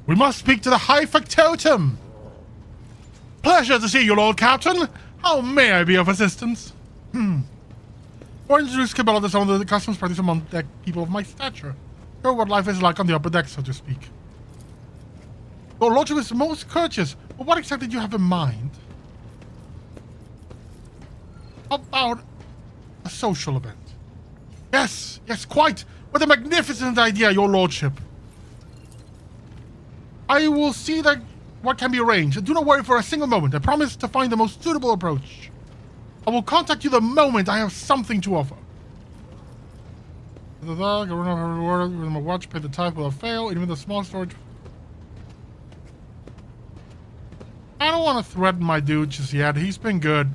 We must speak to the High Factotum. Pleasure to see you, Lord Captain. How may I be of assistance? Or introduce Cabela to some of the customs practice among deck people of my stature. Show what life is like on the upper deck, so to speak. Your Lordship is most courteous, but what exactly did you have in mind? How about a social event? Yes, quite. What a magnificent idea, Your Lordship. I will see that what can be arranged. Do not worry for a single moment. I promise to find the most suitable approach. I will contact you the moment I have something to offer. Give them a watch, pay the tithe without fail, even the small storage. I don't want to threaten my dude just yet. He's been good.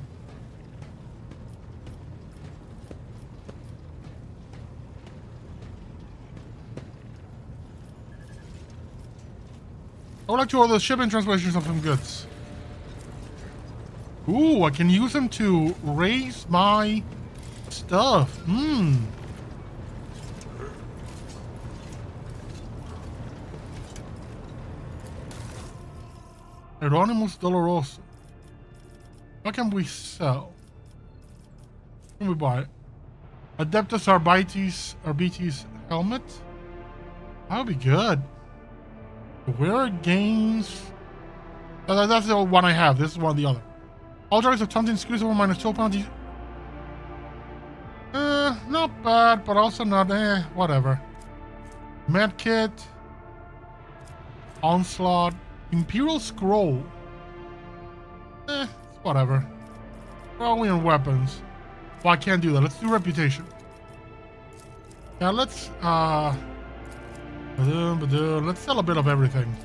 I would like to order shipping translations of some goods. Ooh, I can use them to raise my stuff. Hieronymus Doloroso. What can we sell? What can we buy? Adeptus Arbites helmet? That would be good. Where gains? That's the one I have. This is one of the other. All charges of taunting screws over minus 12 penalties. Not bad, but also not whatever. Medkit. Onslaught. Imperial Scroll. It's whatever. Probably in weapons. Well, I can't do that. Let's do reputation. Yeah, let's let's sell a bit of everything.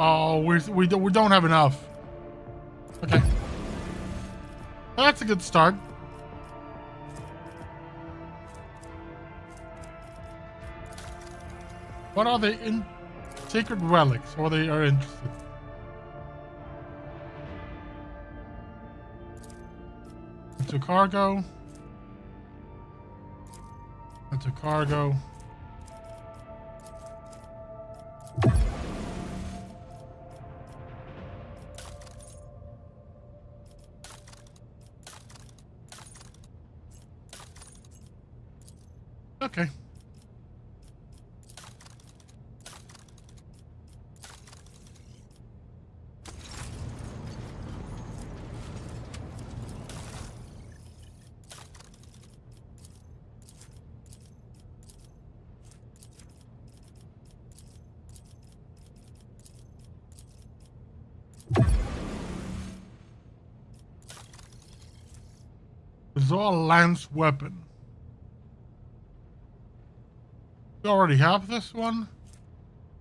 Oh, we don't have enough. Okay. Well, that's a good start. What are they in? Sacred relics, or they are interested? Into cargo. Into cargo. Okay. Bizarre lance weapon. We already have this one.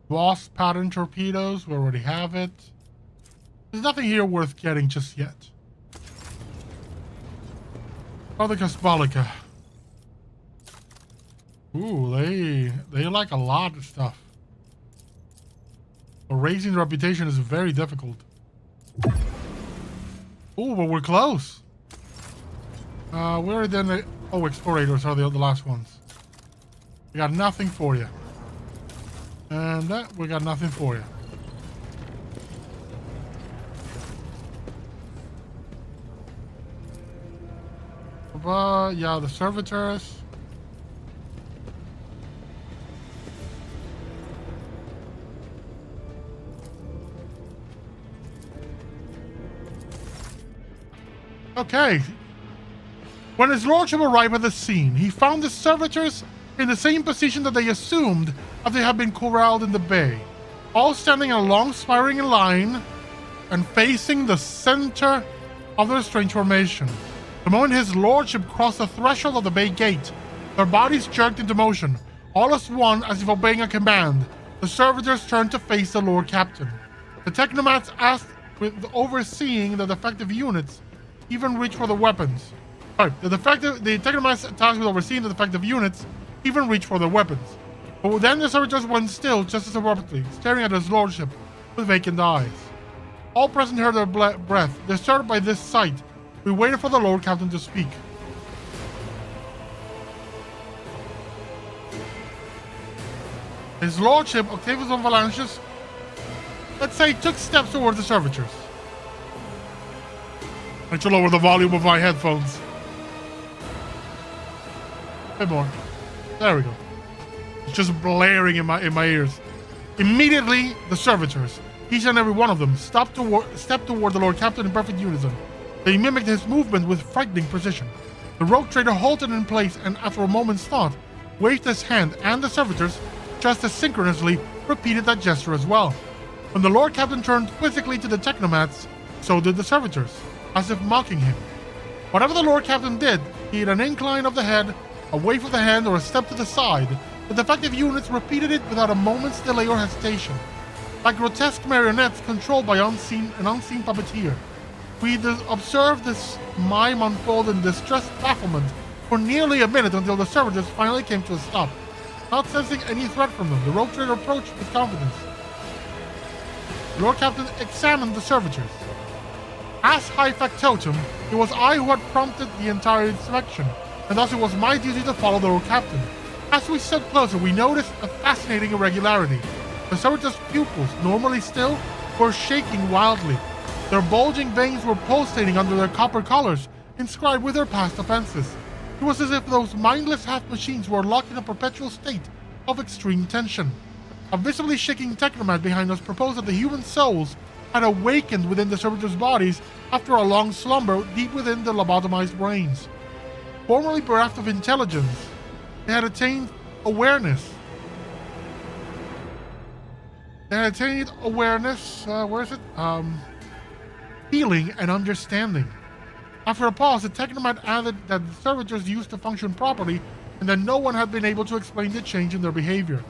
Boss pattern torpedoes. We already have it. There's nothing here worth getting just yet. Other Caspalica. Ooh, they like a lot of stuff. But raising the reputation is very difficult. Ooh, but we're close. Where are then the explorators are the last ones. We got nothing for you. And that, we got nothing for you. But, yeah, the servitors. Okay. When his lordship arrived at the scene, he found the servitors in the same position that they assumed after they had been corralled in the bay, all standing in a long spiraling line and facing the center of their strange formation. The moment his lordship crossed the threshold of the bay gate, their bodies jerked into motion, all as one, as if obeying a command. The servitors turned to face the Lord Captain. The technomats asked, with overseeing the defective units, even reach for the weapons. The technomats tasked with overseeing the defective units even reach for their weapons. But then the servitors went still just as abruptly, staring at his lordship with vacant eyes. All present heard their breath. Disturbed by this sight, we waited for the Lord Captain to speak. His lordship, Octavius of Valancius, let's say, took steps towards the servitors. I should lower the volume of my headphones. A bit more. There we go. It's just blaring in my ears. Immediately, the servitors, each and every one of them, stepped toward the Lord Captain in perfect unison. They mimicked his movement with frightening precision. The rogue trader halted in place and, after a moment's thought, waved his hand, and the servitors, just as synchronously, repeated that gesture as well. When the Lord Captain turned quizzically to the technomats, so did the servitors, as if mocking him. Whatever the Lord Captain did, be it an incline of the head, a wave of the hand, or a step to the side, the defective units repeated it without a moment's delay or hesitation. Like grotesque marionettes controlled by an unseen puppeteer. We observed this mime unfold in distressed bafflement for nearly a minute until the servitors finally came to a stop. Not sensing any threat from them, the rogue trader approached with confidence. The Lord Captain examined the servitors. As high factotum, it was I who had prompted the entire inspection, and thus it was my duty to follow the Lord Captain. As we stood closer, we noticed a fascinating irregularity. The servitors' pupils, normally still, were shaking wildly. Their bulging veins were pulsating under their copper collars, inscribed with their past offenses. It was as if those mindless half-machines were locked in a perpetual state of extreme tension. A visibly shaking technomat behind us proposed that the human souls had awakened within the servitors' bodies after a long slumber deep within the lobotomized brains. Formerly bereft of intelligence, they had attained awareness. Feeling and understanding. After a pause, the technomat added that the servitors used to function properly and that no one had been able to explain the change in their behavior.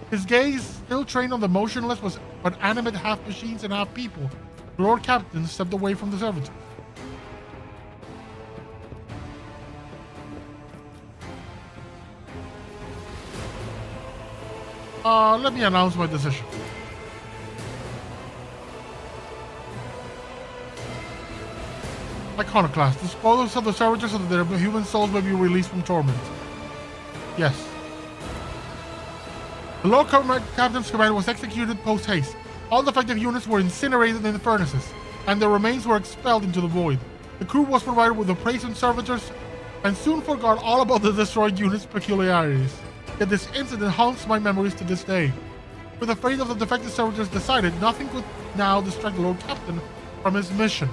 His gaze, still trained on the motionless but animate half-machines and half-people, the Lord Captain stepped away from the servitors. Let me announce my decision. Iconoclast. Dispose of the servitors so that their human souls may be released from torment. Yes. The Lord Captain's command was executed post-haste. All defective units were incinerated in the furnaces, and their remains were expelled into the void. The crew was provided with the praised servitors, and soon forgot all about the destroyed unit's peculiarities. Yet this incident haunts my memories to this day. With the fate of the defective servitors decided, nothing could now distract the Lord Captain from his mission.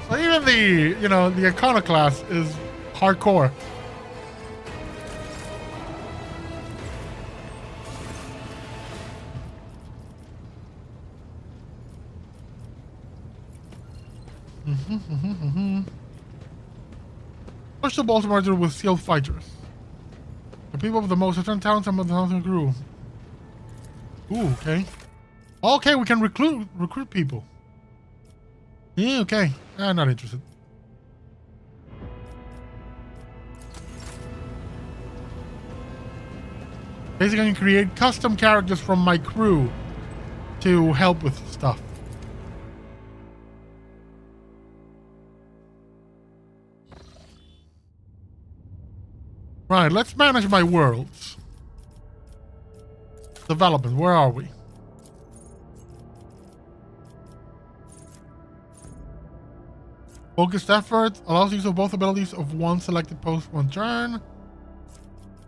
So even the iconoclast is hardcore. Push the Baltimore with skilled fighters. The people of the most certain towns and the mountain crew. Ooh, okay. Okay, we can recruit people. Yeah, okay. I'm not interested. Basically, I can create custom characters from my crew to help with stuff. Right, let's manage my worlds. Development, where are we? Focused effort allows use of both abilities of one selected post one turn.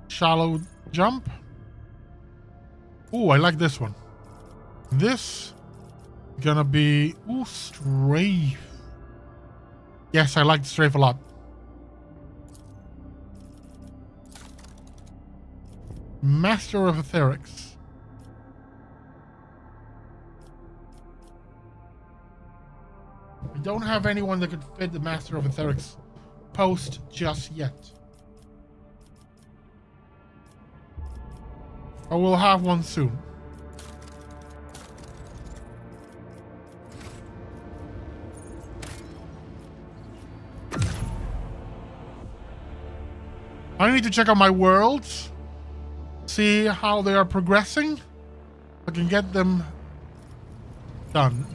Shallow jump. Ooh, I like this one. This gonna be strafe. Yes, I like the strafe a lot. Master of Etherics. We don't have anyone that could fit the Master of Etherics post just yet. But we'll have one soon. I need to check out my worlds. See how they are progressing. I can get them done.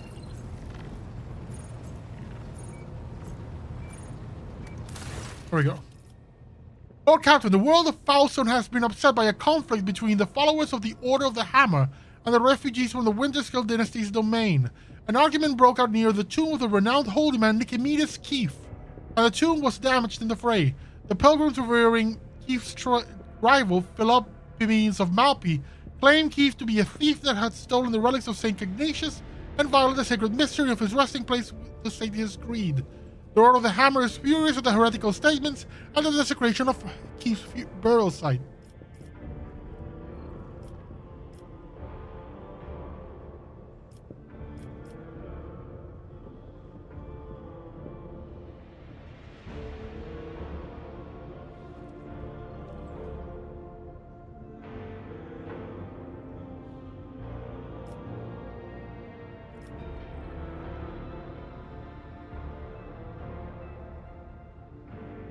There we go. Lord Captain, the world of Foulstone has been upset by a conflict between the followers of the Order of the Hammer and the refugees from the Winterskill dynasty's domain. An argument broke out near the tomb of the renowned holy man Nicomedes Keith, and the tomb was damaged in the fray. The pilgrims revering Keith's rival, Philoppimes of Malpi, claimed Keith to be a thief that had stolen the relics of St. Ignatius and violated the sacred mystery of his resting place with the Satanist greed. The Order of the Hammer is furious at the heretical statements and the desecration of Keith's burial site.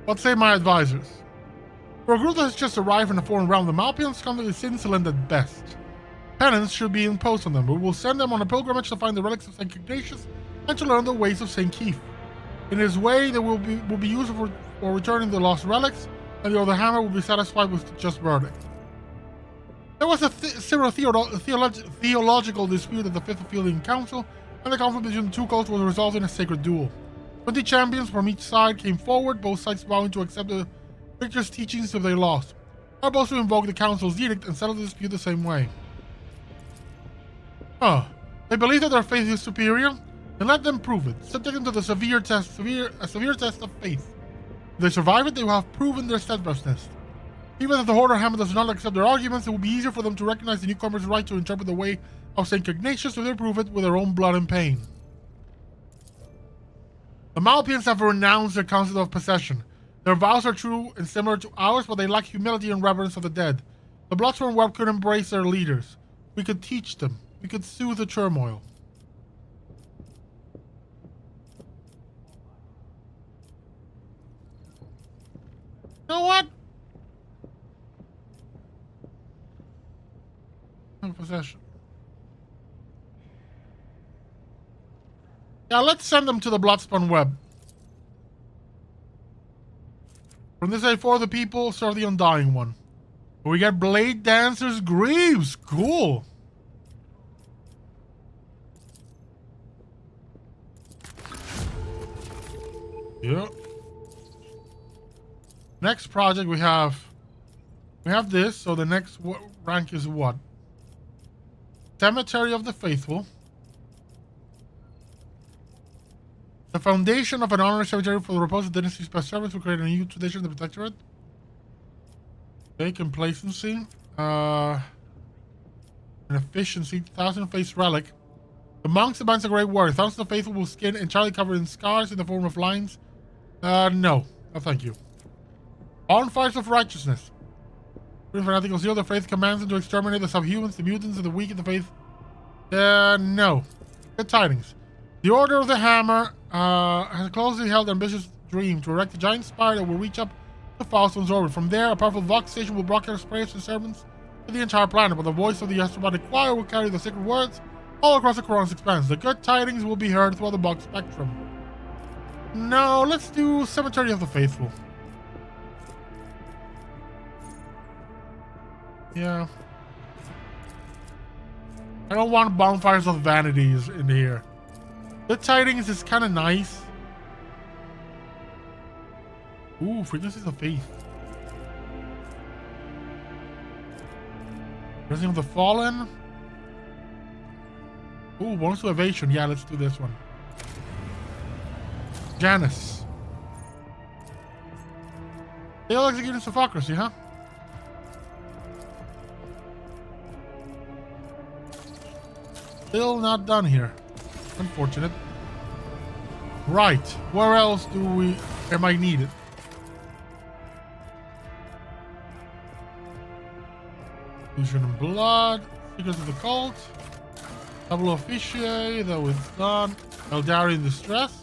What say my advisors? For a group that has just arrived in a foreign realm, the Malpians' conduct is insolent at best. Penance should be imposed on them, but we'll send them on a pilgrimage to find the relics of St. Ignatius and to learn the ways of St. Keith. In his way, they will be useful for returning the lost relics, and the other hammer will be satisfied with just verdict. There was a similar theological dispute at the Fifth Aphelian Council, and the conflict between the two cults was resolved in a sacred duel. 20 champions from each side came forward, both sides vowing to accept the victor's teachings if they lost, or both to invoke the council's edict and settle the dispute the same way. They believe that their faith is superior? Then let them prove it. Subject them to the severe test of faith. If they survive it, they will have proven their steadfastness. Even if the Order Hammer does not accept their arguments, it will be easier for them to recognize the newcomer's right to interpret the way of St. Ignatius if they prove it with their own blood and pain. The Malpians have renounced their concept of possession. Their vows are true and similar to ours, but they lack humility and reverence of the dead. The Bloodsworn Web could embrace their leaders. We could teach them. We could soothe the turmoil. You know what? No possession. Yeah, let's send them to the Bloodsworn Web. From this day forward, the people serve the Undying One. We get Blade Dancer's Greaves. Cool. Yeah. Next project we have this. So the next rank is what? Cemetery of the Faithful. The foundation of an honorary cemetery for the repose of dynasty's past servants will create a new tradition in the protectorate. Okay, complacency. An efficiency. Thousand-faced relic. The monks demands a great warrior. Thousands of faithful will skin entirely covered in scars in the form of lines. No. No, thank you. Bonfires of righteousness. When fanatical zeal, the faith commands them to exterminate the subhumans, the mutants, and the weak in the faith. No. Good tidings. The Order of the Hammer has a closely held ambitious dream to erect a giant spire that will reach up to Foulstone's orbit. From there, a powerful Vox station will broadcast prayers and sermons to the entire planet, but the voice of the astrobatic choir will carry the sacred words all across the Quran's expanse. The good tidings will be heard throughout the Vox spectrum. No, let's do Cemetery of the Faithful. Yeah. I don't want bonfires of vanities in here. The tidings is kind of nice. Ooh, frequencies of faith. Rising of the Fallen. Ooh, bonus to evasion. Yeah, let's do this one. Janus. They all executed Sophocracy, huh? Still not done here. Unfortunate. Right. Where else am I needed? Fusion and Blood. Secrets of the Cult. Double Officiate. That was done. Eldari in Distress.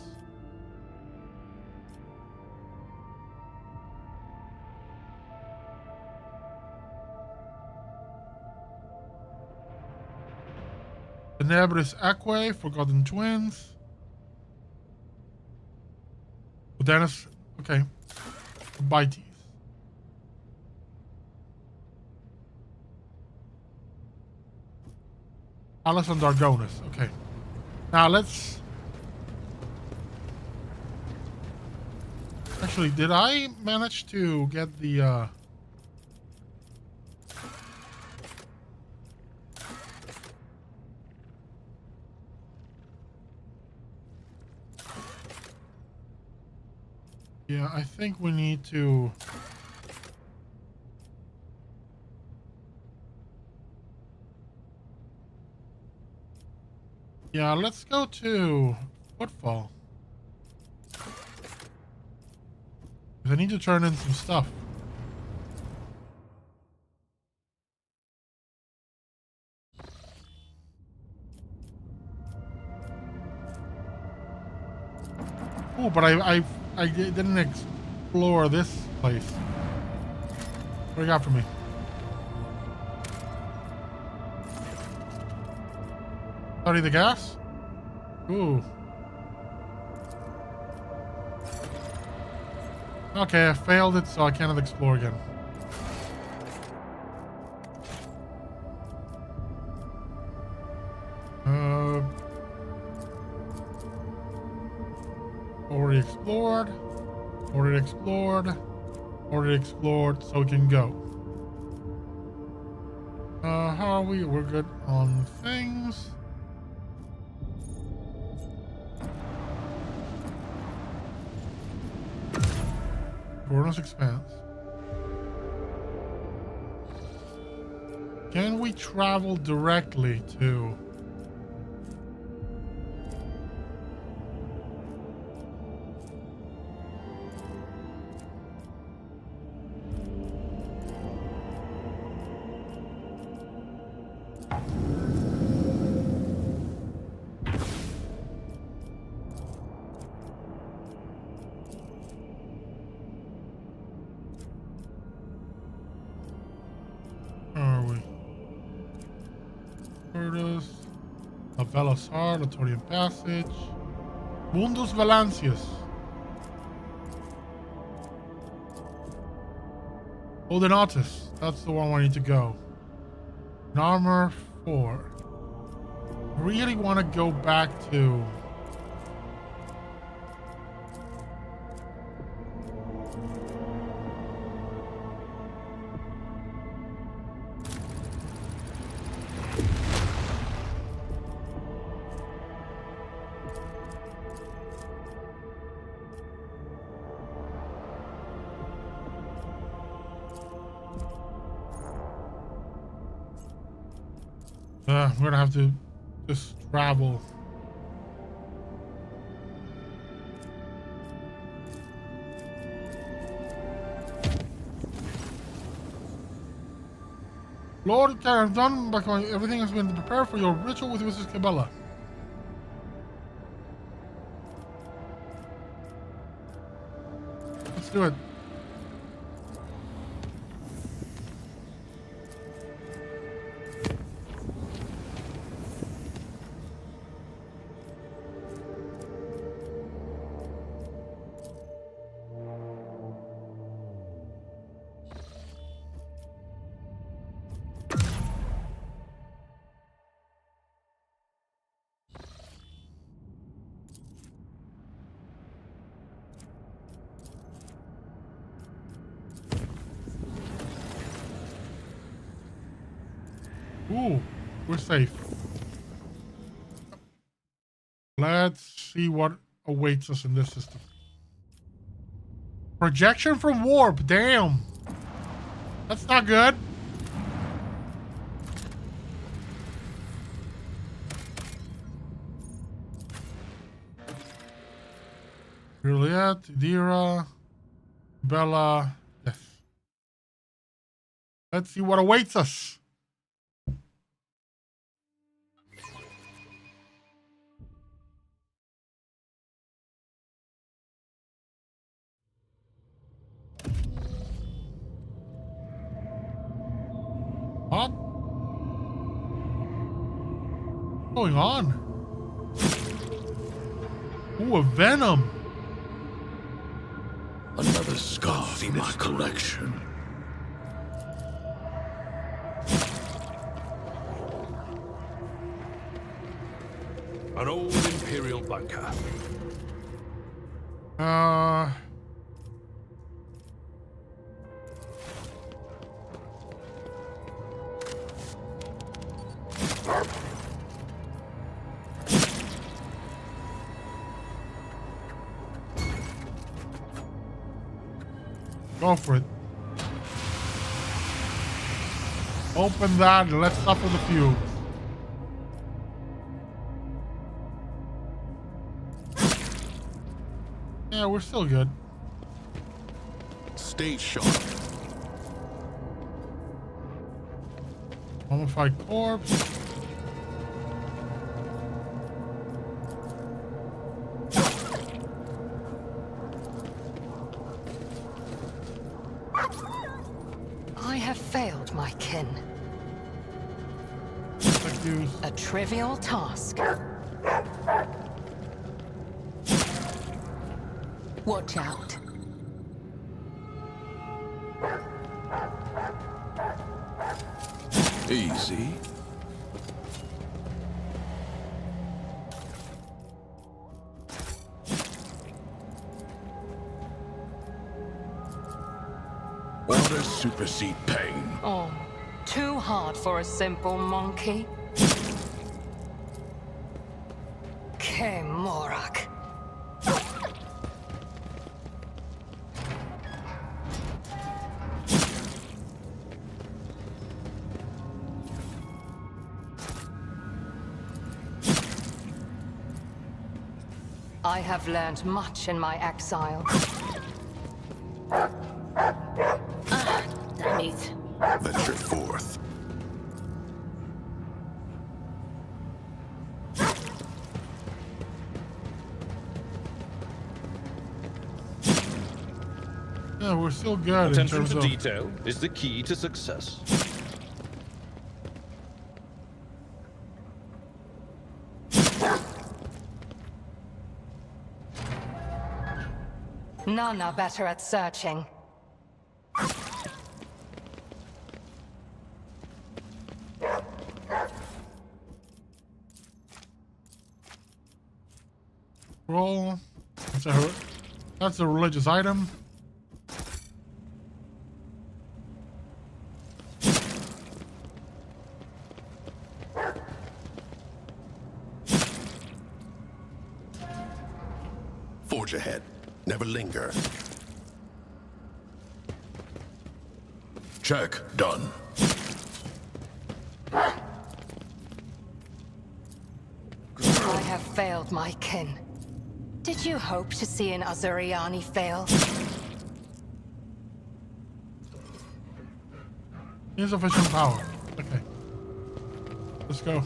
Tenebris Aquae, Forgotten Twins. Dennis, okay. Bites. Alice and Dargonus, okay. Now let's... Actually, did I manage to get the, Yeah, I think we need to... Yeah, let's go to Footfall. I need to turn in some stuff. Oh, but I didn't explore this place. What do you got for me? Study the gas? Ooh. Okay, I failed it, so I cannot explore again. Already explored. Already explored. Already explored, so we can go. How are we? We're good on things. Bornos expands. Can we travel directly to... Belasar, Latorian Passage, Mundus Valancius. Odenatus, that's the one where I need to go. An armor 4. Really want to go back to... I'm gonna have to just travel. Lord Caradon, everything has been prepared for your ritual with Mrs. Cabela. Let's do it. Ooh, we're safe. Let's see what awaits us in this system. Projection from warp, damn. That's not good. Juliet, Dira, Bella, yes. Let's see what awaits us. What? going on? Ooh, a venom. Another scarf in my collection. An old Imperial bunker. Go for it. Open that and let's suffer the fumes. Yeah, we're still good. Stay sharp. Mummified corpse. I have failed my kin. Excuse. A trivial task. Watch out. Easy. Orders supersede pain. Oh, too hard for a simple monkey. Kemorak. I have learned much in my exile. Damn it. Venture forth. Yeah, we're still good in Attention terms to of detail is the key to success. None are better at searching. roll. That's a religious item. Forge ahead. Never linger. Check. Done. I have failed my kin. Did you hope to see an Azuriani fail? Insufficient power. Okay. Let's go.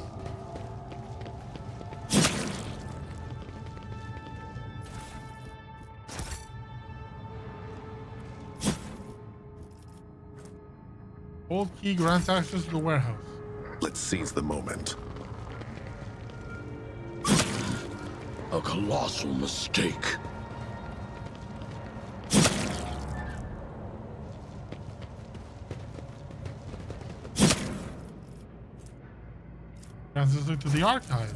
Old key grants access to the warehouse. Let's seize the moment. A colossal mistake. Access to the archives.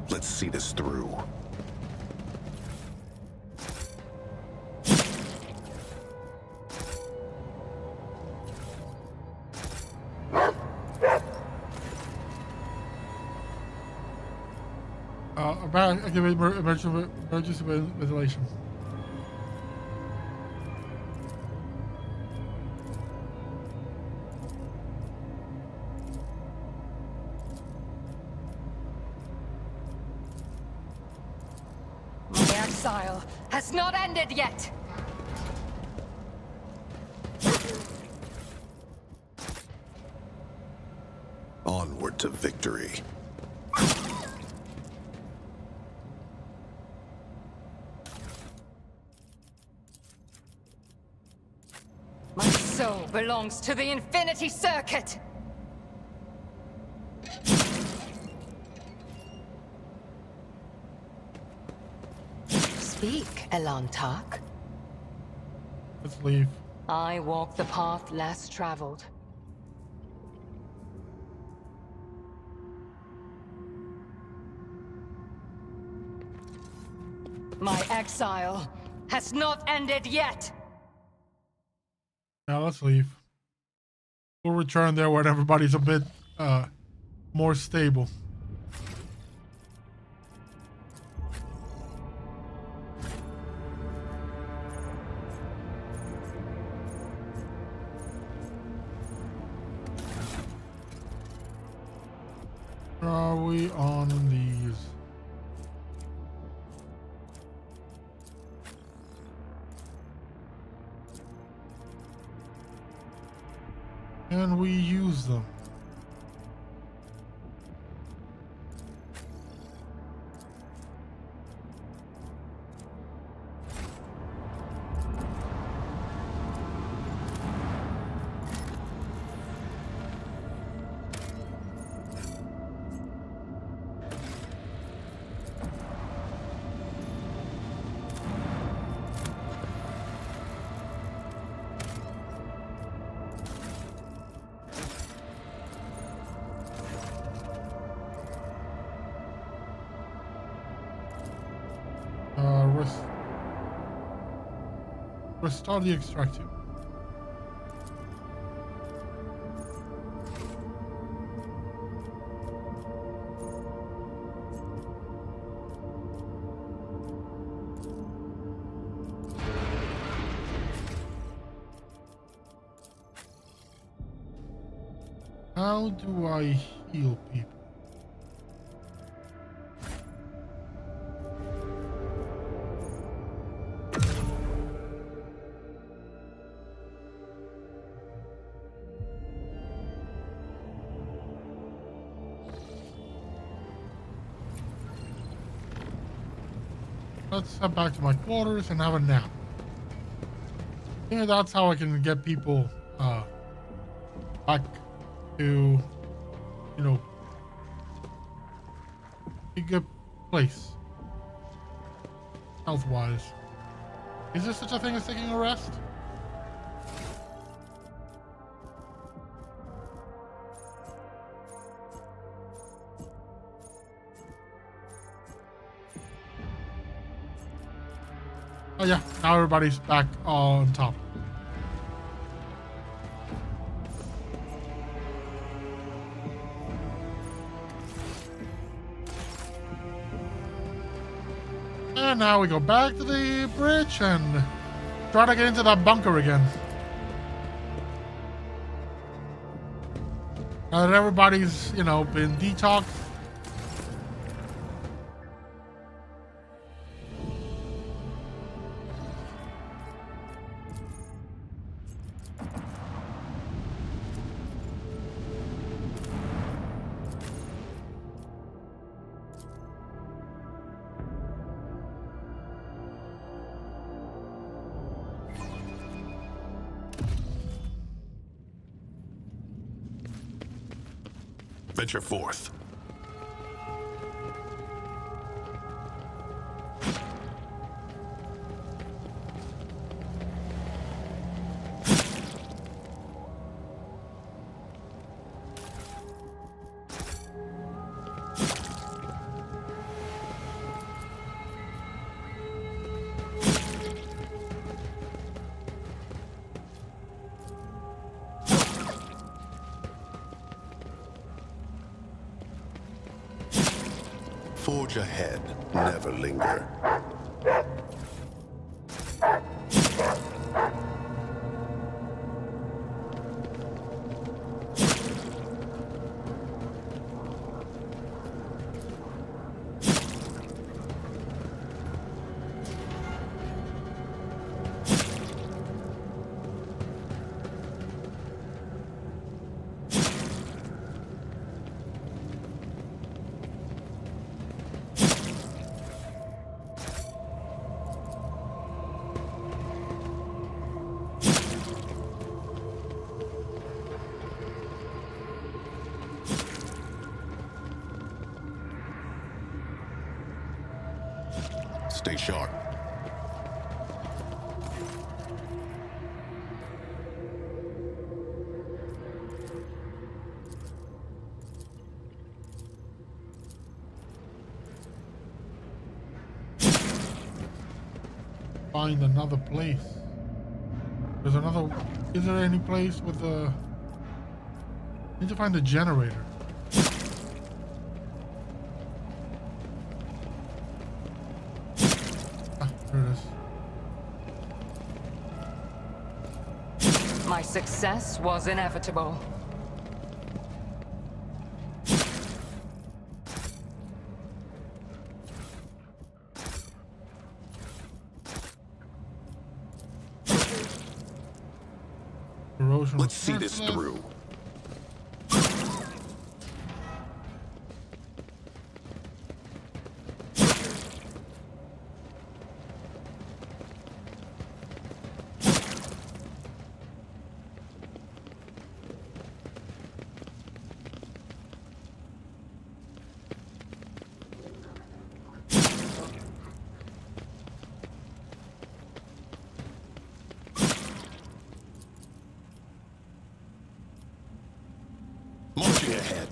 Let's see this through. Activate emergency ventilation. My exile has not ended yet. to victory. My soul belongs to the Infinity Circuit! Speak, Elantark. Let's leave. I walk the path less traveled. My exile has not ended yet! Now let's leave. We'll return there when everybody's a bit more stable. Where are we on these? Can we use them? Restore the extractor. How do I heal people? Let's head back to my quarters and have a nap. I think that's how I can get people back to, you know, a good place health-wise. Is there such a thing as taking a rest? Oh yeah, now everybody's back on top. And now we go back to the bridge and try to get into that bunker again. Now that everybody's, you know, been detoxed. Venture forth. Forge ahead, never linger. Stay sharp. Find another place. There's another. Is there any place with a? Need to find a generator. Ah, there it is. My success was inevitable. Let's see this through. Marching ahead.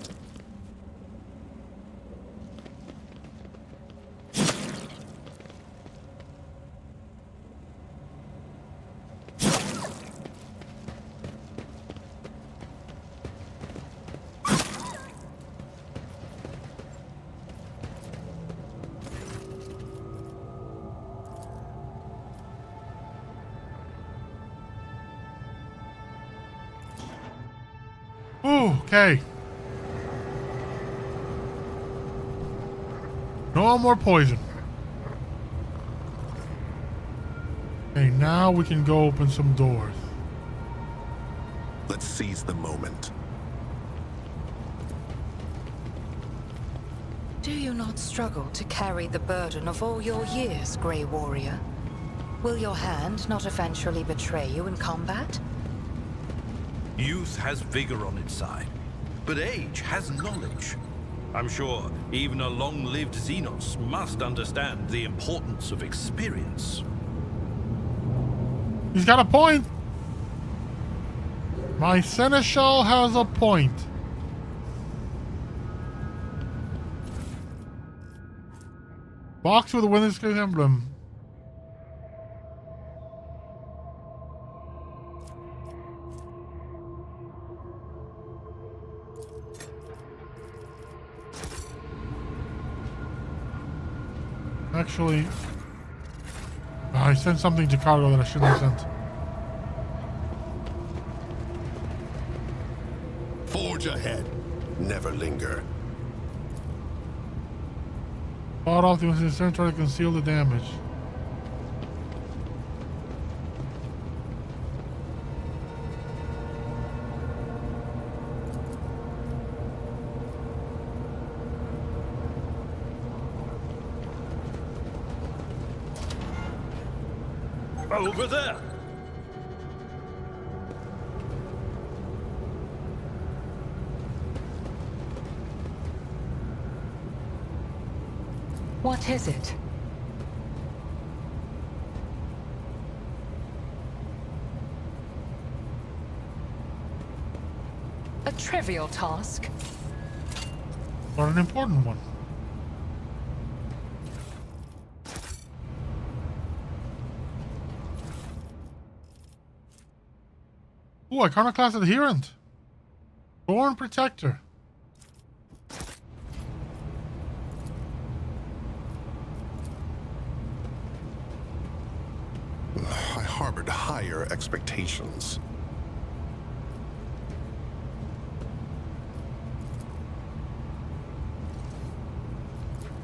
Ooh, okay. No more poison. Okay, now we can go open some doors. Let's seize the moment. Do you not struggle to carry the burden of all your years, Grey Warrior? Will your hand not eventually betray you in combat? Youth has vigor on its side, but age has knowledge. I'm sure even a long-lived Xenos must understand the importance of experience. He's got a point. My seneschal has a point. Box with a Winner's emblem. Actually, I sent something to cargo that I shouldn't have sent. Forge ahead. Never linger. Fought off the incident, try to conceal the damage. Over there! What is it? A trivial task. But an important one. Ooh, Iconoclast Adherent. Born Protector. I harbored higher expectations.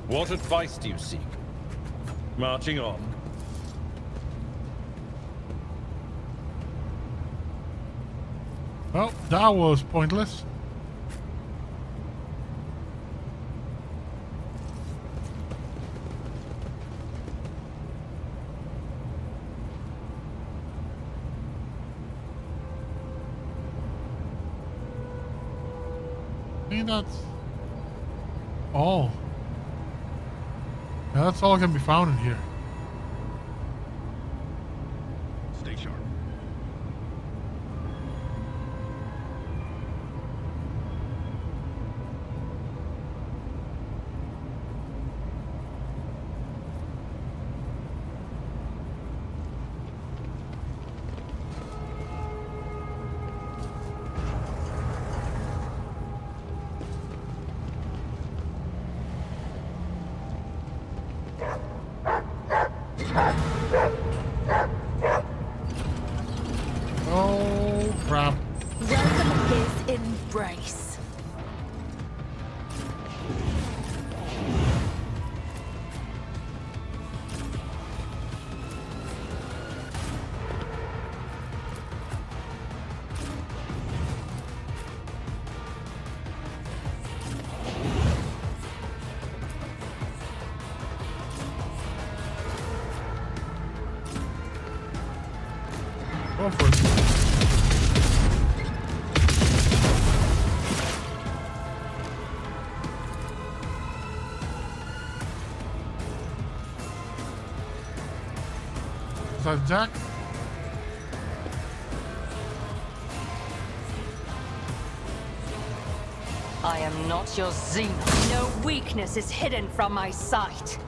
What advice do you seek? Marching on. Well, that was pointless. I think that's all. Yeah, that's all can be found in here. Oh, crap. Welcome his embrace. Go for it. Is that Jack? I am not your Xenon. No weakness is hidden from my sight.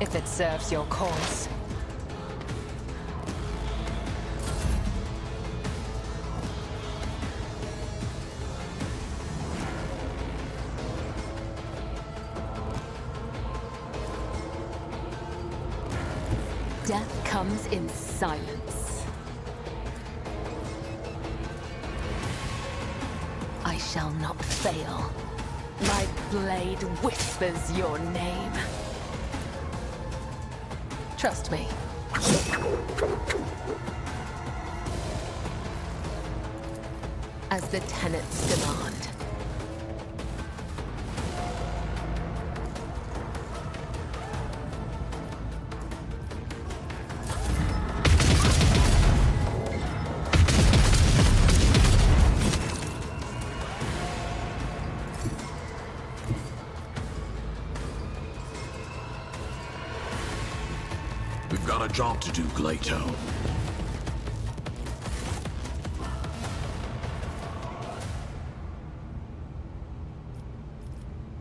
If it serves your cause. Death comes in silence. I shall not fail. My blade whispers your name. Trust me. As the tenets demand. We've got a job to do, Leto.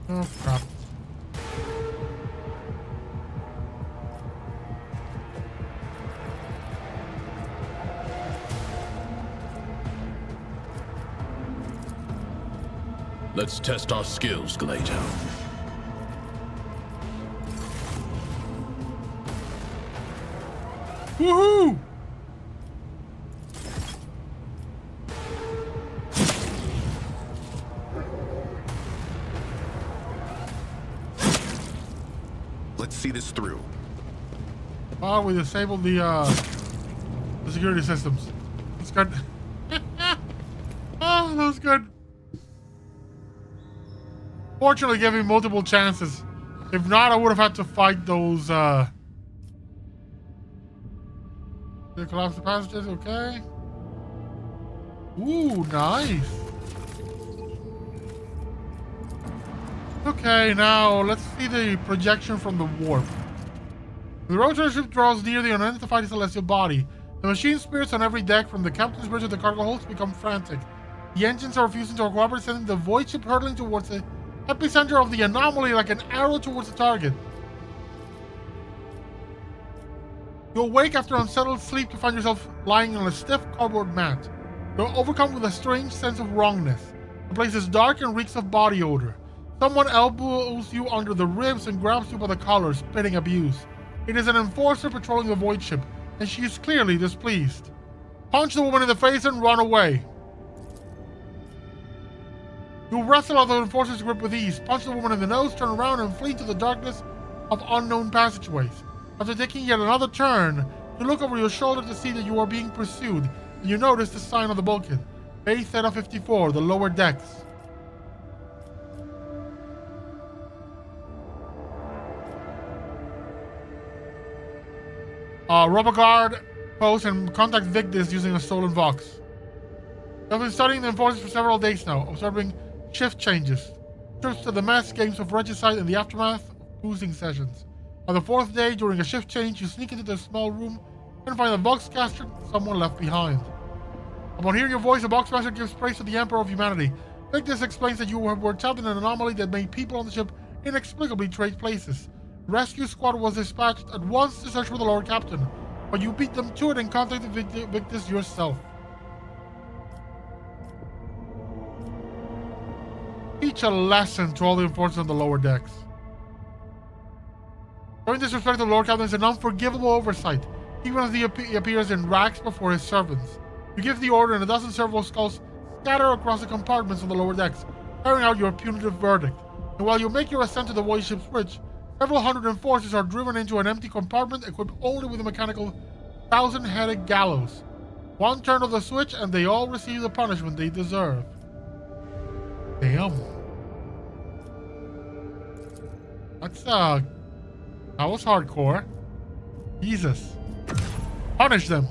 Oh, crap. Let's test our skills, Leto. Woohoo! Let's see this through. Oh, we disabled the security systems. That's good. Oh, that was good. Fortunately, gave me multiple chances. If not, I would have had to fight those, They collapse the passages, okay. Ooh, nice. Okay, now let's see the projection from the warp. The rotary ship draws near the unidentified celestial body. The machine spirits on every deck, from the captain's bridge to the cargo holds, become frantic. The engines are refusing to cooperate, sending the void ship hurtling towards the epicenter of the anomaly like an arrow towards the target. You awake after unsettled sleep to find yourself lying on a stiff cardboard mat. You're overcome with a strange sense of wrongness. The place is dark and reeks of body odor. Someone elbows you under the ribs and grabs you by the collar, spitting abuse. It is an enforcer patrolling the void ship, and she is clearly displeased. Punch the woman in the face and run away. You wrestle out the enforcer's grip with ease, punch the woman in the nose, turn around, and flee into the darkness of unknown passageways. After taking yet another turn, you look over your shoulder to see that you are being pursued, and you notice the sign on the bulkhead. Bay Theta 54, the lower decks. Robogard post and contact Victus using a stolen Vox. I've been studying the enforcers for several days now, observing shift changes, trips to the mess, games of regicide, and the aftermath of boozing sessions. On the fourth day, during a shift change, you sneak into the small room and find the Voxcaster someone left behind. Upon hearing your voice, the Voxmaster gives praise to the Emperor of Humanity. Victus explains that you were trapped in an anomaly that made people on the ship inexplicably trade places. The rescue squad was dispatched at once to search for the Lord Captain, but you beat them to it and contacted Victus yourself. teach a lesson to all the enforcers on the lower decks. Showing disrespect to the Lord Captain is an unforgivable oversight, even as he appears in rags before his servants. You give the order, and a dozen servo skulls scatter across the compartments on the lower decks, carrying out your punitive verdict. And while you make your ascent to the void ship's bridge, several hundred enforcers are driven into an empty compartment equipped only with a mechanical 1,000-headed gallows. One turn of the switch, and they all receive the punishment they deserve. Damn. That was hardcore. Jesus. Punish them.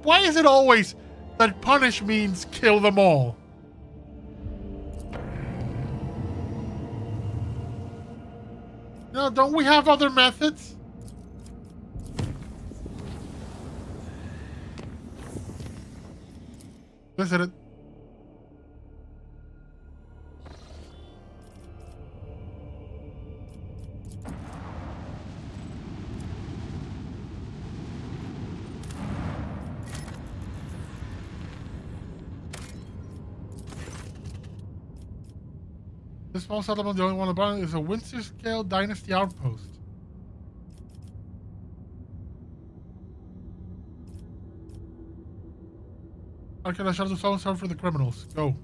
Why is it always that punish means kill them all? No, don't we have other methods? Visit it. This small settlement, the only one about it, is a Windsor-scale dynasty outpost. Okay, I shut the phone serve for the criminals. Go.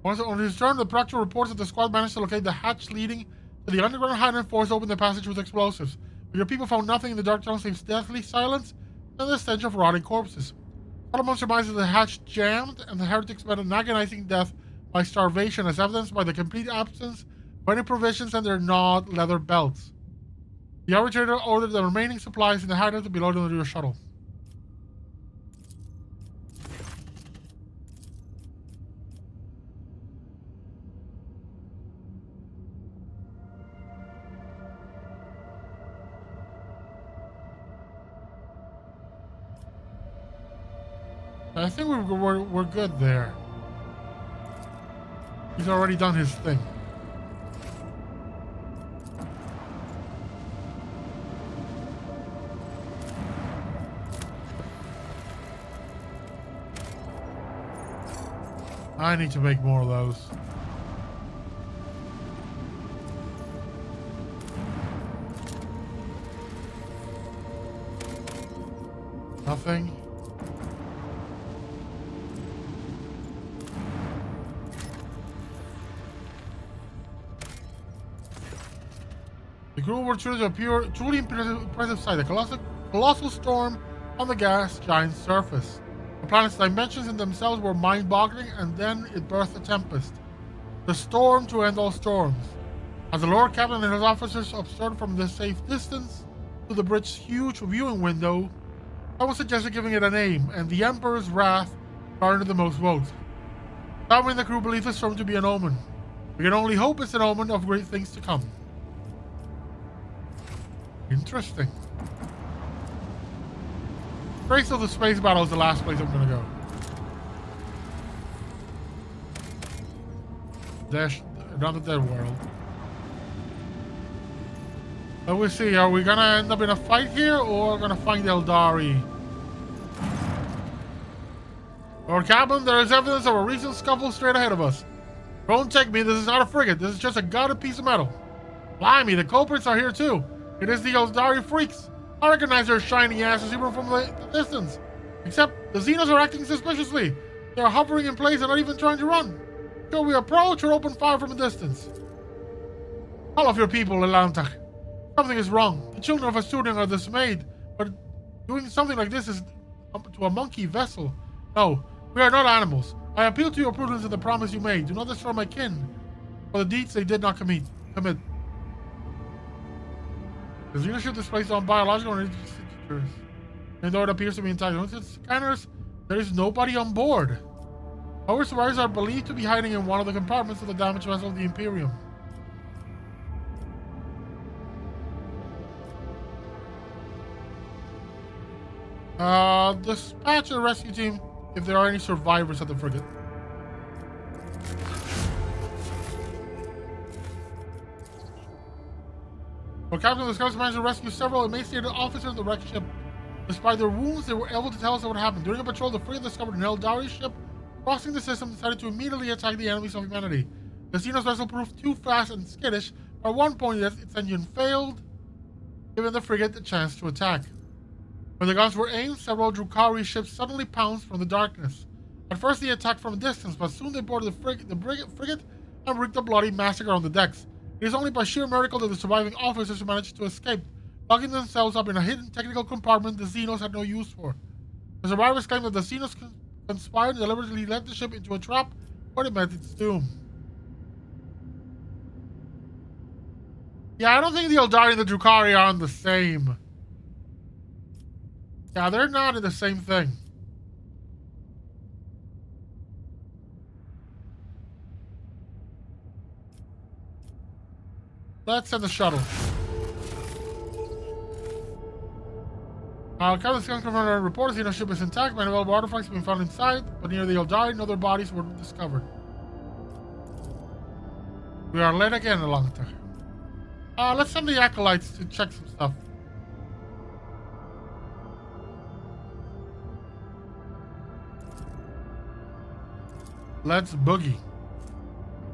Once on his turn, the proctor reports that the squad managed to locate the hatch leading to the underground hiding force, open the passage with explosives. But your people found nothing in the dark tunnel save deathly silence and the stench of rotting corpses. Solomon surmises the hatch jammed, and the heretics met an agonizing death by starvation, as evidenced by the complete absence of any provisions and their gnawed leather belts. The arbitrator ordered the remaining supplies in the hideout to be loaded into your shuttle. I think we're good there. He's already done his thing. I need to make more of those. Nothing. The crew were treated to a truly impressive sight, a colossal storm on the gas giant's surface. The planet's dimensions in themselves were mind-boggling, and then it birthed a tempest. The storm to end all storms. As the Lord Captain and his officers observed from this safe distance to the bridge's huge viewing window, I was suggested giving it a name, and the Emperor's wrath garnered the most votes. Some in the crew believe the storm to be an omen. We can only hope it's an omen of great things to come. Interesting. Trace of the space battle is the last place I'm gonna go. Dash, another dead world. Let me see, are we gonna end up in a fight here, or gonna find Eldari? Lord Captain, there is evidence of a recent scuffle straight ahead of us. Don't take me, this is not a frigate, this is just a gutted piece of metal. Blimey, the culprits are here too. It is the Eldari freaks. I recognize their shiny asses even from the distance. Except the Xenos are acting suspiciously. They are hovering in place and not even trying to run. Shall we approach or open fire from a distance? All of your people, Elantak. Something is wrong. The children of Asturian are dismayed, but doing something like this is to a monkey vessel. No, we are not animals. I appeal to your prudence and the promise you made. Do not destroy my kin for the deeds they did not commit. The leadership displays on biological and energy signatures. And though it appears to be intact with its scanners, there is nobody on board. Our survivors are believed to be hiding in one of the compartments of the damaged vessel of the Imperium. Dispatch a rescue team if there are any survivors at the frigate. While Captain of the Scouts managed to rescue several emaciated officers of the wrecked ship. Despite their wounds, they were able to tell us what happened. During a patrol, the frigate discovered an Eldari ship Crossing the system decided to immediately attack the enemies of humanity. The Xenos vessel proved too fast and skittish. At one point, its engine failed, giving the frigate a chance to attack. When the guns were aimed, several Drukhari ships suddenly pounced from the darkness. At first, they attacked from a distance, but soon they boarded the frigate and wreaked a bloody massacre on the decks. It is only by sheer miracle that the surviving officers managed to escape, locking themselves up in a hidden technical compartment the Xenos had no use for. The survivors claimed that the Xenos conspired and deliberately led the ship into a trap where it met its doom. Yeah, I don't think the Eldari and the Drukhari are on the same. Yeah, they're not in the same thing. Let's send the shuttle. Captain Skunk confirmed our report. The ship is intact. Many valuable artifacts have been found inside, but near the Eldari, no other bodies were discovered. We are late again, Alangta. Let's send the acolytes to check some stuff. Let's boogie.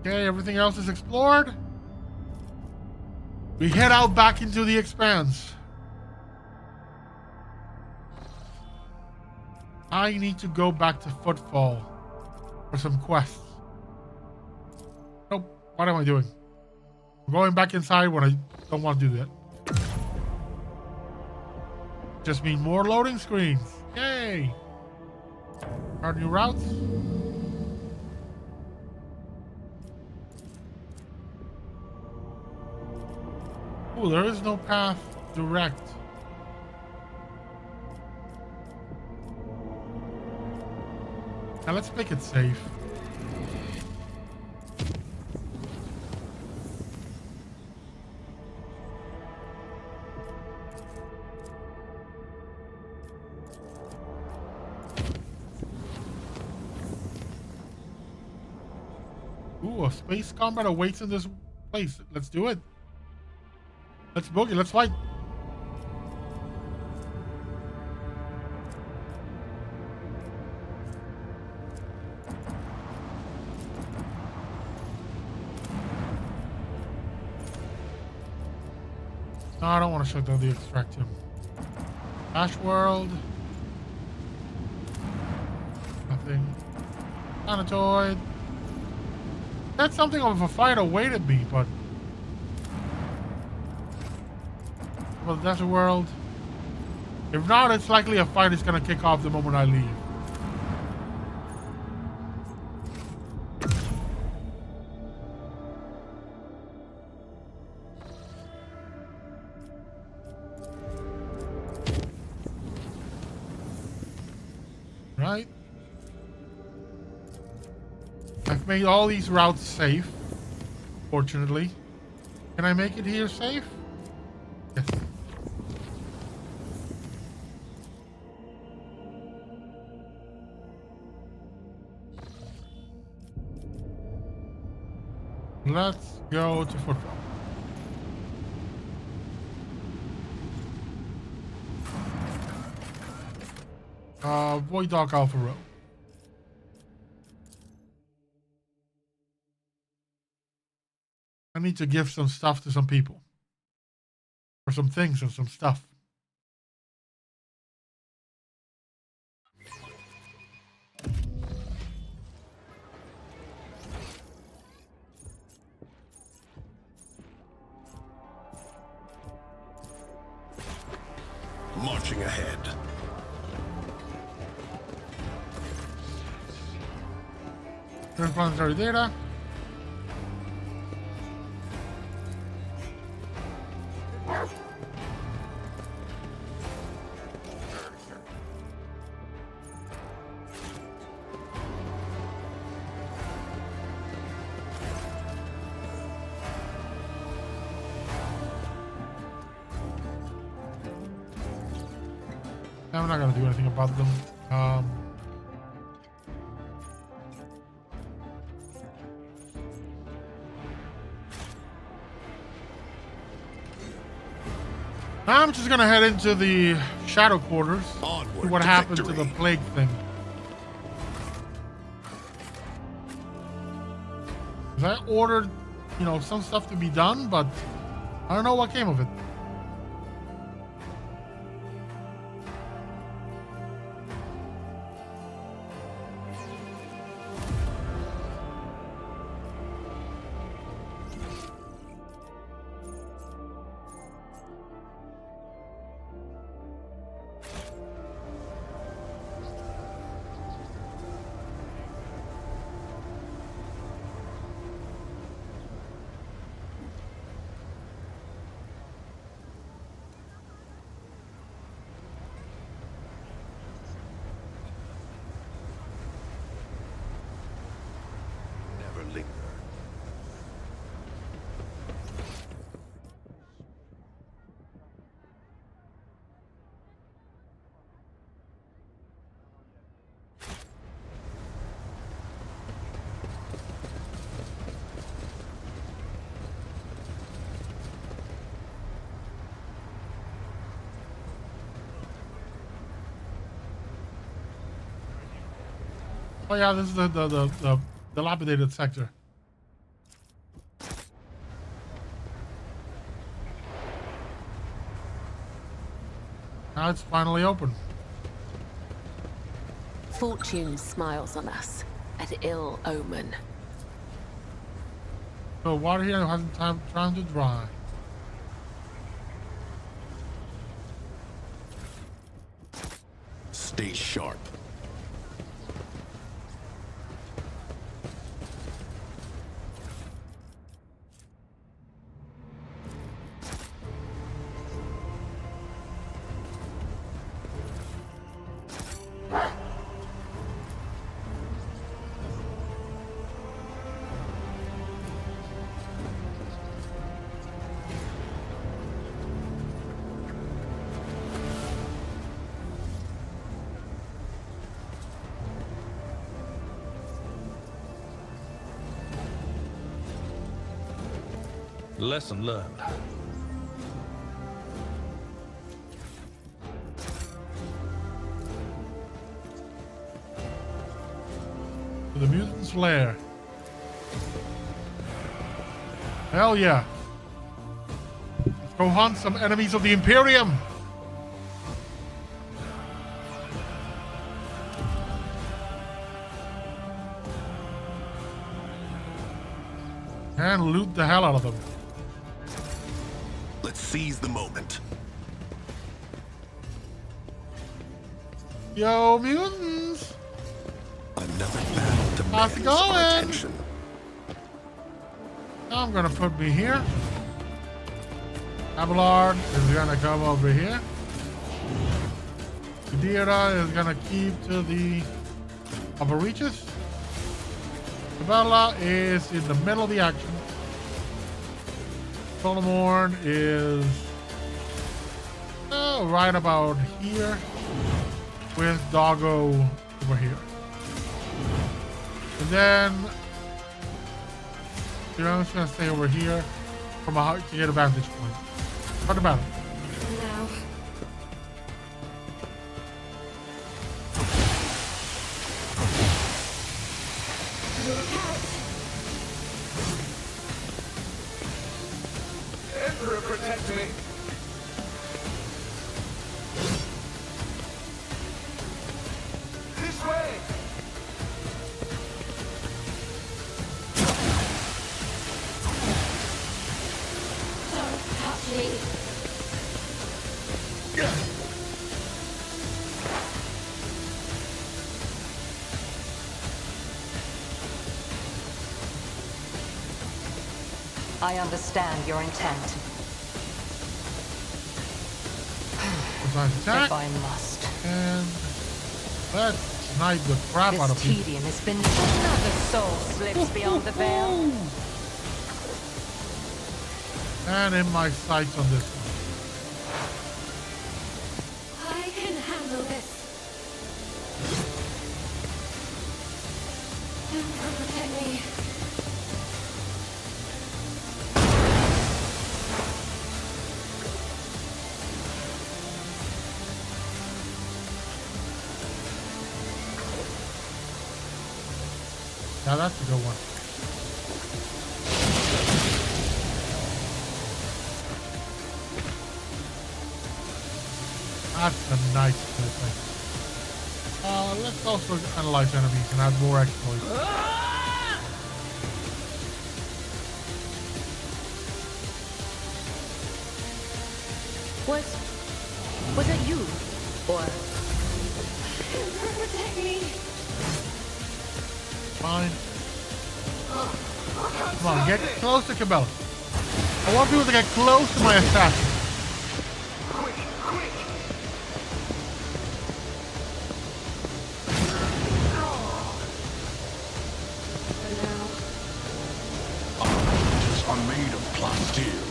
Okay, everything else is explored. We head out back into the expanse. I need to go back to Footfall for some quests. Nope. What am I doing? I'm going back inside when I don't want to do that. Just mean more loading screens. Yay! Are new routes? Oh, there is no path direct. Now let's make it safe. Ooh, a space combat awaits in this place. Let's do it. Let's boogie, let's fight. No, I don't want to shut down the extractum. Ash World. Nothing. Planetoid. That's something of a fight awaited me, but... Well, that's a world. If not, it's likely a fight is gonna kick off the moment I leave. Right? I've made all these routes safe, fortunately. Can I make it here safe? Yes. Let's go to Footfall. Void Dog Alpha Row. I need to give some stuff to some people. Or some things and some stuff. Marching ahead. Planetary data. I'm not gonna do anything about them. I'm just gonna head into the shadow quarters. Onward See what to happened victory. to the plague thing. 'Cause I ordered, you know, some stuff to be done, but I don't know what came of it. Never linger. Oh yeah, this is the dilapidated sector. Now it's finally open. Fortune smiles on us, an ill omen. So water here hasn't time to dry. Stay sharp. Lesson learned. To the mutant's lair. Hell yeah. Let's go hunt some enemies of the Imperium. And loot the hell out of them. Let's seize the moment. Yo, mutants! Another battle How's it demands our going? attention. I'm gonna put me here. Abelard is gonna come over here. Kadira is gonna keep to the upper reaches. Bella is in the middle of the action. Solomorn is right about here with Doggo over here. And then I'm just gonna stay over here from to get a vantage point. Start the battle. Now. Emperor, protect me! This way! Don't touch me! I understand your intent, Attack, if I must. and let's snipe the crap out of This people. tedium has been... Another soul slips beyond the veil. And in my sights on this one. I can handle this. Emperor, protect me. Yeah, that's a good one. That's a nice thing. Let's also analyze enemies and add more exploits. Was it you? Or Protect me. Fine. Come on, get close to Cabela. I want people to get close to my assassin. Are made of plasteel.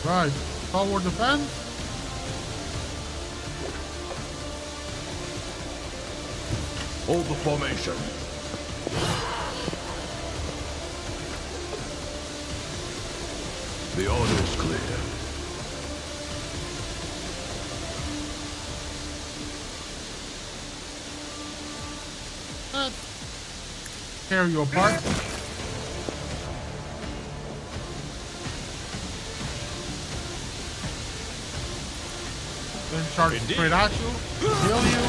Right. Forward defense. Hold the formation. The order is clear. Tear you apart. Then charge Indeed. straight at you. Kill you.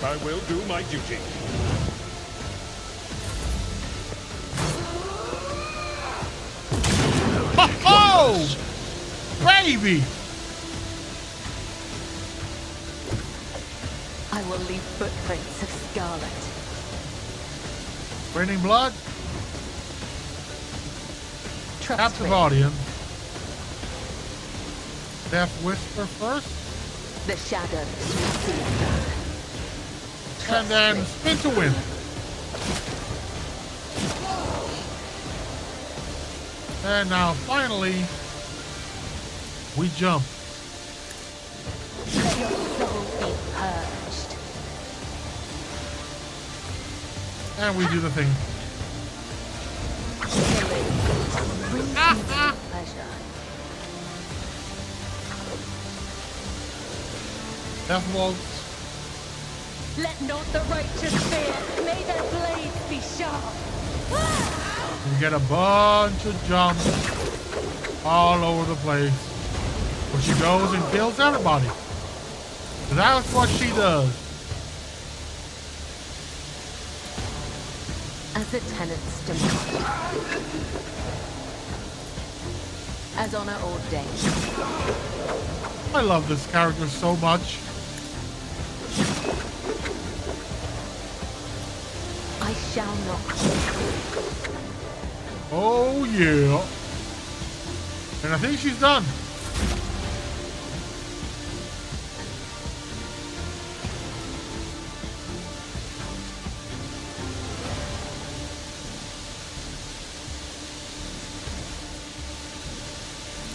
I will do my duty. Oh, baby! I will leave footprints of scarlet. Raining blood. Trust Captive me, audience. Death whisper first. the shadows will see it. And then spin to win. And now finally, we jump. Let your soul be purged. And we do the thing. Brings me pleasure. Death waltz. Let not the righteous fear. May their blades be sharp. We get a bunch of jumps all over the place. Where she goes and kills everybody. That's what she does. As the tenants demand. As honor ordained. I love this character so much. I shall not. Oh yeah. And I think she's done.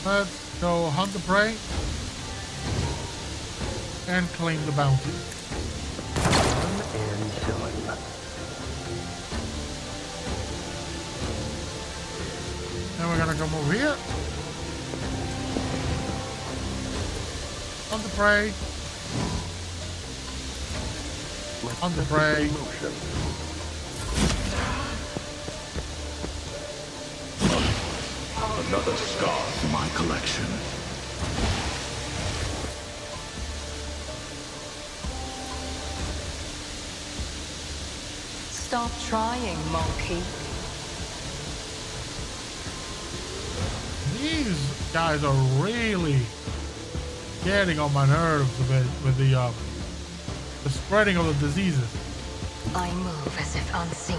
Let's go hunt the prey and claim the bounty. Then we're gonna come over here. Hunt the prey. Hunt the prey. Another scar in my collection. Stop trying, monkey. These guys are really getting on my nerves a bit with the spreading of the diseases. I move as if unseen.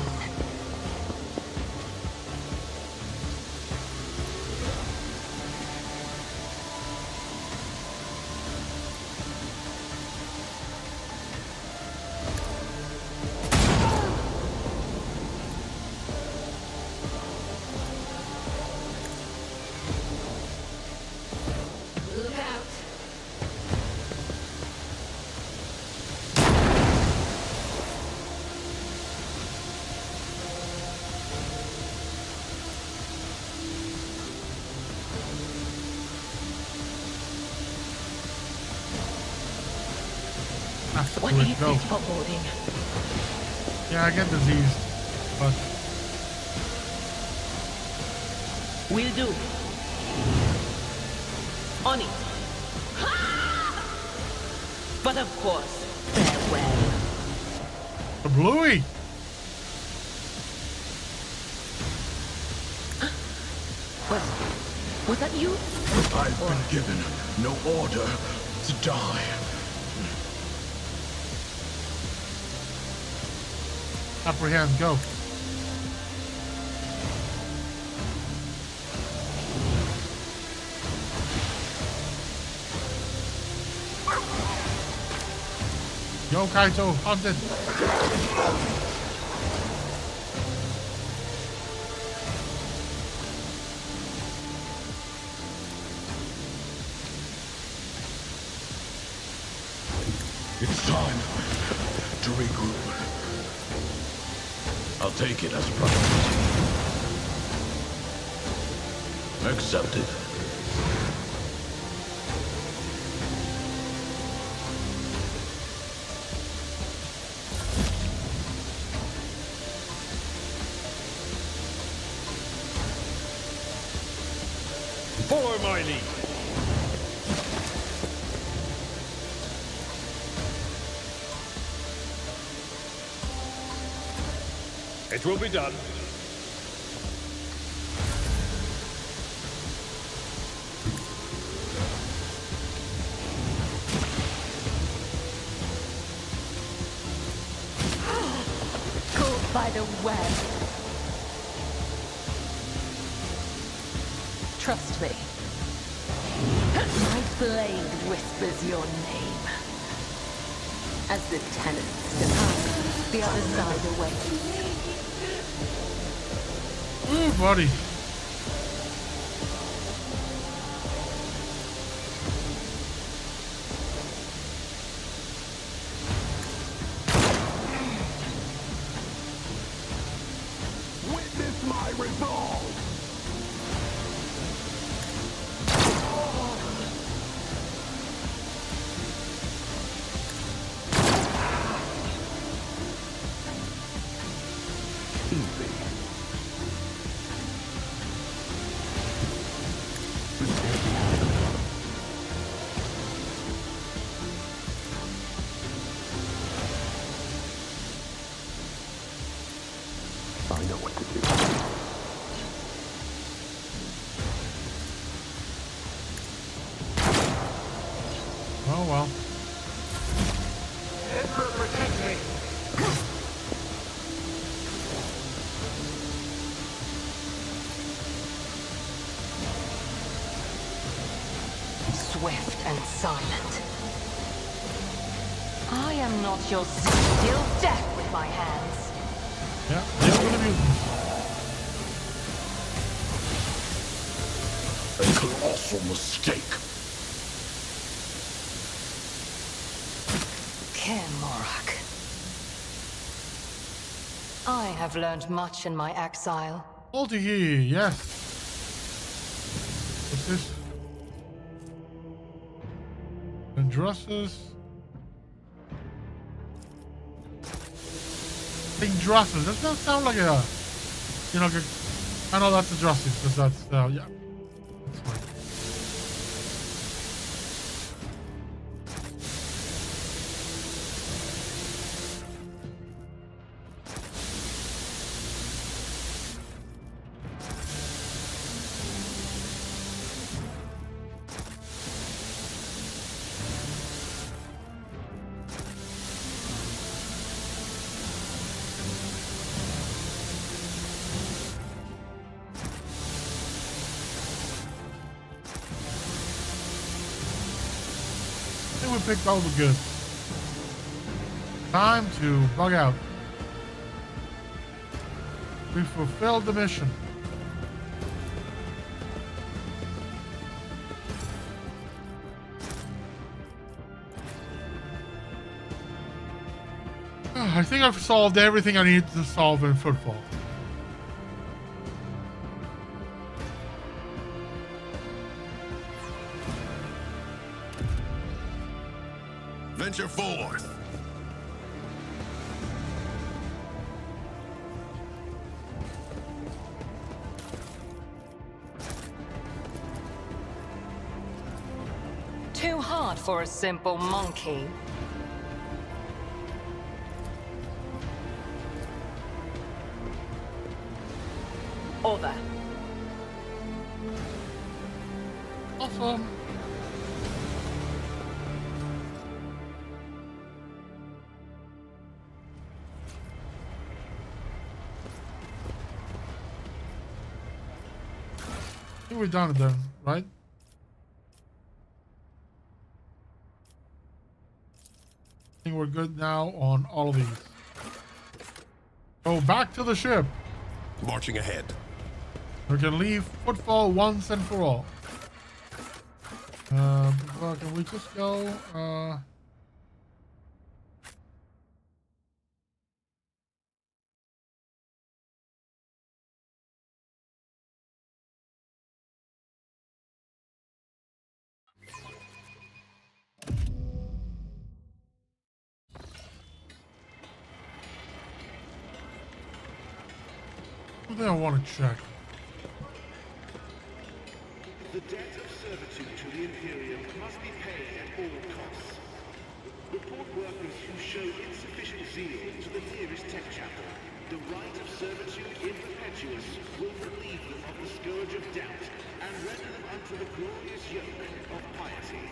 Look out. What Let's is go. this foreboding? Yeah, I get diseased, but Will do. On it. But of course, farewell. The Bluey. Was that you? I've been given no order to die. Apprehend, go. Yo, Kaito, hunted. It's time to regroup. I'll take it as a priority. Accepted. Follow my lead. It will be done. Caught by the web. Trust me. My blade whispers your name. As the tenants depart, the other side awaits. Ooh, buddy. Witness my resolve. I know what to do. Oh well. Swift and silent. I am not your still death with my hands. Yeah, deal with the mutants. A colossal mistake. Morak. I have learned much in my exile. Altair, yes. What's this? Adventorus. Adventorus. Does that sound like a, you know, I know that's Adventorus because that's yeah. That's fine. We picked all the goods. Time to bug out. We fulfilled the mission. I think I've solved everything I need to solve in Footfall. Venture forth. hard for a simple monkey. Over. Awesome. I think we're done then, right? I think we're good now on all of these. Go back to the ship. Marching ahead. We can leave Footfall once and for all. Well, can we just go? I think I want to check. The debt of servitude to the Imperium must be paid at all costs. Report workers who show insufficient zeal to the nearest tech chapel. The right of servitude in Perpetuus will relieve them of the scourge of doubt and render them unto the glorious yoke of piety.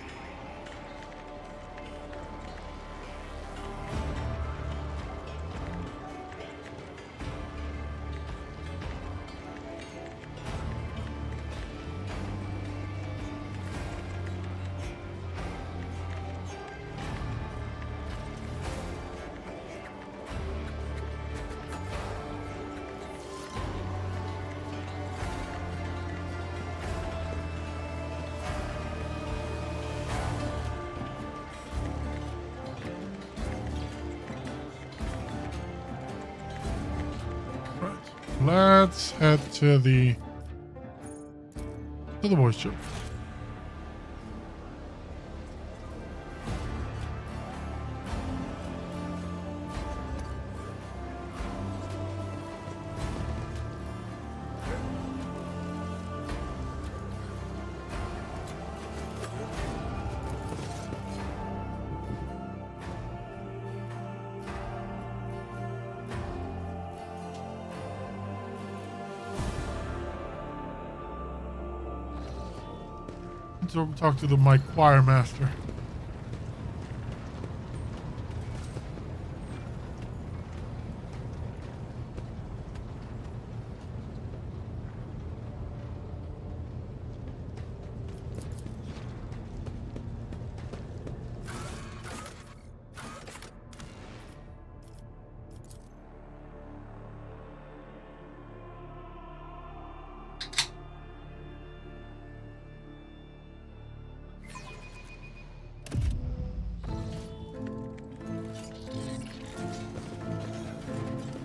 Let's head to the voice chip. To talk to my choir master.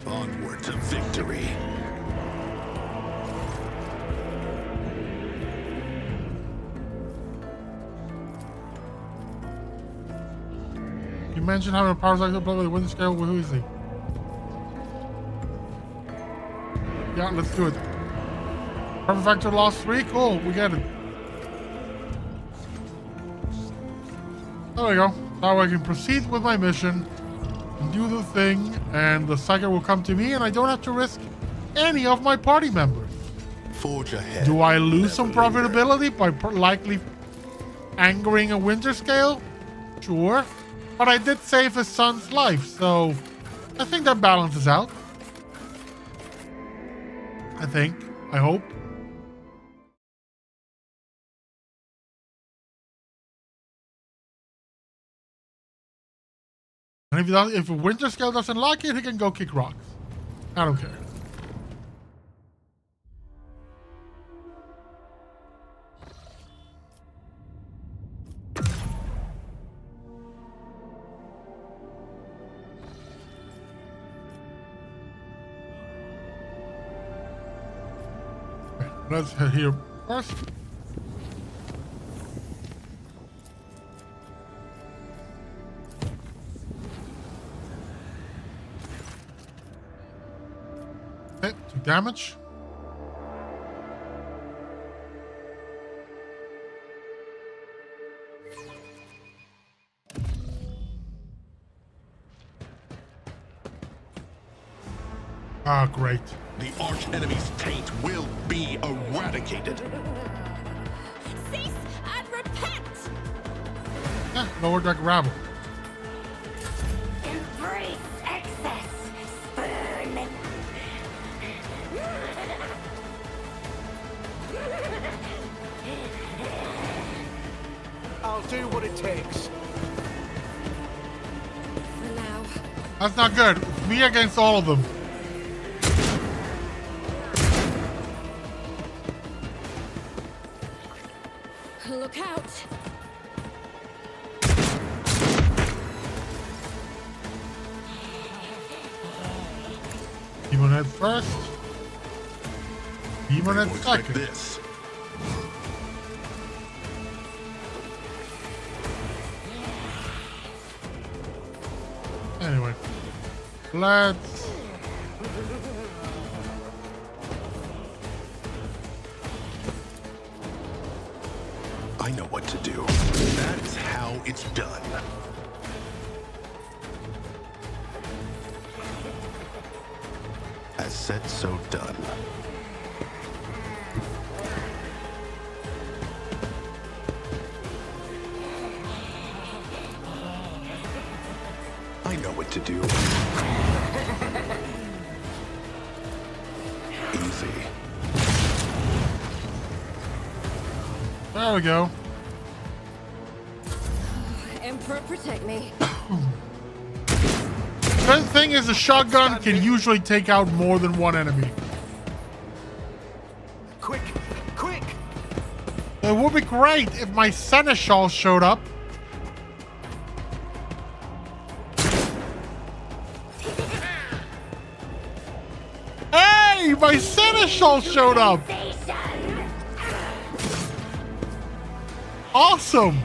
Onward to victory. You mentioned having a power cycle play with the wind scale. Who is he? Yeah, let's do it. Power factor lost 3. Cool, we get it. There we go. Now I can proceed with my mission and do the thing, and the cycle will come to me, and I don't have to risk any of my party members. Forge ahead. Do I lose some Never linger. profitability by likely angering a winter scale? Sure. But I did save his son's life, so I think that balances out. I think. I hope. And if a winter scale doesn't like it, he can go kick rocks. I don't care. Okay, let's head here first. To damage. Ah, great. The arch enemy's taint will be eradicated. Cease and repent! Lower deck rabble. Embrace excess, spurn. I'll do what it takes. For now. That's not good. Me against all of them. Look out! Demon head first. Demon head Looks like second. this. Anyway, let's. I know what to do. That's how it's done. As said, so done. I know what to do. Easy. There we go. Emperor, protect me. The thing is, a shotgun can usually take out more than one enemy. Quick, quick! It would be great if my seneschal showed up. Hey, my seneschal showed up. Awesome.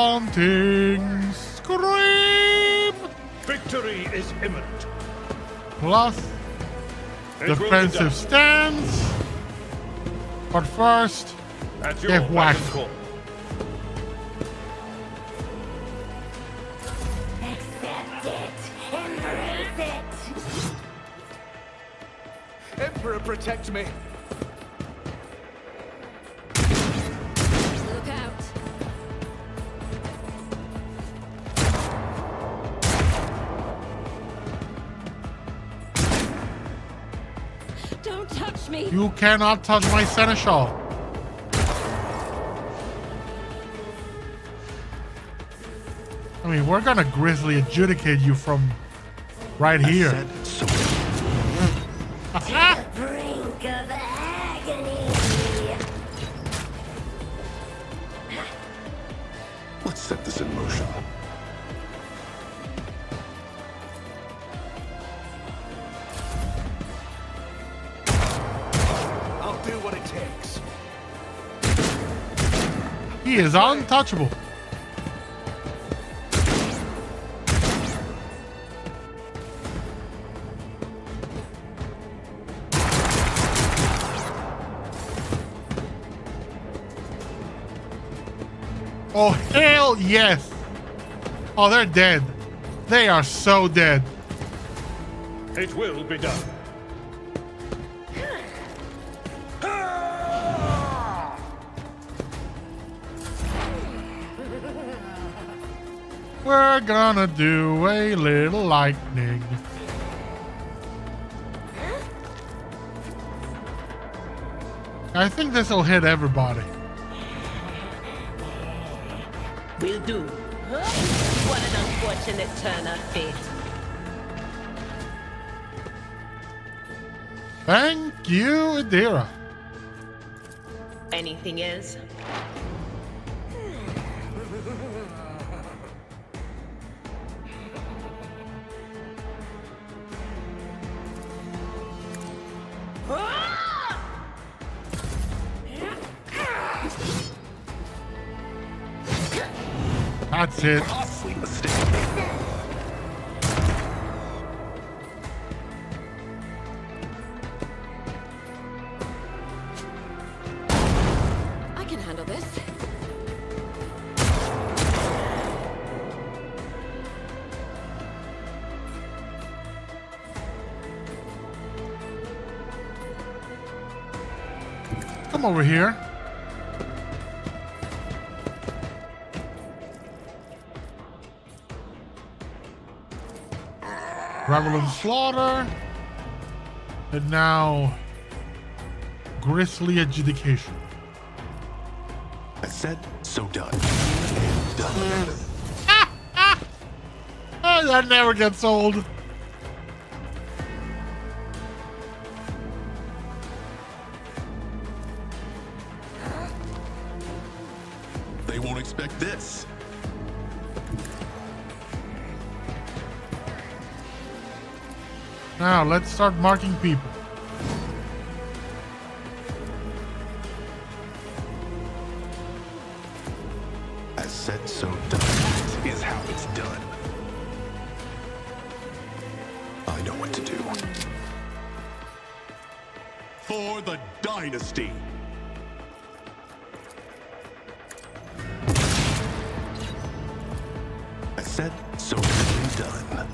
Haunting scream. Victory is imminent. Plus It will be defensive done. stance. But first, At your get beck whacked. and call. Accept it. Embrace it. Emperor, protect me! Look out. Don't touch me. You cannot touch my seneschal. I mean, we're gonna grizzly adjudicate you from right As here. said, so Brink of agony. let's set this in motion. I'll do what it takes. He is untouchable. Oh, hell yes. Oh, they're dead. They are so dead. It will be done. We're gonna do a little lightning. I think this will hit everybody. Will do. What an unfortunate turn of fate. Thank you, Adira. Anything else? That's it. Costly mistake. I can handle this. come over here. Revel and slaughter. And now, grisly adjudication. I said, so done. Done. Oh, that never gets old. They won't expect this. Now, let's start marking people. As said, so done. That is how it's done. I know what to do. For the dynasty. I said, so done.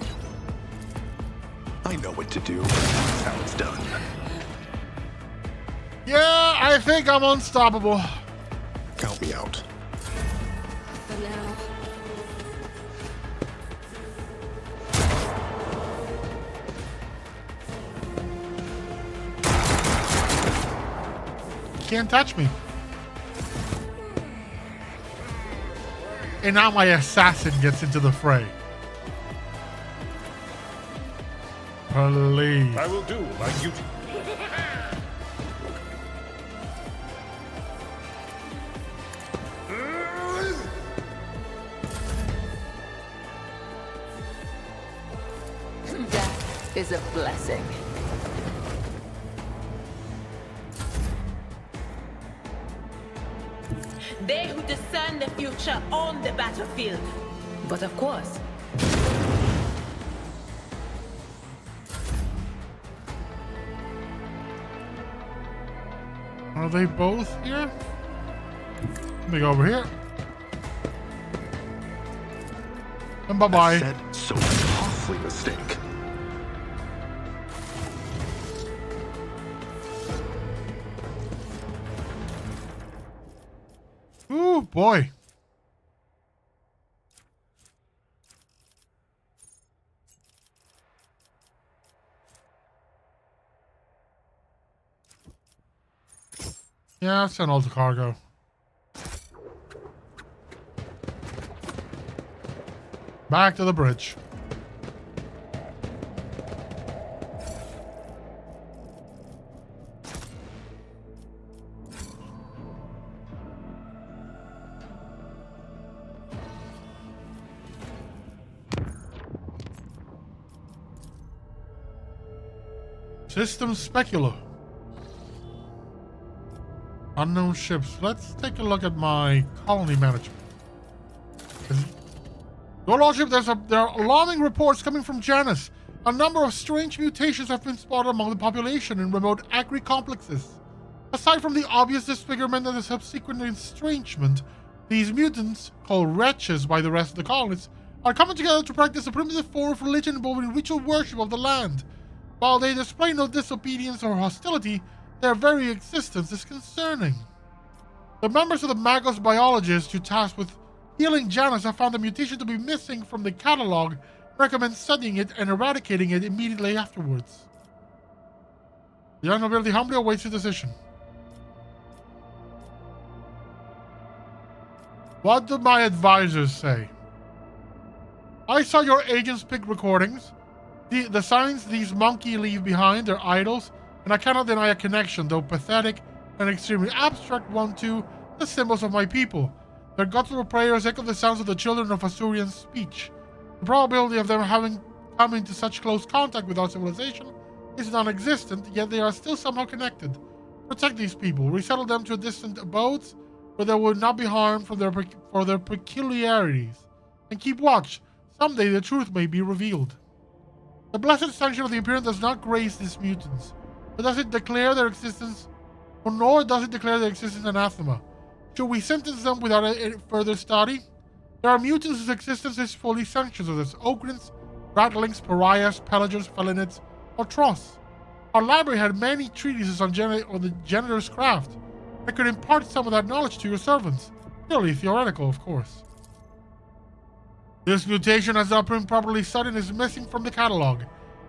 I know what to do. That's how it's done. Yeah, I think I'm unstoppable. Count me out. For now. Can't touch me. And now my assassin gets into the fray. Please. I will do my duty. Death is a blessing. They who discern the future on the battlefield. But of course, Are they both here? Let me go over here. And bye-bye. I said, so costly mistake. Ooh, boy. Yeah, send all the cargo. Back to the bridge. System Specula. Unknown ships. Let's take a look at my colony management. Your Lordship, there are alarming reports coming from Janus. A number of strange mutations have been spotted among the population in remote agri-complexes. Aside from the obvious disfigurement and the subsequent estrangement, these mutants, called wretches by the rest of the colonists, are coming together to practice a primitive form of religion involving ritual worship of the land. While they display no disobedience or hostility, their very existence is concerning. The members of the Magos biologists who tasked with healing Janus have found the mutation to be missing from the catalog, recommend studying it and eradicating it immediately afterwards. The young nobility humbly awaits your decision. What do my advisors say? I saw your agents pick recordings. The signs these monkey leave behind are idols, and I cannot deny a connection, though pathetic and extremely abstract one, to the symbols of my people. Their guttural prayers echo the sounds of the children of Asturian speech. The probability of them having come into such close contact with our civilization is non-existent, yet they are still somehow connected. Protect these people, resettle them to distant abodes where they will not be harmed for their peculiarities, and keep watch. Someday the truth may be revealed. The blessed sanction of the Imperium does not grace these mutants, but does it declare their existence, or nor does it declare their existence anathema. Should we sentence them without any further study? There are mutants whose existence is fully sanctioned, such as Ogrins, Ratlings, Pariahs, Pelagers, Felinids, or Tross. Our library had many treatises on the janitor's craft. I could impart some of that knowledge to your servants. Purely theoretical, of course. This mutation has not been properly studied and is missing from the catalog.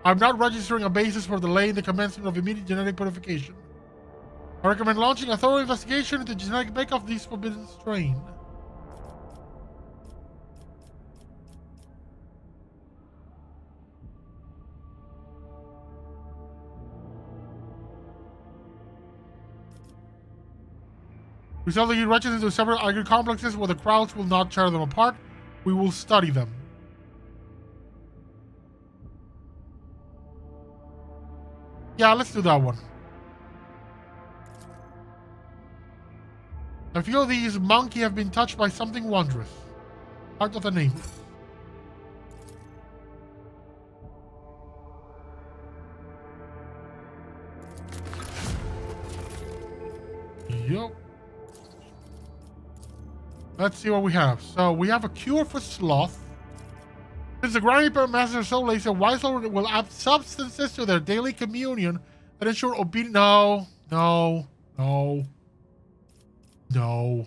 I'm not registering a basis for delaying the commencement of immediate genetic purification. I recommend launching a thorough investigation into genetic makeup of these forbidden strain. We sell the wretches into separate agri complexes where the crowds will not tear them apart. We will study them. Yeah, let's do that one. I feel these monkey have been touched by something wondrous. Heart of the nameless. Yup. Let's see what we have. So we have a cure for sloth. Since the grimy masters are so lazy, wise lord will add substances to their daily communion that ensure obedience. No, no, no, no.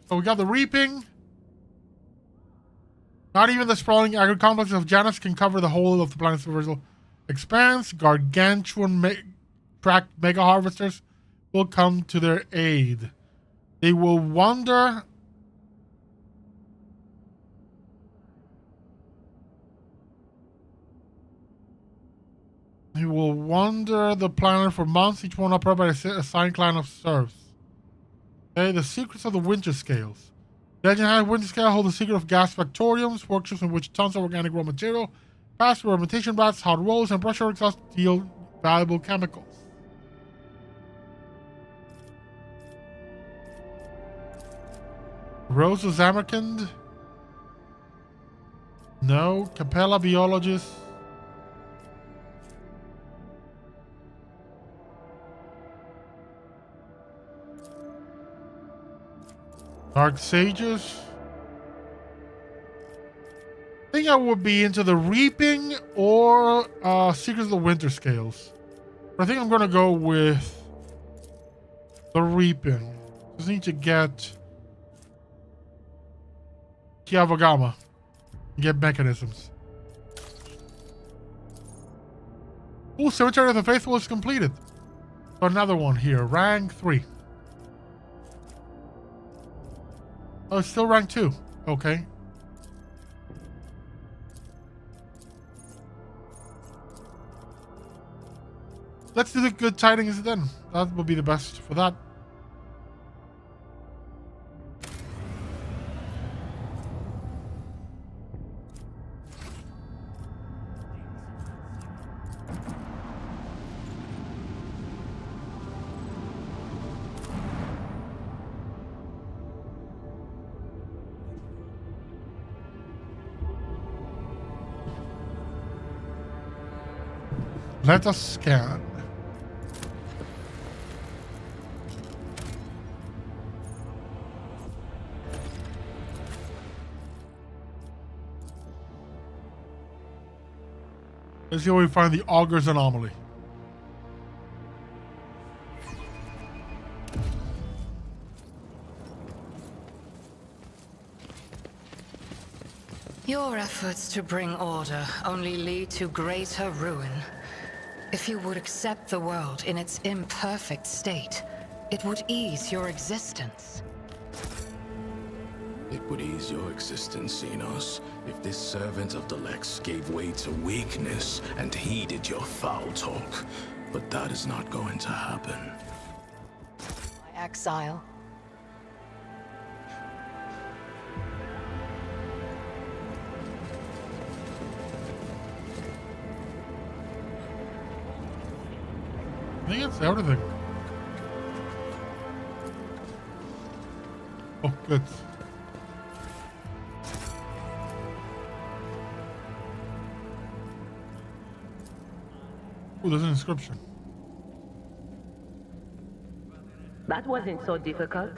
So we got the reaping. Not even the sprawling agri complex of Janus can cover the whole of the planet's universal expanse. Gargantuan track mega harvesters will come to their aid. They will wander the planet for months, each one operated by a assigned clan of serfs. Okay, the secrets of the winter scales. Legend has winter scale hold the secret of gas factoriums, workshops in which tons of organic raw material pass through fermentation baths, hot rolls, and pressure exhaust to yield valuable chemicals. Rose of Zamarkand? No. Capella biologist? Dark Sages? I think I would be into the Reaping or Secrets of the Winter Scales. But I think I'm going to go with the Reaping. Just need to get Kiavagama. Get mechanisms. Ooh, Cemetery of the Faithful is completed. So another one here. Rank 3. Oh, it's still rank 2. Okay. Let's do the good tidings then. That will be the best for that. Let us scan. Let's see where we find the Augure's anomaly. Your efforts to bring order only lead to greater ruin. If you would accept the world in its imperfect state, it would ease your existence. It would ease your existence, Xenos, if this servant of the Lex gave way to weakness and heeded your foul talk. But that is not going to happen. My exile. I think it's everything. Oh, good. Oh, there's an inscription. That wasn't so difficult.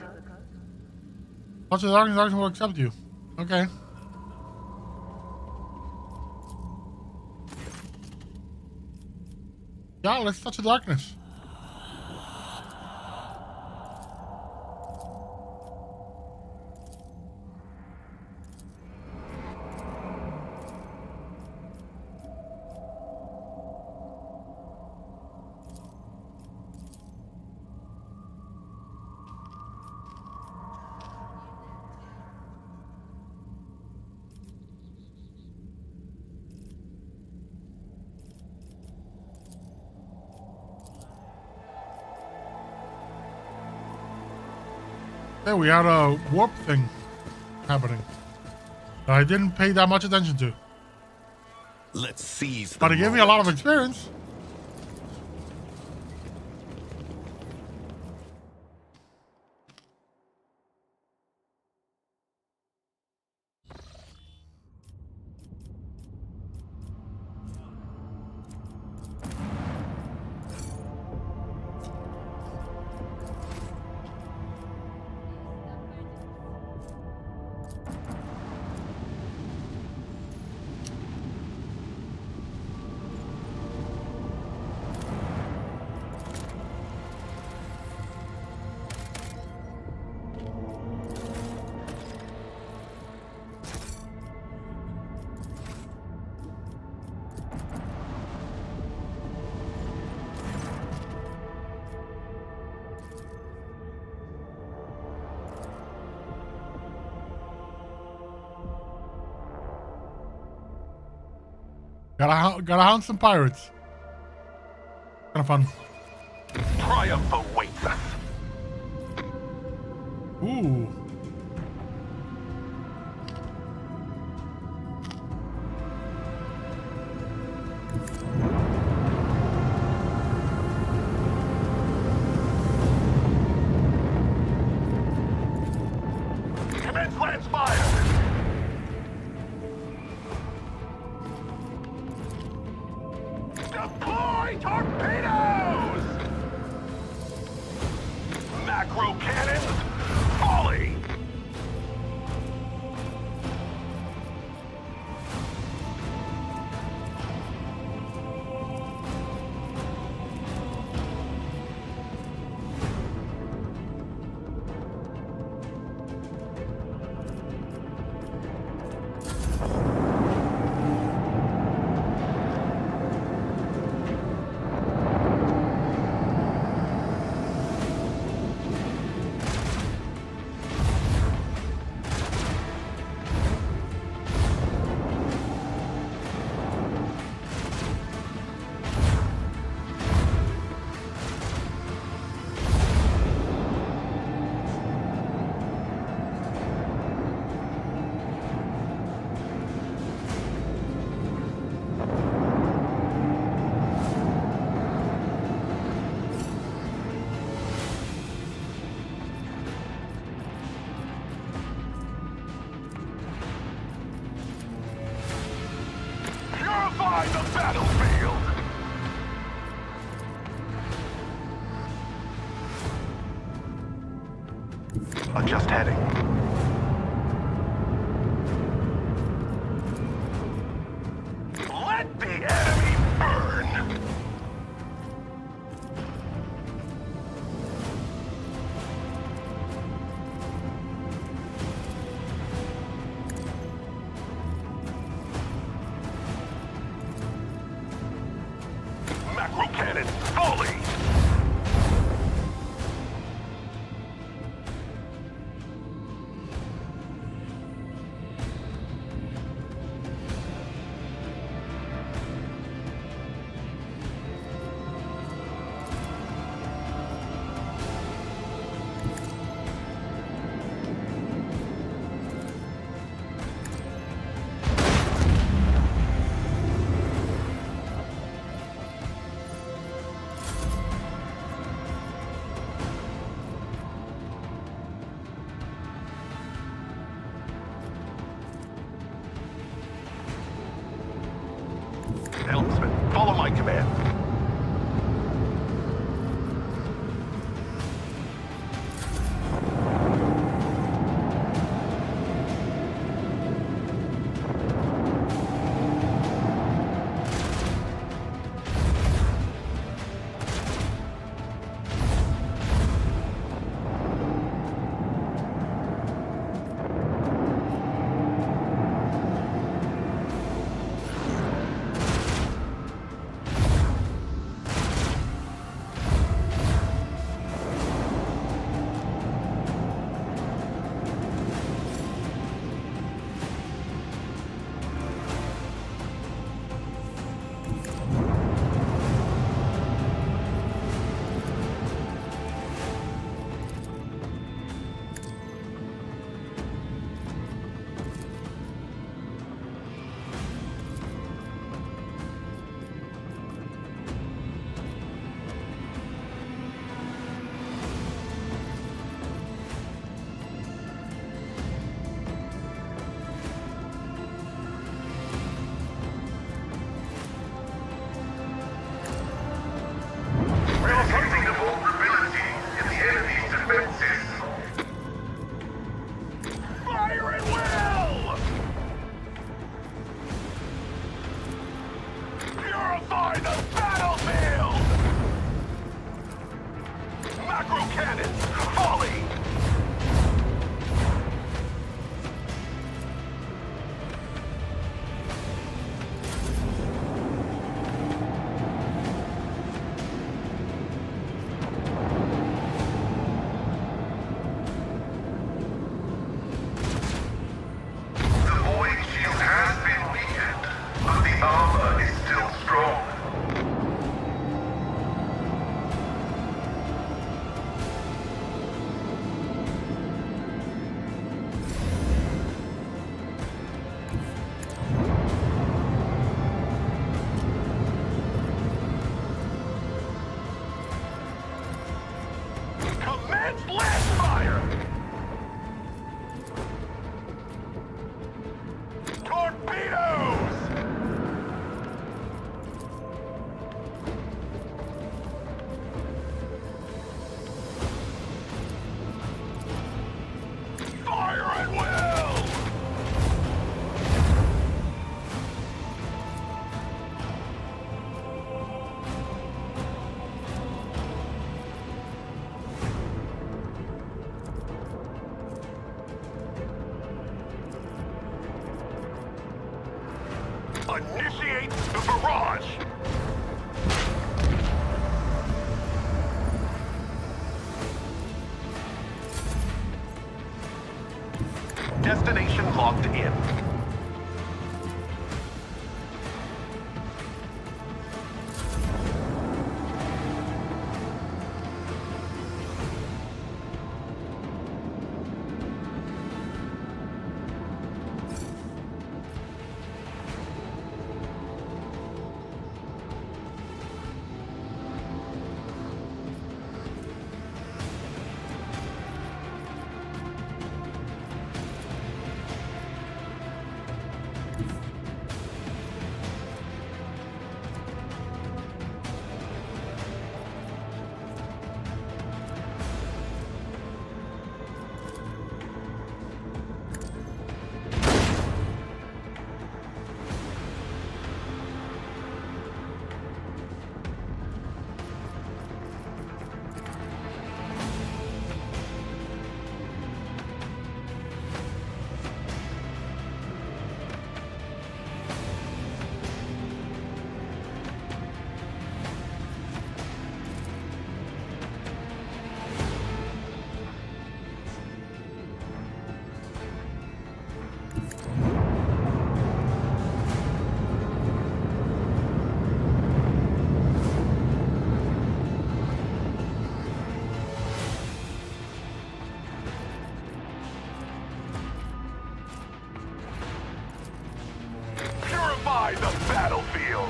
Touch the darkness will accept you. Okay. Yeah, let's touch the darkness. There we had a warp thing happening that I didn't pay that much attention to. Let's seize the But it gave me a lot of experience. Gotta hunt some pirates. Kind of fun. Triumph awaits us. Ooh. Commence lance fire. Deploy torpedoes! Macro cannons, volley! Purify the battlefield! Adjust heading. Let the enemy burn! Macro cannon, volley! Advanced lance fire! Torpedoes! Fire at will! Initiate the barrage! Destination locked in. Purify the battlefield!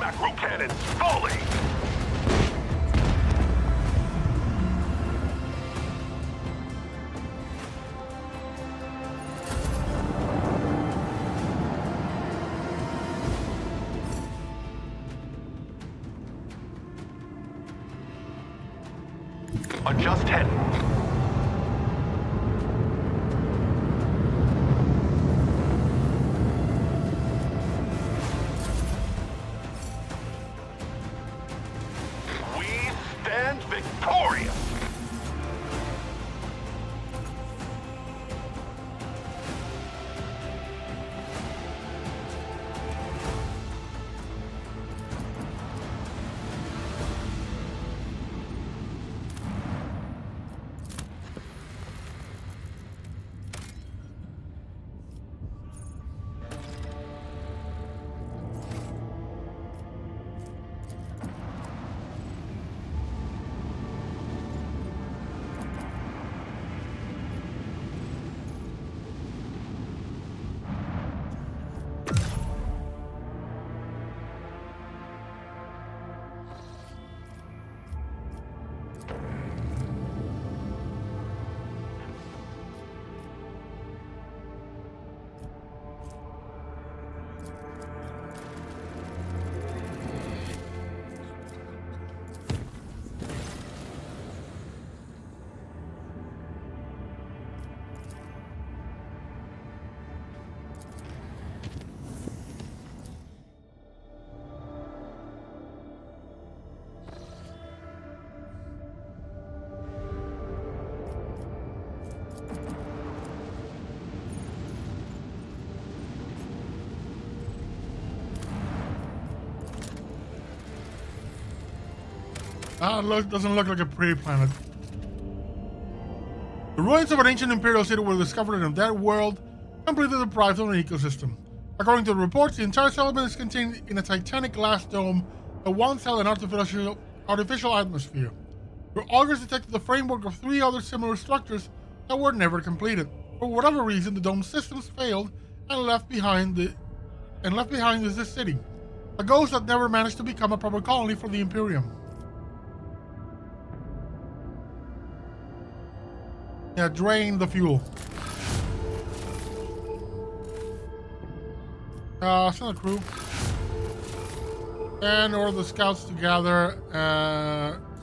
Macro cannons falling! Adjust heading. We stand victorious! Doesn't look like a pretty planet. The ruins of an ancient imperial city were discovered in that world, completely deprived of an ecosystem. According to the reports, the entire settlement is contained in a titanic glass dome that once held an artificial atmosphere. Your augurs detected the framework of 3 other similar structures that were never completed. For whatever reason, the dome systems failed and left behind is this city, a ghost that never managed to become a proper colony for the Imperium. Yeah, drain the fuel. Send a crew. And order the scouts to gather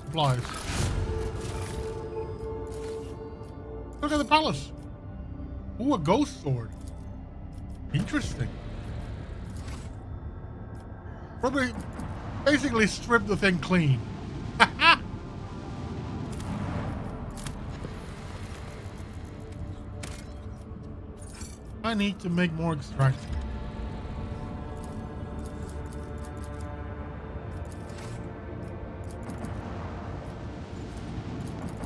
supplies. Look at the palace. Ooh, a ghost sword. Interesting. Probably basically strip the thing clean. I need to make more extracts.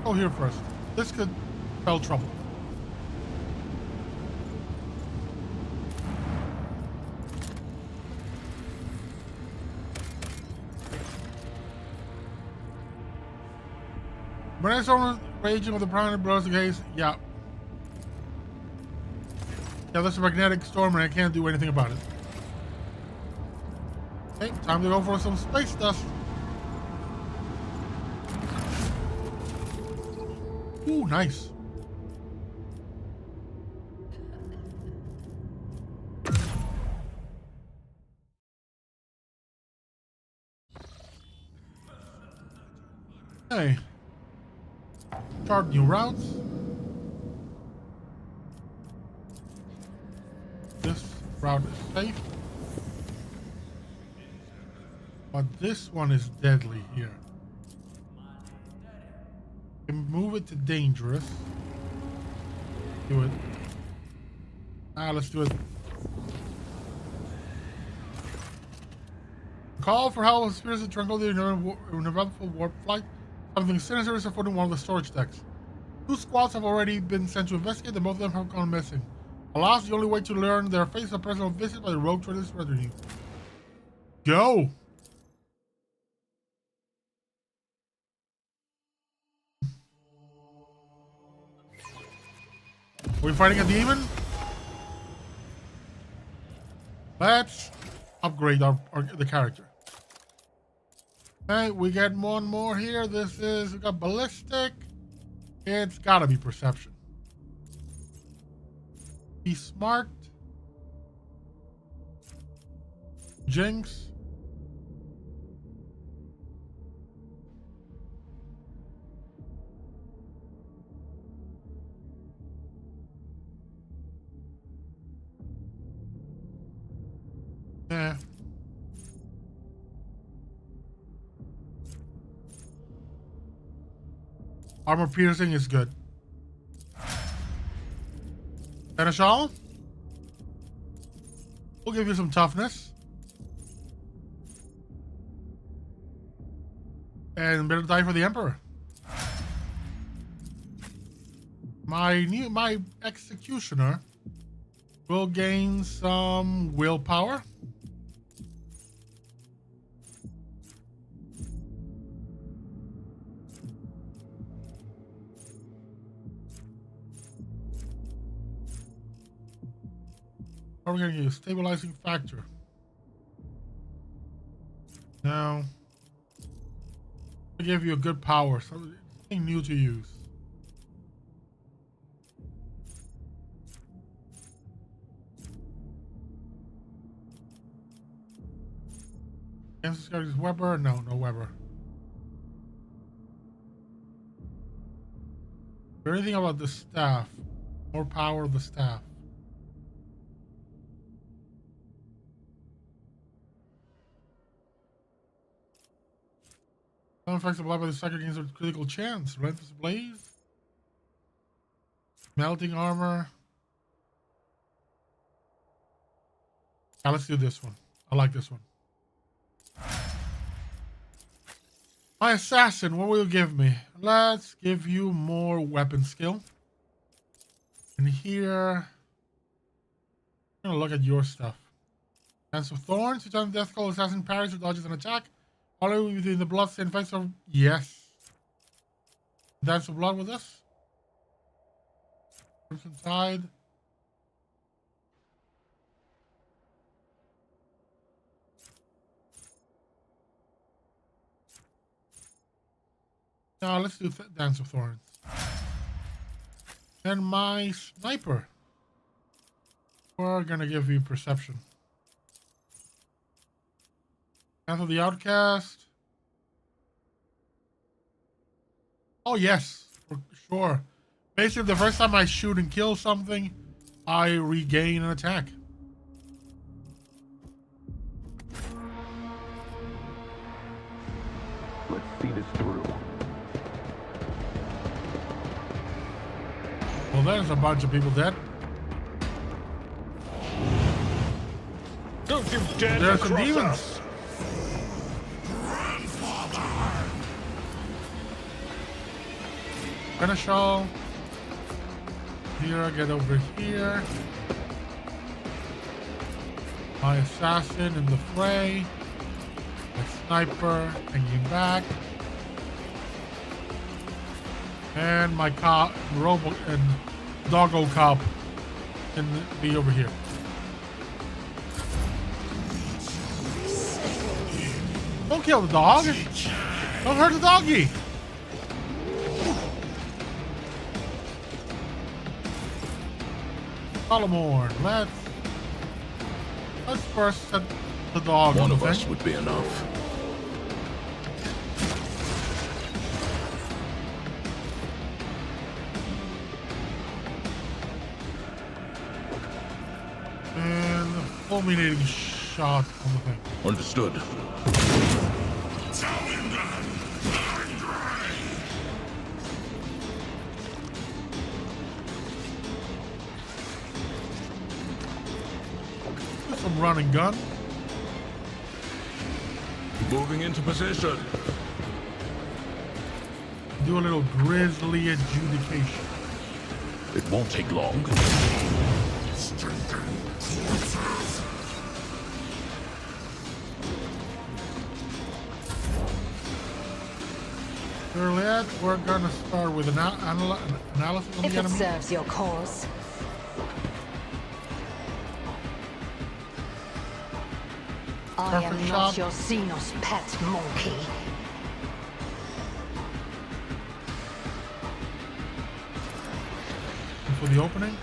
Go here first. This could spell trouble. Brainstorm raging with the planet bros the case. Yeah. Yeah, that's a magnetic storm and I can't do anything about it. Okay, time to go for some space dust. Ooh, nice. Hey. Chart new routes. This route is safe. But this one is deadly here. Move it to dangerous. Do it. Let's do it. Call for help with spirits of tranquility in an eventful warp flight. Something sinister is afoot in one of the storage decks. 2 squads have already been sent to investigate and both of them have gone missing. Alas, the only way to learn their fate is a personal visit by the Rogus Tradus retinue. Go! Are we fighting a demon? Let's upgrade the character. Okay, we get one more here. This is, we got ballistic. It's gotta be perception. Be smart. Jinx. Yeah. Armor piercing is good. Finish all? We'll give you some toughness. And better die for the Emperor. My executioner will gain some willpower. What are we going to use? Stabilizing factor. Now, I give you a good power, something new to use. Against this guy is Weber? No, no Weber. Is there anything about the staff? More power of the staff. Some effects applied by the striker gains a critical chance. Relentless Blaze. Melting armor. Now let's do this one. I like this one. My assassin, what will you give me? Let's give you more weapon skill. And here, I'm gonna look at your stuff. Dance of Thorns. Each time Death Call assassin parries or dodges an attack. Following within the bloodstained face of... Yes. Dance of Blood with this. Crimson Tide. Now let's do Dance of Thorns. And my sniper. We're gonna give you perception. Path of the Outcast. Oh yes, for sure. Basically, the first time I shoot and kill something, I regain an attack. Let's see this through. Well, there's a bunch of people dead. Don't you dare There's to some cross demons. us. Seneschal. Here, get over here. My assassin in the fray. My sniper hanging back. And my cop, robo and doggo cop can be over here. Don't kill the dog. Don't hurt the doggy. Solomon, let's first set the dog. One of us would be enough. And a fulminating shot on the thing. Understood. Some run and gun. Moving into position. Do a little grisly adjudication. It won't take long. Juliet, we're gonna start with an analysis of If the it enemy. serves your cause. I am Perfect not shot. your Xenos pet monkey. And for the opening.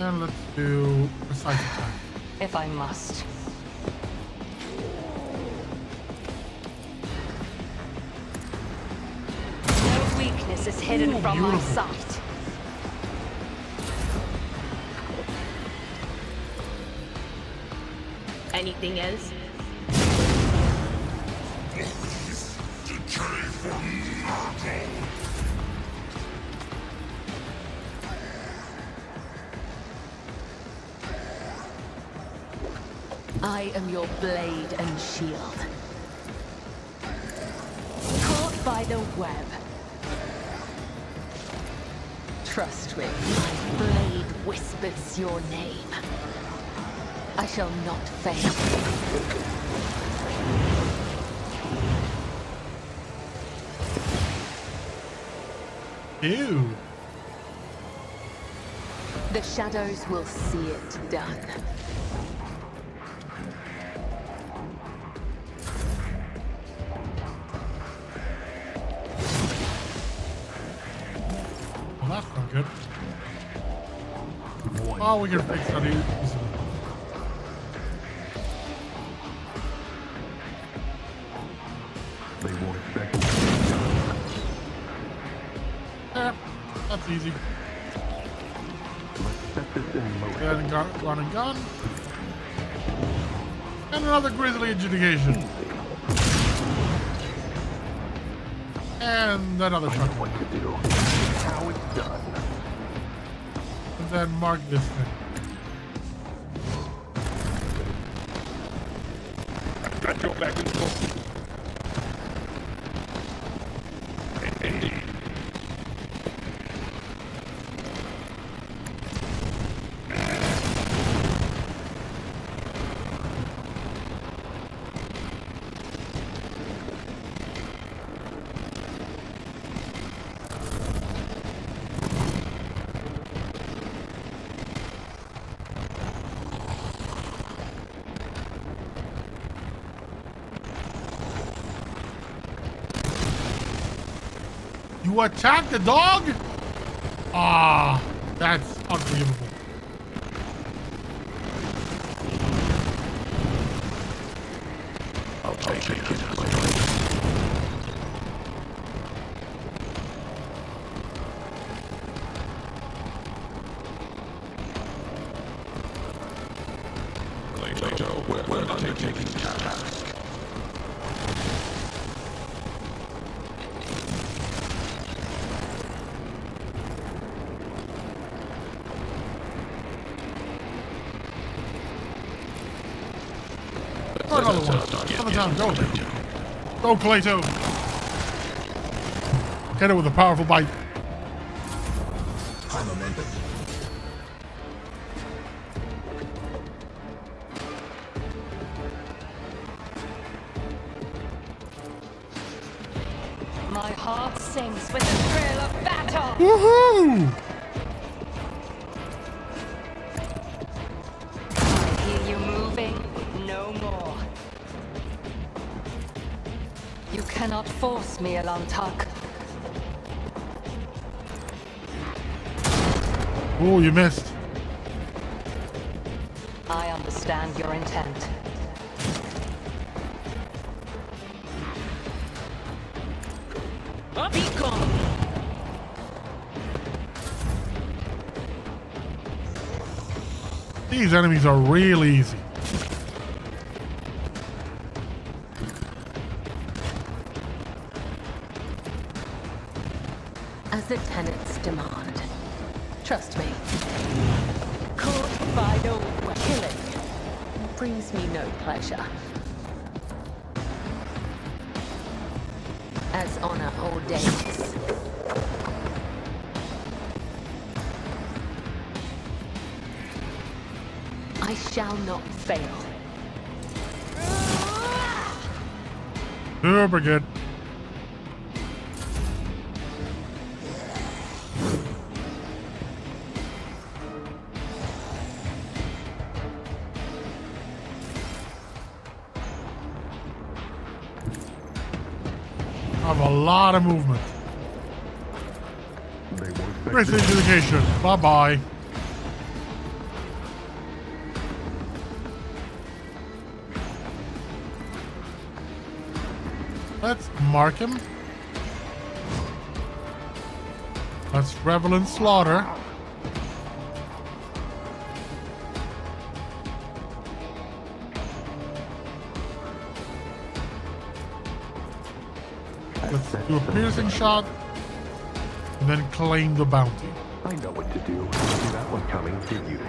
And let's do precise attack. If I must. No weakness is hidden from my beautiful. sight. Anything else? I am your blade and shield. Caught by the web. Trust me, my blade whispers your name. I shall not fail. Ew. The shadows will see it done. Well, that's not good. Oh, we can fix that easily. They won't expect it. Yeah, that's easy. Let's set this in motion. Go ahead and run and gun. And another grisly adjudication. And another truck. What to do. How it's done. And then mark this thing. Got your back and forth. Indeed. You attacked the dog? Ah, that's unforgivable. I'll take it. Plato, we're undertaking task. Or another one. Another time. Go. Go, Clayto. Hit it with a powerful bite. I'm amended. My heart sings with the thrill of battle. Woohoo! I hear you moving. No more. You cannot force me, Alantak. Oh, you missed. I understand your intent. Be gone. These enemies are real easy. As the tenants demand. Trust me. Caught by no killing brings me no pleasure. As honor ordains. I shall not fail. Super good. Have a lot of movement. They won't Great education. Bye bye. Let's mark him. Let's revel in slaughter. Let's do a piercing shot and then claim the bounty. I know what to do. See that one coming, did you?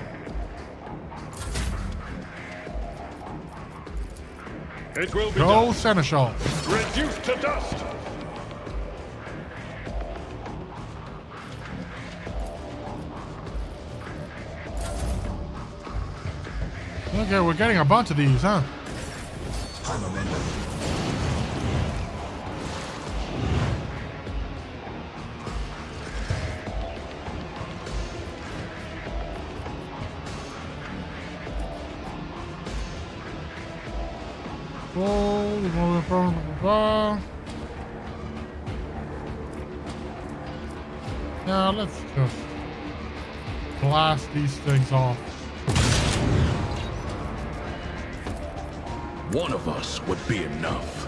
It will be Go done. Seneschal. Reduced to dust. Okay, we're getting a bunch of these, huh? I'm amended. Now let's just blast these things off. One of us would be enough.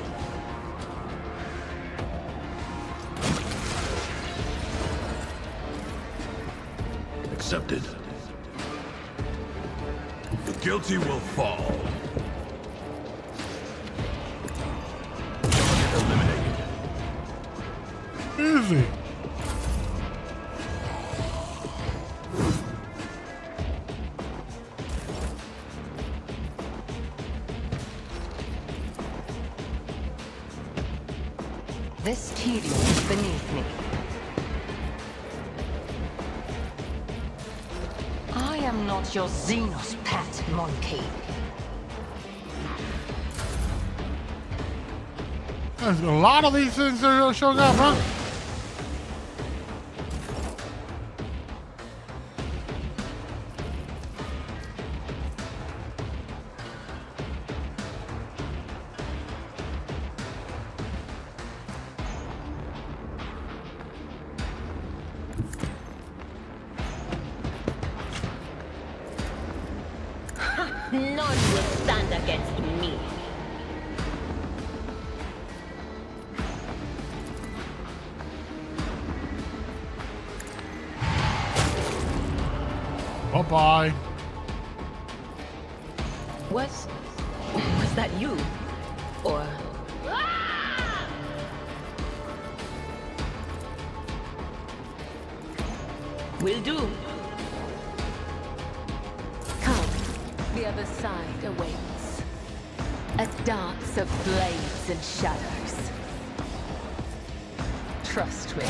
Accepted. The guilty will fall. Easy. This tedium is beneath me. I am not your Xenos pet, monkey. There's a lot of these things that are showing up, huh? None will stand against me. Bye-bye. Was that you? Or... Will do. Come, the other side awaits. A dance of blades and shadows. Trust me.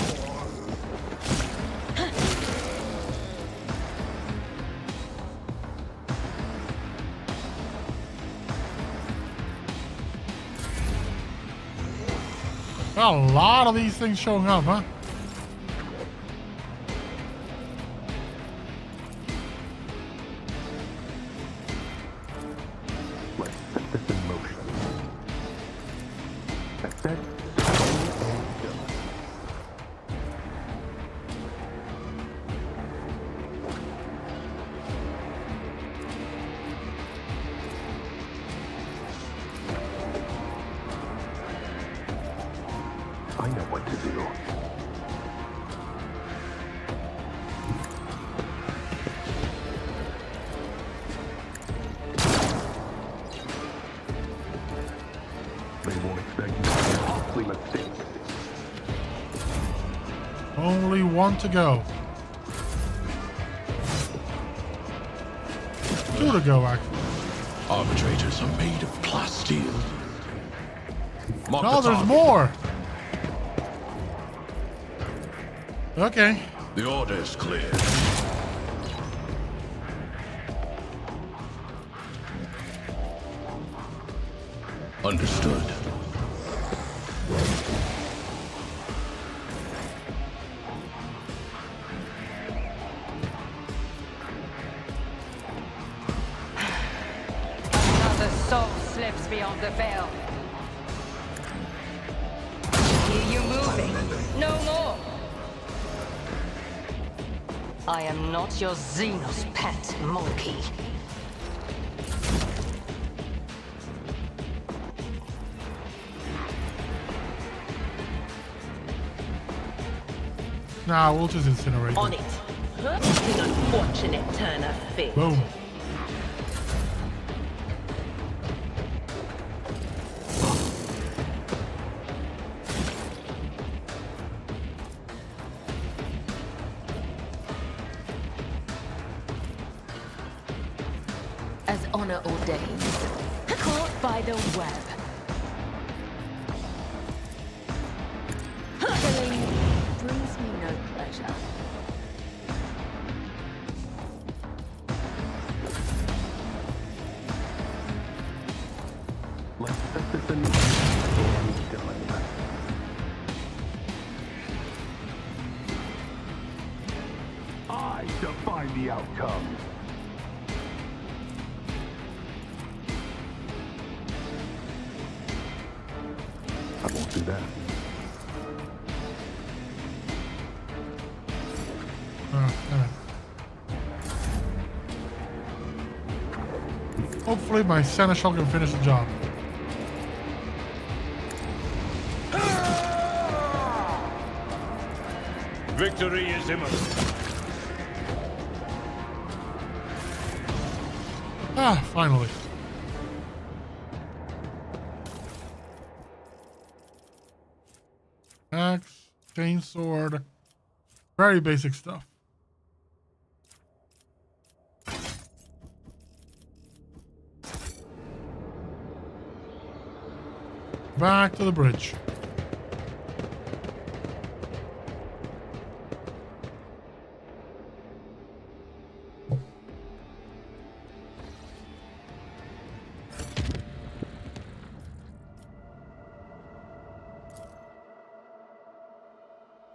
A lot of these things showing up, huh? Let's set this in motion. That's it. I know what to do. They won't expect me to make a costly mistake. Only one to go. Two to go, actually. Arbitrators are made of plasteel. Mark No, the there's target. more. Okay. The order is clear. Understood. Another soul slips beyond the veil. Hear you moving. No more. I am not your Xenos pet, monkey. Nah, we'll just incinerate On it. it. An unfortunate turn of fate. Boom. As honor ordains, caught by the web. Killing brings me no pleasure. Let's set this in motion. Done. I define the outcome. I won't do that. Damn it. Hopefully my seneschal can finish the job. Victory is imminent. Ah, finally. Axe. chainsword. Very basic stuff. Back to the bridge.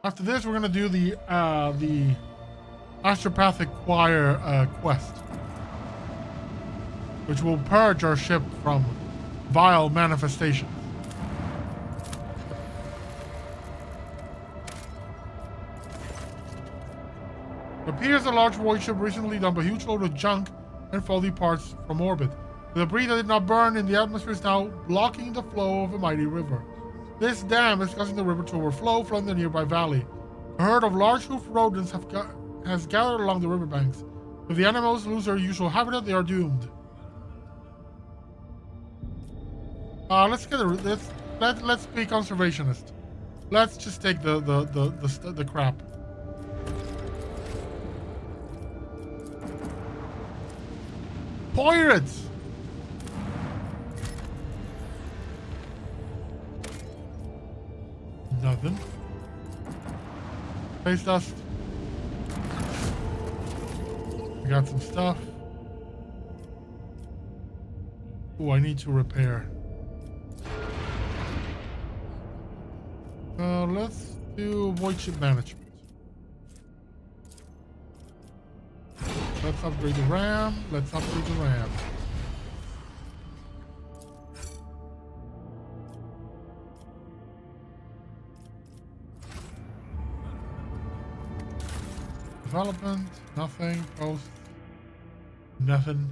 After this, we're gonna do the Astropathic Choir quest, which will purge our ship from vile manifestations. It appears a large void ship recently dumped a huge load of junk and faulty parts from orbit. The debris that did not burn in the atmosphere is now blocking the flow of a mighty river. This dam is causing the river to overflow, flooding the nearby valley. A herd of large hoofed rodents has gathered along the riverbanks. If the animals lose their usual habitat, they are doomed. Let's be conservationist. Let's just take the crap. Pirates! Nothing. Space dust. We got some stuff. Oh, I need to repair. Let's do void ship management. Let's upgrade the RAM. Let's upgrade the RAM. Development, nothing. Post, nothing.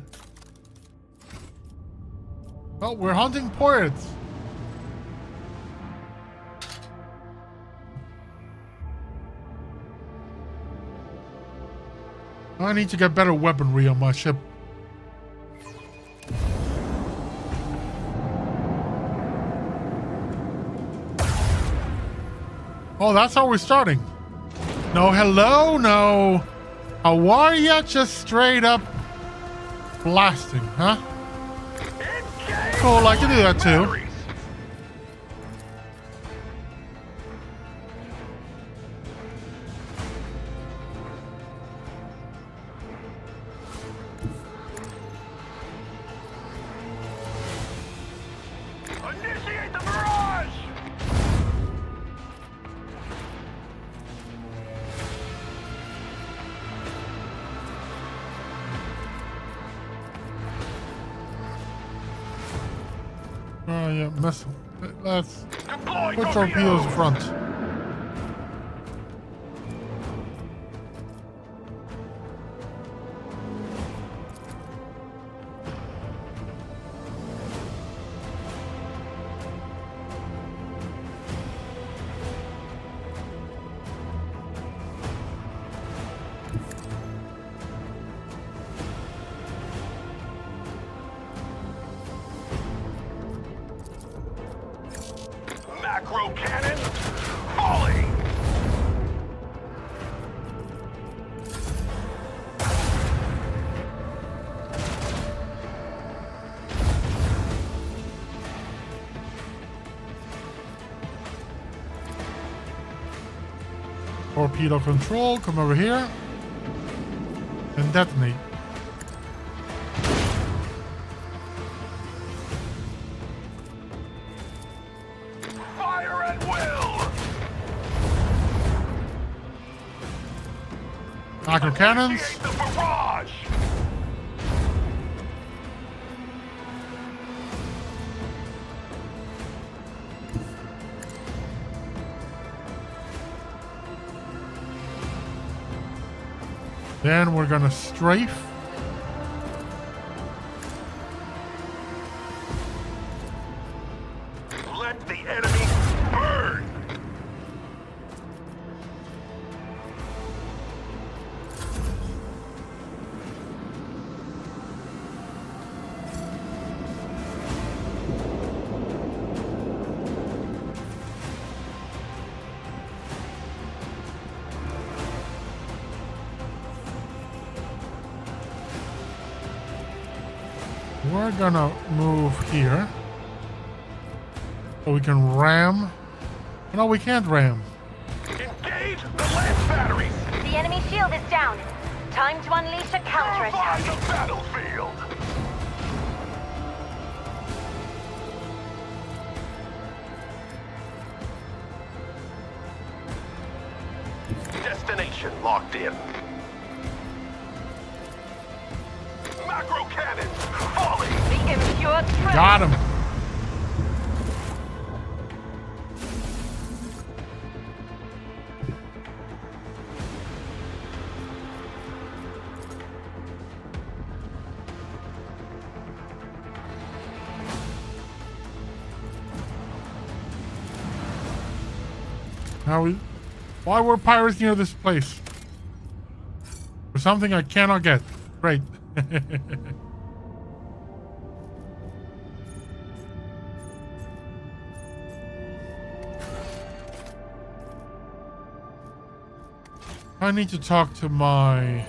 Well, we're hunting pirates. I need to get better weaponry on my ship. Oh, that's how we're starting. No, hello, no. How are ya? Just straight up blasting, huh? Cool, I can do that too. Initiate the barrage! Oh yeah, missile. Let's put torpedoes in front. Macro cannon, falling! Torpedo control, come over here and detonate. Fire at will! Macro cannons. Initiate the barrage! Then we're gonna strafe. Let the enemy burn! We're gonna move here. So we can ram. No, we can't ram. Engage the lance batteries! The enemy shield is down. Time to unleash a Purify counterattack. the battlefield! Destination locked in. Macro cannon falling! The impure threat. Got him. Now why were pirates near this place? For something I cannot get. Great. I need to talk to I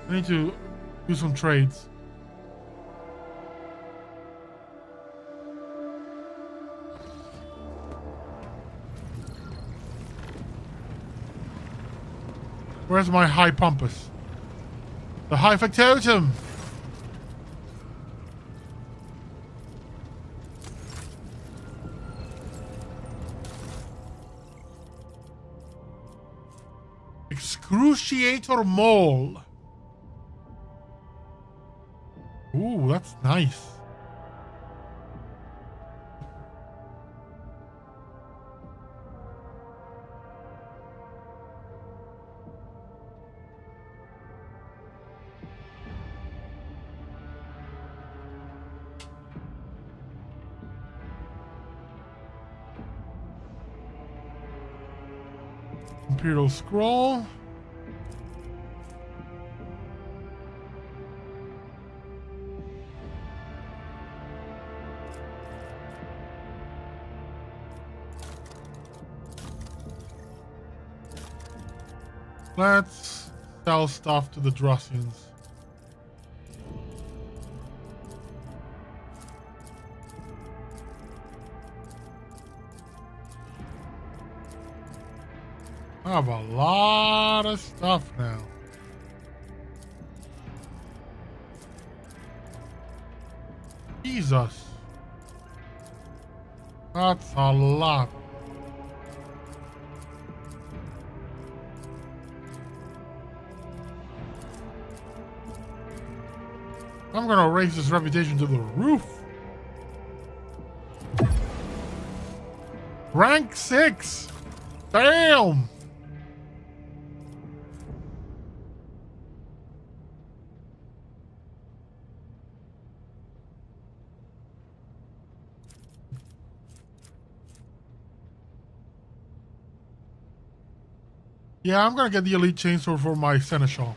need to do some trades. Where's my high pompous? The high factotum! Excruciator mole. Ooh, that's nice. Imperial scroll. Let's sell stuff to the Drussians. I have a lot of stuff now. Jesus. That's a lot. I'm gonna raise this reputation to the roof. Rank 6. Damn. Yeah, I'm gonna get the elite chainsaw for my seneschal.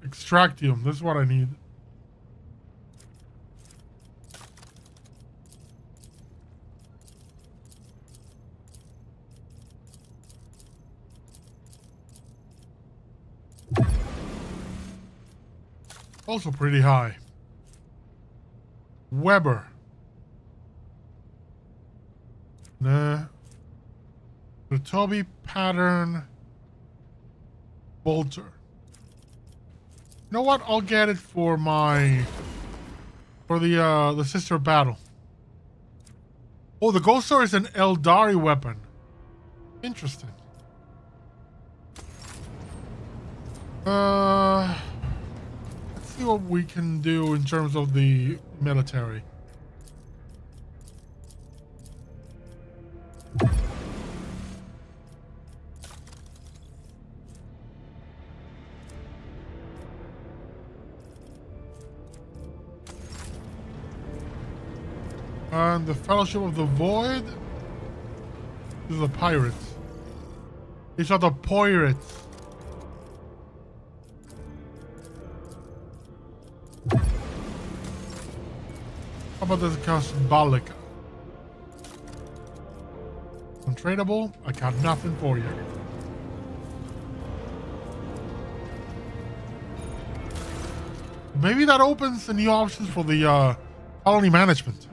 Extractium, this is what I need. Also pretty high. Weber. Nah. The Toby pattern. Bolter. You know what? I'll get it for the sister battle. Oh, the Ghost Sword is an Eldari weapon. Interesting. Let's see what we can do in terms of the military. And the Fellowship of the Void is the pirates. These are the pirates. How about this cost Ballica? Untradeable. I got nothing for you. Maybe that opens the new options for the colony management.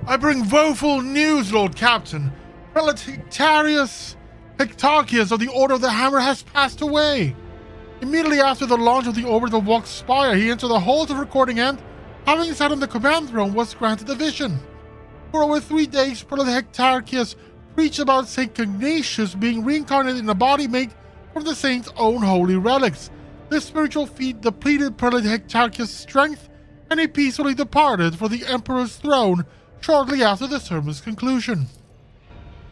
I bring woeful news, Lord Captain. Prelate Hectarchius of the Order of the Hammer has passed away. Immediately after the launch of the Orbital Walk Spire, he entered the halls of recording and, having sat on the command throne, was granted a vision. For over 3 days, Prelate Hectarchius preached about St. Continuus being reincarnated in a body made from the saint's own holy relics. This spiritual feat depleted Prelate Hectarchius' strength, and he peacefully departed for the Emperor's throne shortly after the sermon's conclusion.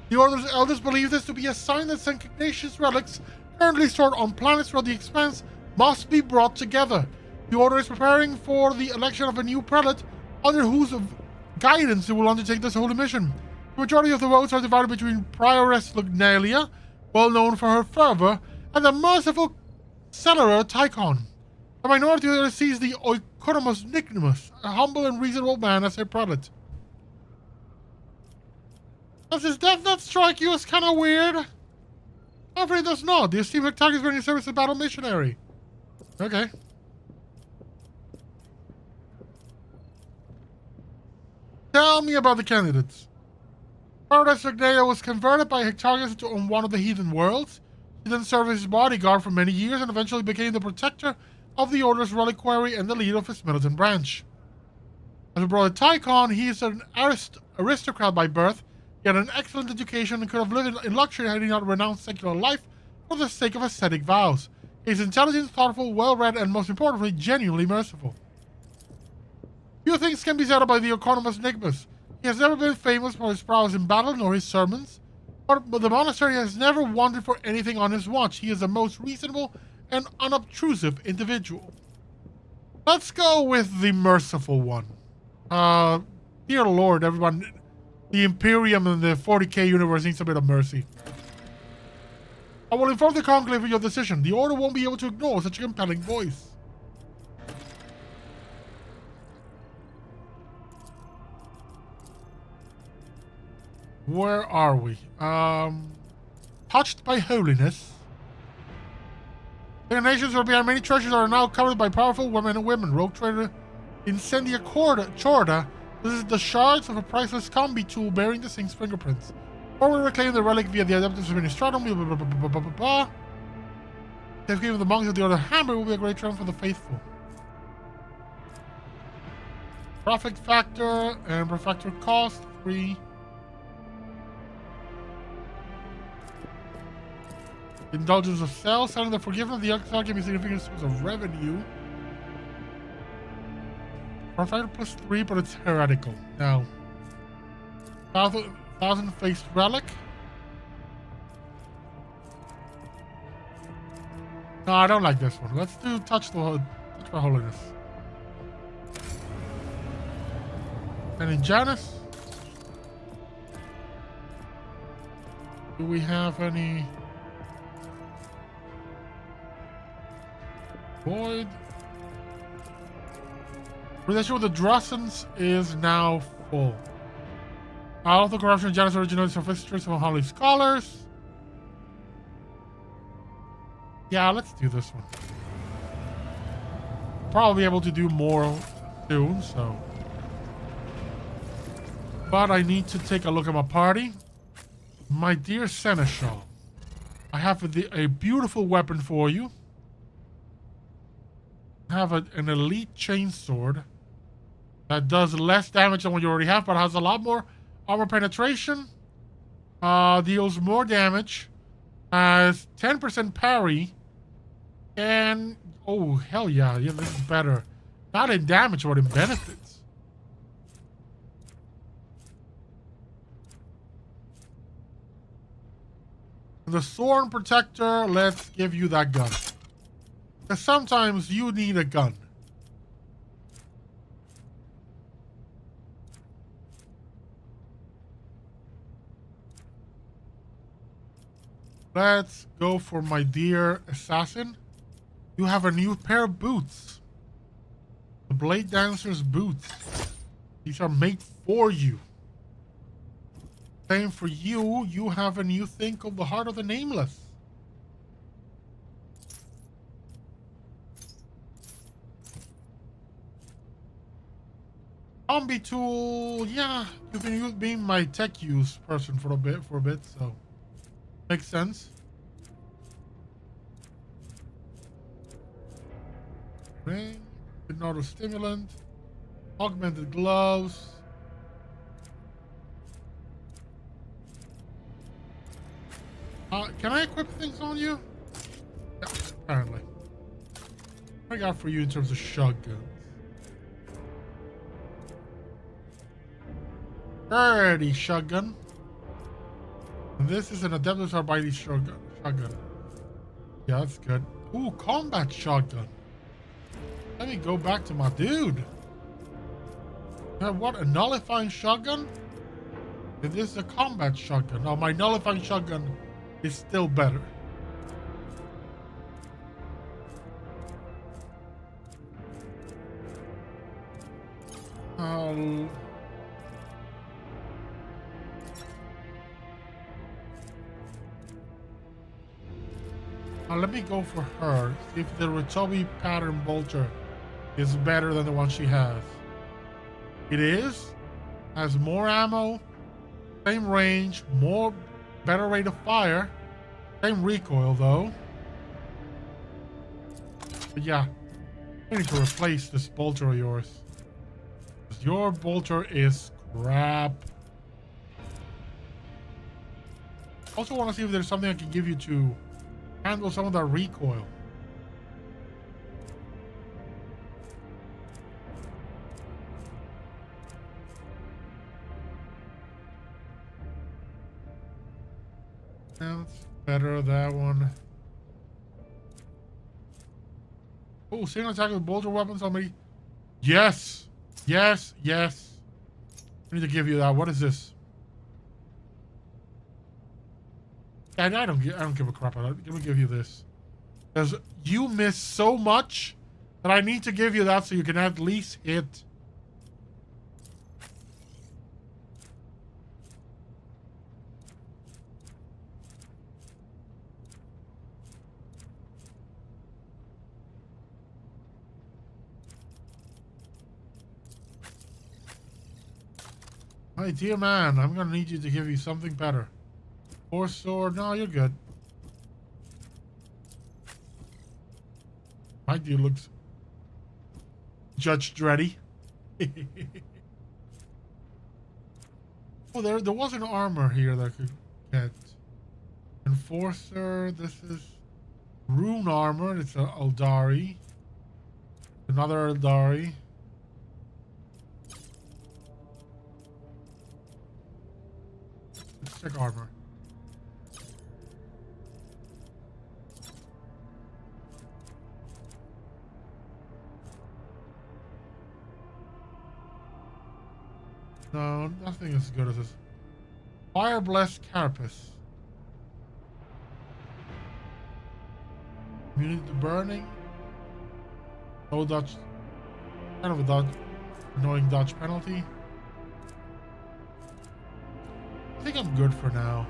The Order's elders believe this to be a sign that St. Ignatius' relics, currently stored on planets throughout the expanse, must be brought together. The Order is preparing for the election of a new prelate, under whose guidance it will undertake this holy mission. The majority of the votes are divided between Prioress Lugnalia, well known for her fervor, and the merciful Cellarer Tychon. The minority sees the Oikonomos Nicodemus, a humble and reasonable man, as their prelate. Does his death not strike you as kind of weird? I'm afraid it does not. The esteemed Hectarchius is running service as a battle missionary. Okay. Tell me about the candidates. Paradise Lugnalia was converted by Hectarchius on one of the heathen worlds. He then served as his bodyguard for many years and eventually became the protector of the Order's reliquary and the leader of its militant branch. As a brother Tychon, he is an aristocrat by birth. He had an excellent education and could have lived in luxury had he not renounced secular life for the sake of ascetic vows. He is intelligent, thoughtful, well-read, and most importantly, genuinely merciful. Few things can be said about the Oikonomos Nicodemus. He has never been famous for his prowess in battle nor his sermons, but the monastery has never wanted for anything on his watch. He is a most reasonable and unobtrusive individual. Let's go with the merciful one. Dear Lord, everyone, the Imperium and the 40k universe needs a bit of mercy. I will inform the Conclave of your decision. The Order won't be able to ignore such a compelling voice. Where are we? Touched by holiness. The nations were behind many treasures that are now covered by powerful women and women. Rogue Trader Incendia Chorda. This is the shards of a priceless combi tool bearing the Saint's fingerprints. Or we reclaim the relic via the Adventorus Administratum. Safekeeping the monks of the Order Hammer will be a great triumph for the faithful. Profit factor and refactor cost 3. Indulgence of sales, selling the forgiveness of the exile can be significant source of revenue. Profit plus 3, but it's heretical. Now, 1,000 faced relic. No, I don't like this one. Let's do touch by holiness. And in Janus, do we have any? Void. Relationship with the Drossens is now full. All of the corruption of Janus originates from visitors from holy scholars. Yeah, let's do this one. Probably able to do more soon, so. But I need to take a look at my party. My dear Seneschal, I have a beautiful weapon for you. Have an elite chainsword that does less damage than what you already have, but has a lot more armor penetration. Deals more damage. Has 10% parry. And oh hell yeah, this is better. Not in damage, but in benefits. The Thorn Protector, let's give you that gun. Because sometimes you need a gun. Let's go for my dear assassin. You have a new pair of boots. The Blade Dancer's boots. These are made for you. Same for you. You have a new thing called the Heart of the Nameless. Zombie tool. Yeah, you've been being my tech use person for a bit, so makes sense. Ring, another stimulant, augmented gloves. Can I equip things on you? Yeah, apparently. What I got for you in terms of shotguns? 30 shotgun. And this is an Adeptus Arbites shotgun. Yeah, that's good. Ooh, combat shotgun. Let me go back to my dude. What, a nullifying shotgun? And this is a combat shotgun. Now, my nullifying shotgun is still better. Let me go for her. See if the Ritobi pattern bolter is better than the one she has. It is. Has more ammo, same range, better rate of fire, same recoil though. But yeah, I need to replace this bolter of yours. Your bolter is crap. Also want to see if there's something I can give you to handle some of that recoil. That's better, that one. Oh, single attack with bolter weapons on me. Yes! Yes, yes. I need to give you that. What is this? And I don't give a crap about it. Let me give you this. Because you miss so much that I need to give you that so you can at least hit. My dear man, I'm gonna need you to give you something better. Or sword. No, you're good. My dude looks Judge Dreddy. Oh, there was an armor here that I could get. Enforcer. This is rune armor. It's an Eldari. Another Eldari. Let's check armor. No, nothing as good as this. Fire Blessed Carapace. Immunity to burning. No dodge. Kind of a dodge. Annoying dodge penalty. I think I'm good for now.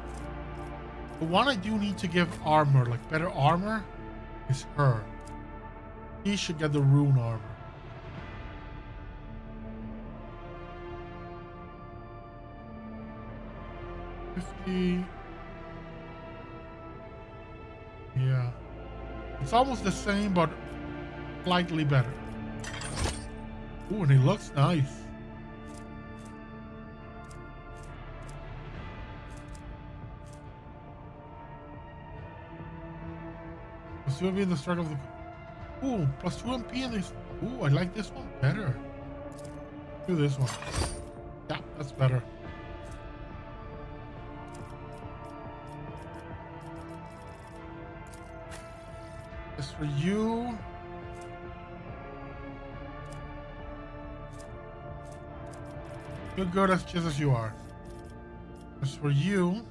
The one I do need to give armor, like better armor, is her. He should get the rune armor. Yeah. It's almost the same, but slightly better. Ooh, and he looks nice. Plus 2 MP in the start of the... Ooh, plus 2 MP in this... Ooh, I like this one better. Do this one. Yeah, that's better. As for you... You're good as just as you are. As for you...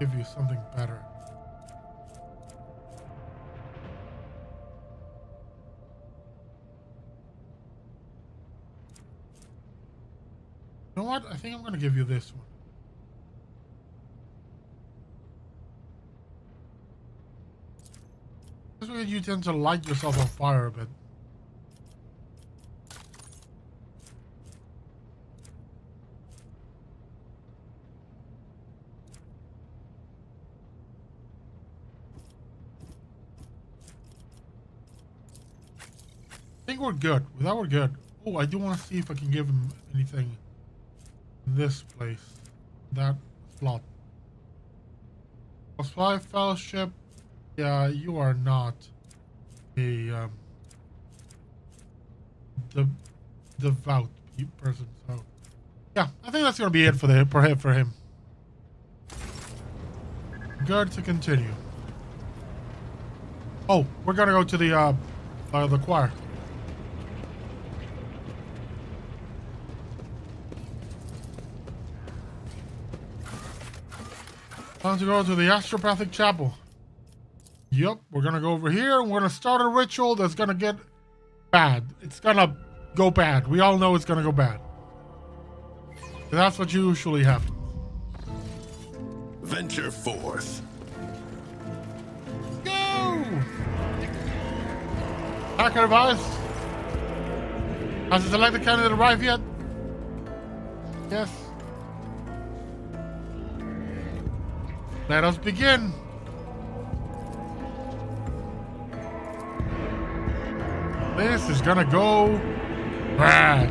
give you something better. You know what? I think I'm going to give you this one. This way you tend to light yourself on fire a bit. I think we're good. With that, we're good. Oh, I do want to see if I can give him anything in this place. That slot. Supply fellowship. Yeah, you are not a devout person. So, yeah, I think that's gonna be it for him. Good to continue. Oh, we're gonna go to the choir. Time to go to the Astropathic Chapel. Yep, we're gonna go over here and we're gonna start a ritual that's gonna get bad. It's gonna go bad. We all know it's gonna go bad. And that's what usually happens. Venture forth. Go! Hacker advice. Has the selected candidate arrived yet? Yes. Let us begin. This is gonna go bad.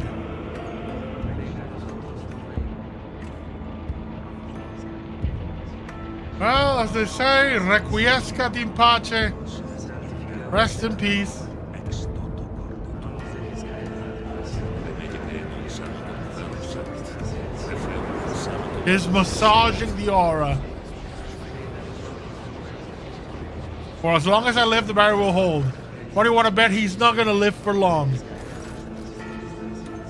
Well, as they say, requiescat in pace. Rest in peace. He's massaging the aura. For as long as I live, the barrier will hold. What do you want to bet he's not going to live for long?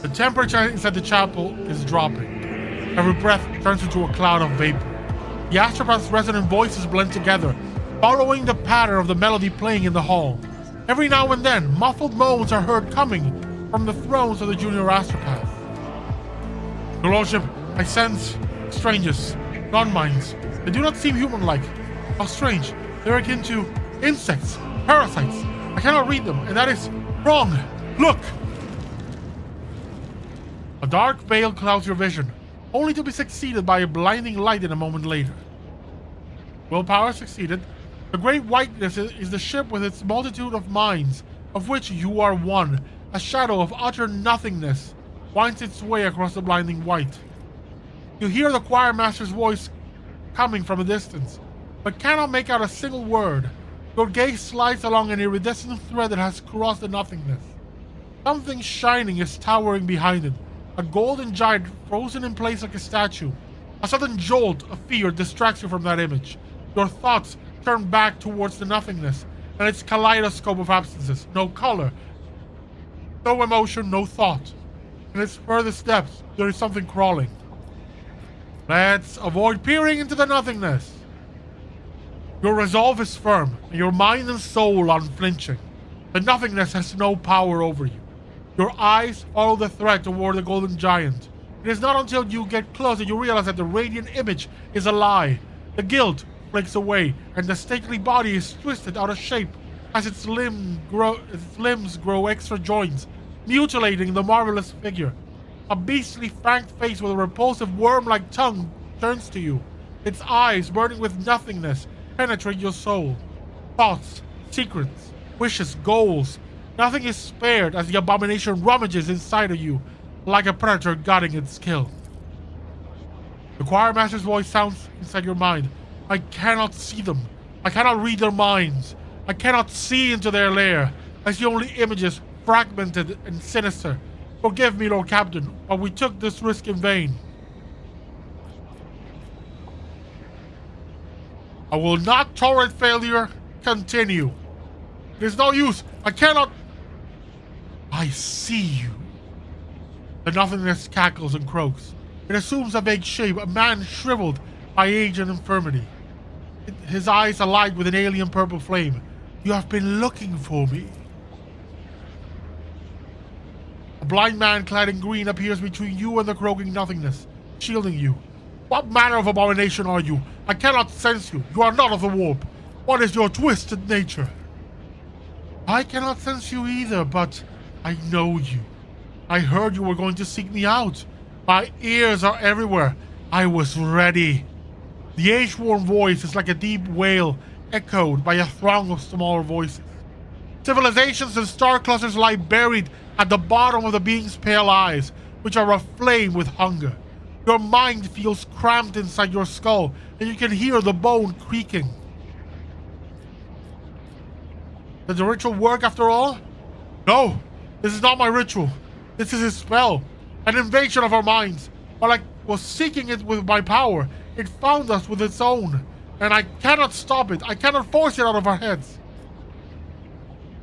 The temperature inside the chapel is dropping. Every breath turns into a cloud of vapor. The Astropath's resonant voices blend together, following the pattern of the melody playing in the hall. Every now and then, muffled moans are heard coming from the thrones of the junior Astropaths. Your Lordship, I sense strangers, non-minds. They do not seem human-like. How strange. They're akin to insects, parasites. I cannot read them, and that is wrong. Look! A dark veil clouds your vision, only to be succeeded by a blinding light in a moment later. Willpower succeeded. The great whiteness is the ship with its multitude of minds, of which you are one. A shadow of utter nothingness winds its way across the blinding white. You hear the choir master's voice coming from a distance, but cannot make out a single word. Your gaze slides along an iridescent thread that has crossed the nothingness. Something shining is towering behind it, a golden giant frozen in place like a statue. A sudden jolt of fear distracts you from that image. Your thoughts turn back towards the nothingness and its kaleidoscope of absences. No color, no emotion, no thought. In its furthest depths, there is something crawling. Let's avoid peering into the nothingness. Your resolve is firm, and your mind and soul unflinching. The nothingness has no power over you. Your eyes follow the thread toward the golden giant. It is not until you get close that you realize that the radiant image is a lie. The guilt breaks away, and the stately body is twisted out of shape as its limbs grow extra joints, mutilating the marvelous figure. A beastly fanged face with a repulsive worm-like tongue turns to you. Its eyes, burning with nothingness, penetrate your soul. Thoughts, secrets, wishes, goals. Nothing is spared as the abomination rummages inside of you, like a predator guarding its kill. The choir master's voice sounds inside your mind. I cannot see them. I cannot read their minds. I cannot see into their lair. I see only images, fragmented and sinister. Forgive me, Lord Captain, but we took this risk in vain. I will not tolerate failure. Continue. There's no use. I cannot. I see you. The nothingness cackles and croaks. It assumes a vague shape, a man shriveled by age and infirmity. his eyes alight with an alien purple flame. You have been looking for me. A blind man clad in green appears between you and the croaking nothingness, shielding you. What manner of abomination are you? I cannot sense you. You are not of the warp. What is your twisted nature? I cannot sense you either, but I know you. I heard you were going to seek me out. My ears are everywhere. I was ready. The age-worn voice is like a deep wail echoed by a throng of smaller voices. Civilizations and star clusters lie buried at the bottom of the being's pale eyes, which are aflame with hunger. Your mind feels cramped inside your skull, and you can hear the bone creaking. Does the ritual work after all? No, this is not my ritual. This is his spell, an invasion of our minds. While I was seeking it with my power, it found us with its own, and I cannot stop it. I cannot force it out of our heads.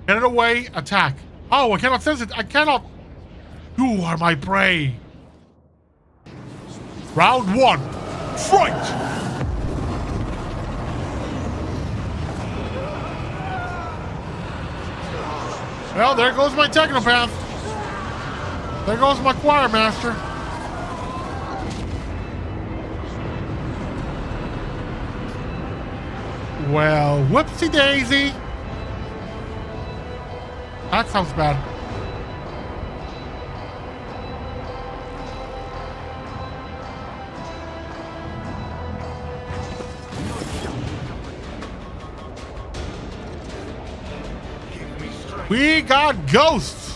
Get it away, attack. Oh, I cannot sense it. I cannot. You are my prey. Round 1, fight! Well, there goes my Technopath. There goes my Choir Master. Well, whoopsie daisy. That sounds bad. We got ghosts.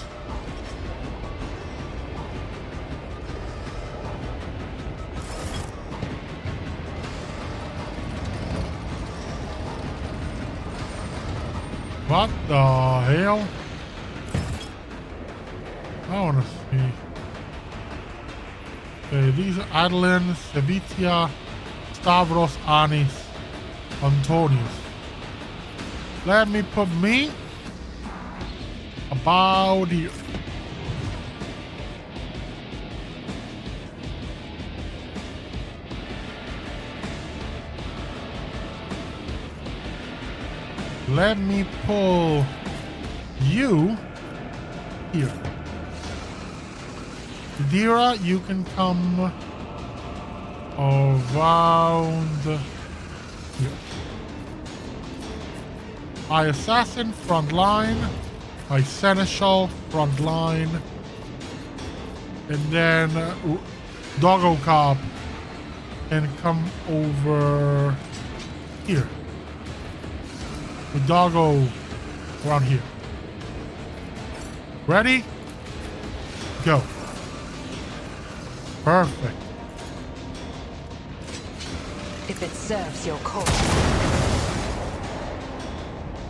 What the hell? I want to see. Okay, these are Adeline, Sevitia, Stavros, Anis, Antonius. Let me put me about here. Let me pull you here. Dira, you can come around here. My assassin, front line. My seneschal, front line. And then Doggo Cop and come over here. The Doggo around here. Ready? Go. Perfect. If it serves your cause.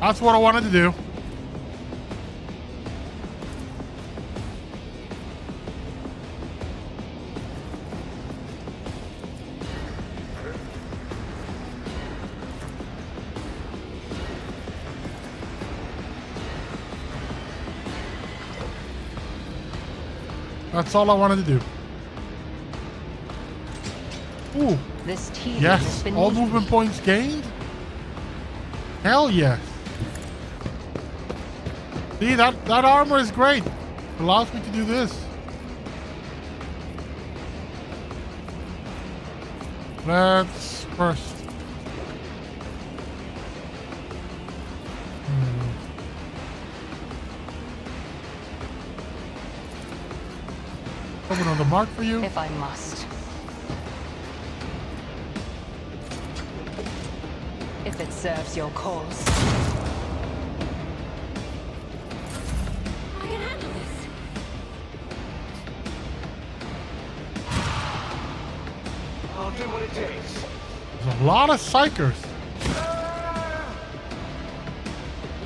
That's what I wanted to do. That's all I wanted to do. Ooh. This team Yes. All movement points gained? Hell yes. See, that armor is great. It allows me to do this. Let's first. Open on the mark for you. If I must. If it serves your cause. I can handle this. I'll do what it takes. There's a lot of psychers.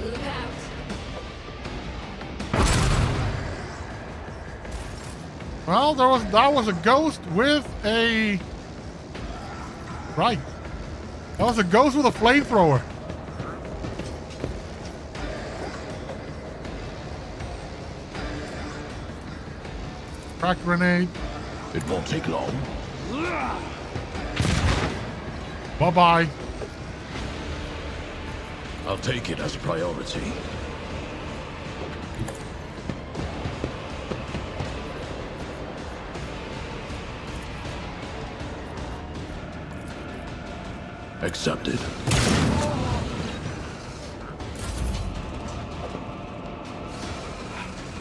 Look out. Well, that was a ghost with a right. That was a ghost with a flamethrower. Crack grenade. It won't take long. Bye bye. I'll take it as a priority. Accepted.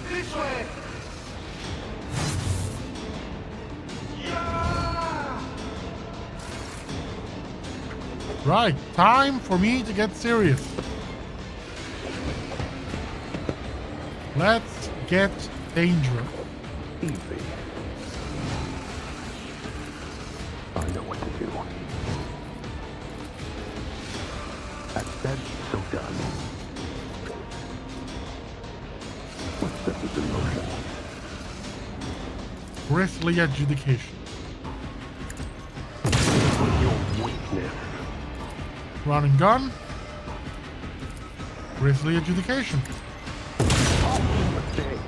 This way! Right, time for me to get serious. Let's get dangerous. Easy. I know what to do. That said, so done. Let's set this in motion. Grisly adjudication. Your weakness. Run and gun. Grisly adjudication. Mistake.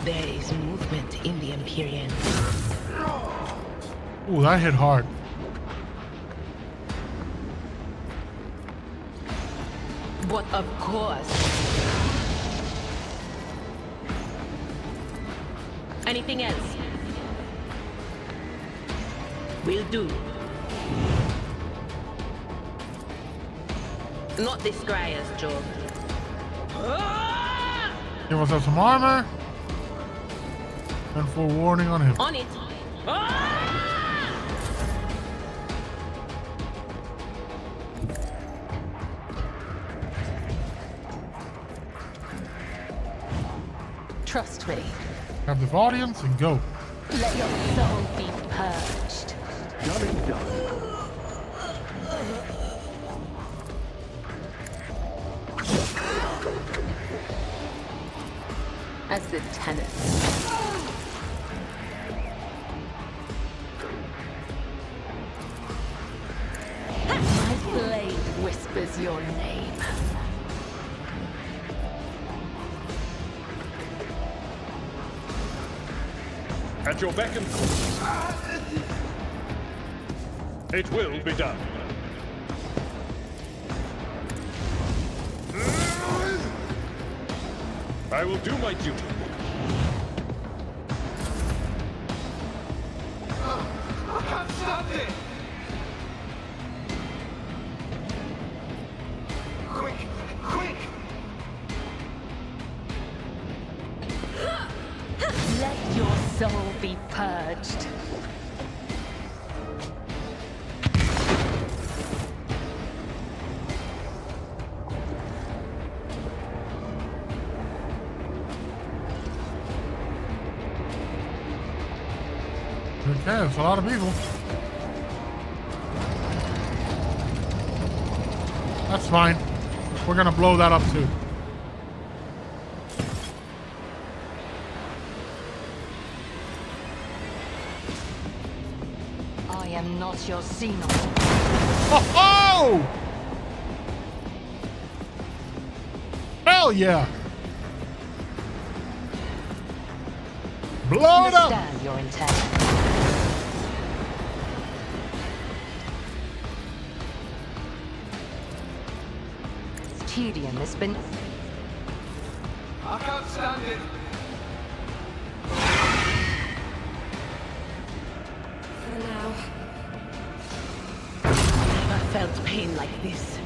There is movement in the Empyrean. Ooh, that hit hard. But of course. Anything else? Will do. Not this Scryer's job. Give us some armor. And forewarning on him. On it. Trust me. Captive audience and go. Let your soul be purged. Done and done. As the tenant. My blade whispers your name. At your beck and call. It will be done. I will do my duty. I can't stand it! Quick! Quick! Let your soul be purged. Okay, it's a lot of people. That's fine. We're gonna blow that up too. I am not your Xenon. Oh, oh! Hell yeah! Blow it up! Understand your intent. Tedium has been... I can't stand it! For now. Never felt pain like this.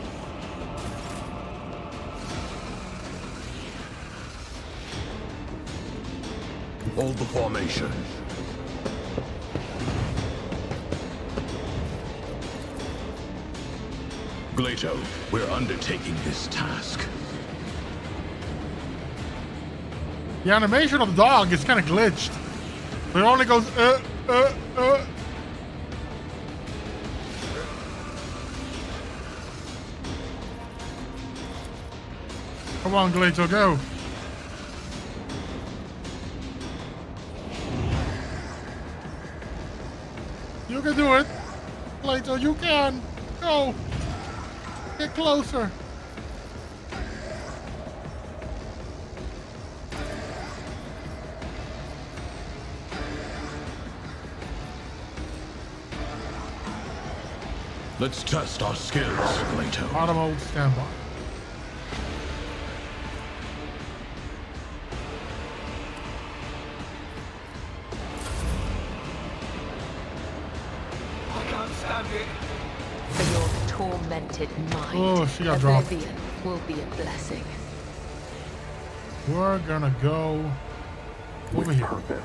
Hold the formation. Glato, we're undertaking this task. The animation of the dog is kind of glitched. It only goes, Come on, Glato, go. You can do it. Glato, you can. Go. Get closer. Let's test our skills, Leto. Auto mode standby. I can't stand it. For your tormented mind, Oh, she got dropped. oblivion will be a blessing. We're gonna go over here. Purpose.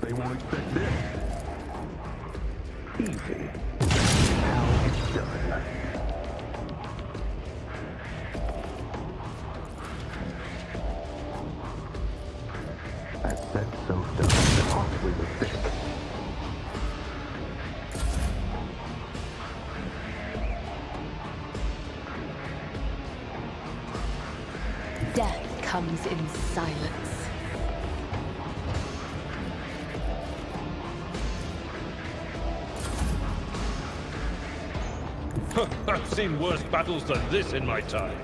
They won't expect this. Easy. How it's done. I said so done. Possibly mistake. Death comes in silence. I've seen worse battles than this in my time.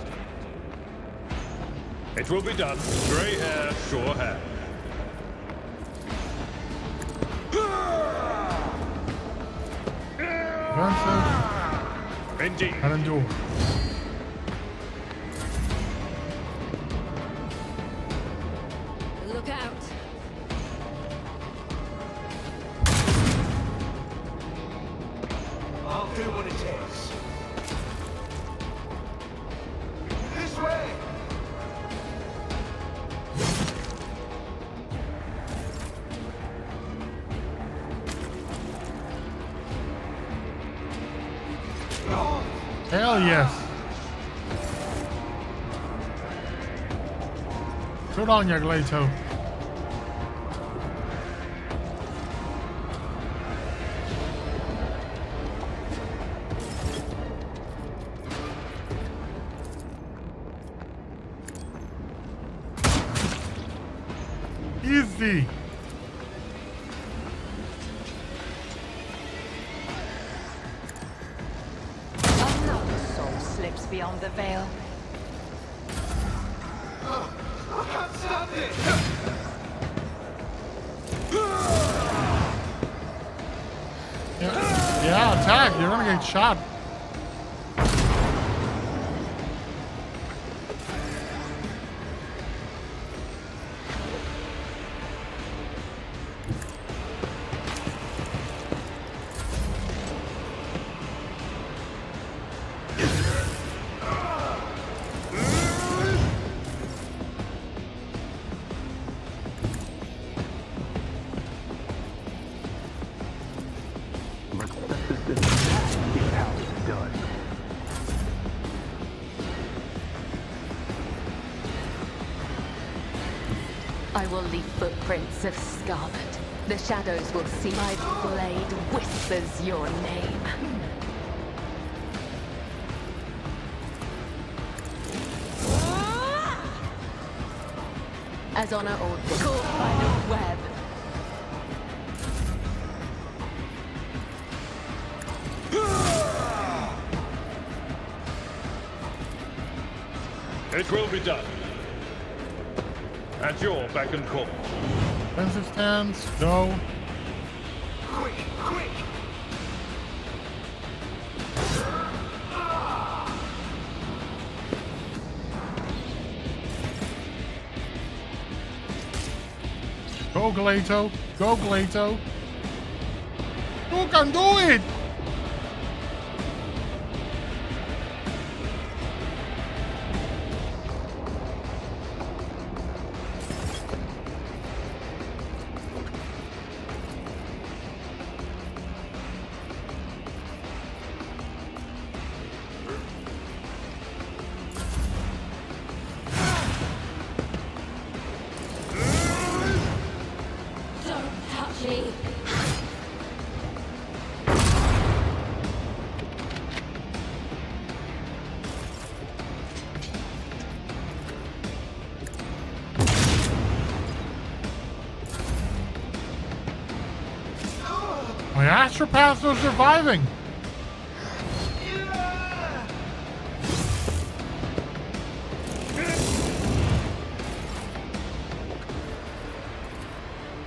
It will be done. Grey hair, sure hand. Defensive Indeed. and endure. Look out. I'll do what it takes. This way! Hell yes. Good on you, Leto. Easy. Another soul slips beyond the veil. I can't stand it! Yeah, attack. You're gonna get shot. Let's set this in. Here's how it's done. I will leave footprints of scarlet. The shadows will see my blade whispers your name. As honor old caught by the web. It will be done. At your beck and call. Defensive stance. Go. Quick, quick! Go, Leto. Go, Leto. You can do it. Don't touch me. My astropaths are surviving.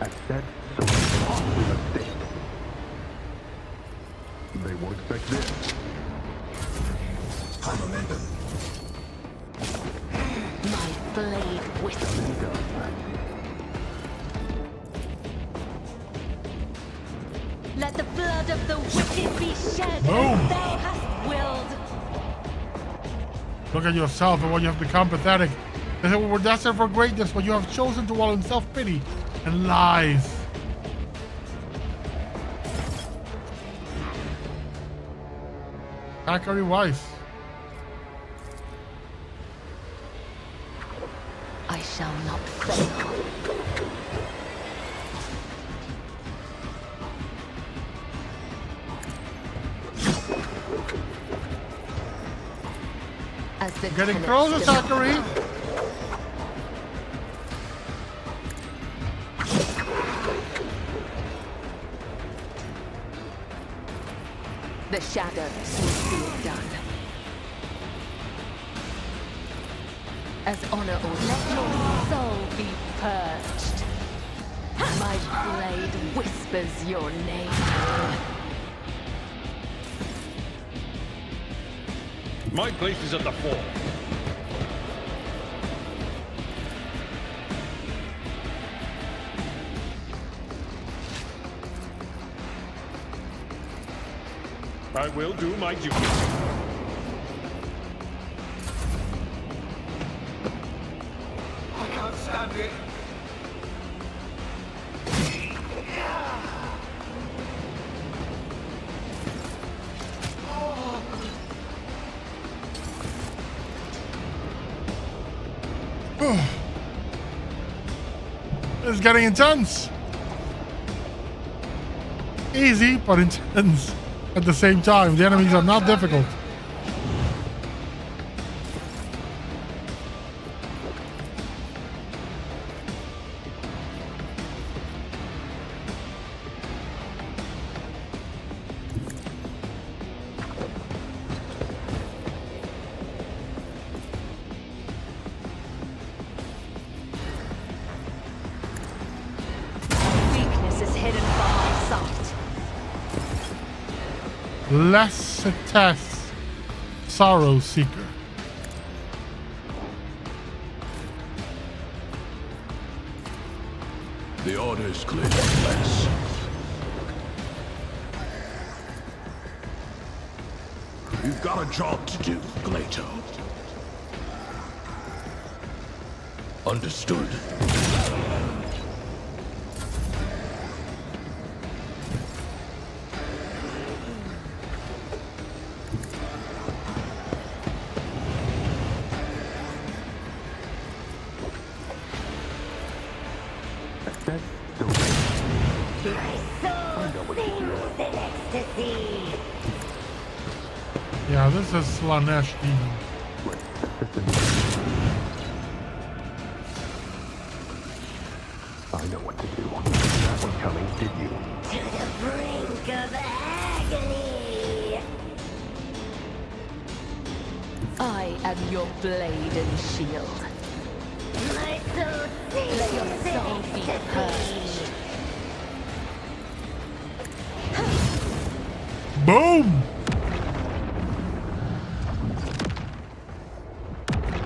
I said so. won't expect this. High momentum. My blade whistles. Let the blood of the wicked be shed Boom. as thou hast willed. Look at yourself and what you have become pathetic. They say we were destined for greatness, but you have chosen to wallow in self-pity and lies. Zachary Weiss. I shall not fail. As the Getting tenets closer, demand. Zachary. The shadows will see it done. As honor or let your soul be purged. My blade whispers your name. My place is at the fore. I will do my duty. I can't stand it. It's getting intense. Easy, but intense at the same time. The enemies are not difficult. Weakness is hidden from my sight. Letus, Sorrow Seeker. The order is clear, Lex. You've got a job to do, Glato. Understood. Yeah, this is Slanesh Demon. I know what to do. That one coming, did you? To the brink of agony. I am your blade and shield. My soul Let your soul be purged. Boom!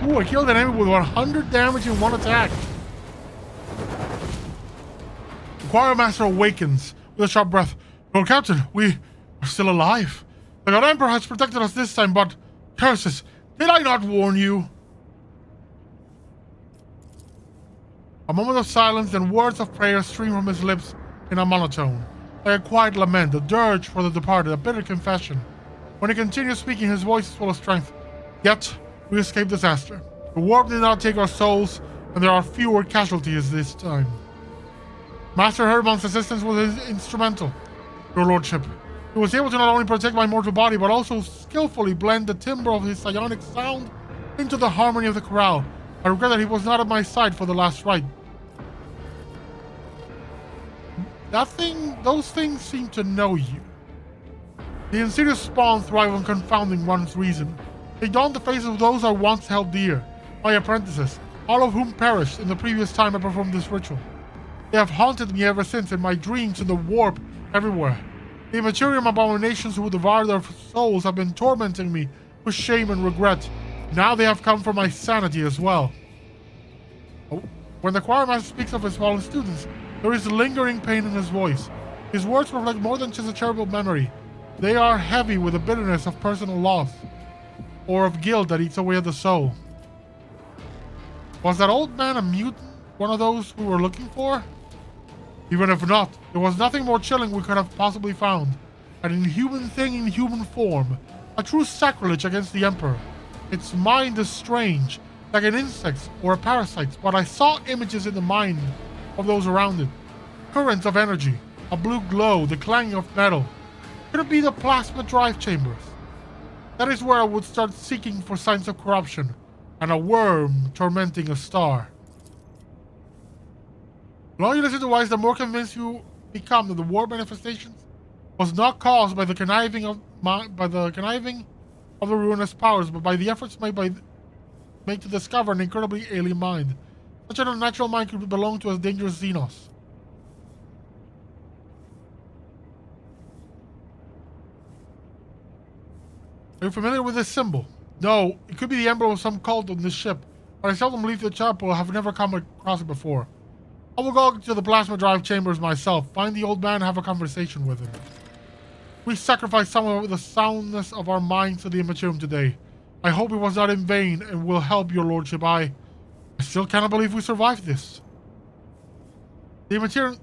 Ooh, I killed an enemy with 100 damage in one attack. The Choir Master awakens with a sharp breath. Lord Captain, we are still alive. The God Emperor has protected us this time, but curses, did I not warn you? A moment of silence, then words of prayer stream from his lips in a monotone. Like a quiet lament, a dirge for the departed, a bitter confession. When he continues speaking, his voice is full of strength. Yet, we escaped disaster. The warp did not take our souls, and there are fewer casualties this time. Master Herman's assistance was instrumental, Your Lordship. He was able to not only protect my mortal body, but also skillfully blend the timbre of his psionic sound into the harmony of the chorale. I regret that he was not at my side for the last rite. Those things seem to know you. The insidious spawn thrive on confounding one's reason. They daunt the faces of those I once held dear, my apprentices, all of whom perished in the previous time I performed this ritual. They have haunted me ever since in my dreams, in the warp, everywhere. The Immaterium abominations who devour their souls have been tormenting me with shame and regret. Now they have come for my sanity as well. Oh. When the choir master speaks of his fallen students, there is lingering pain in his voice. His words reflect more than just a terrible memory. They are heavy with the bitterness of personal loss, or of guilt that eats away at the soul. Was that old man a mutant? One of those we were looking for? Even if not, there was nothing more chilling we could have possibly found. An inhuman thing in human form. A true sacrilege against the Emperor. Its mind is strange, like an insect or a parasite, but I saw images in the mind of those around it. Currents of energy, a blue glow, the clanging of metal. Could it be the plasma drive chambers? That is where I would start seeking for signs of corruption, and a worm tormenting a star. The longer you listen to Wise, the more convinced you become that the war manifestations was not caused by the conniving of the ruinous powers, but by the efforts made to discover an incredibly alien mind. Such an unnatural mind could belong to a dangerous Xenos. Are you familiar with this symbol? No, it could be the emblem of some cult on this ship, but I seldom leave the chapel. I have never come across it before. I will go to the plasma drive chambers myself, find the old man, and have a conversation with him. We sacrificed some of the soundness of our minds to the Immaterium today. I hope it was not in vain and will help your lordship. I still cannot believe we survived this. The Immaterium...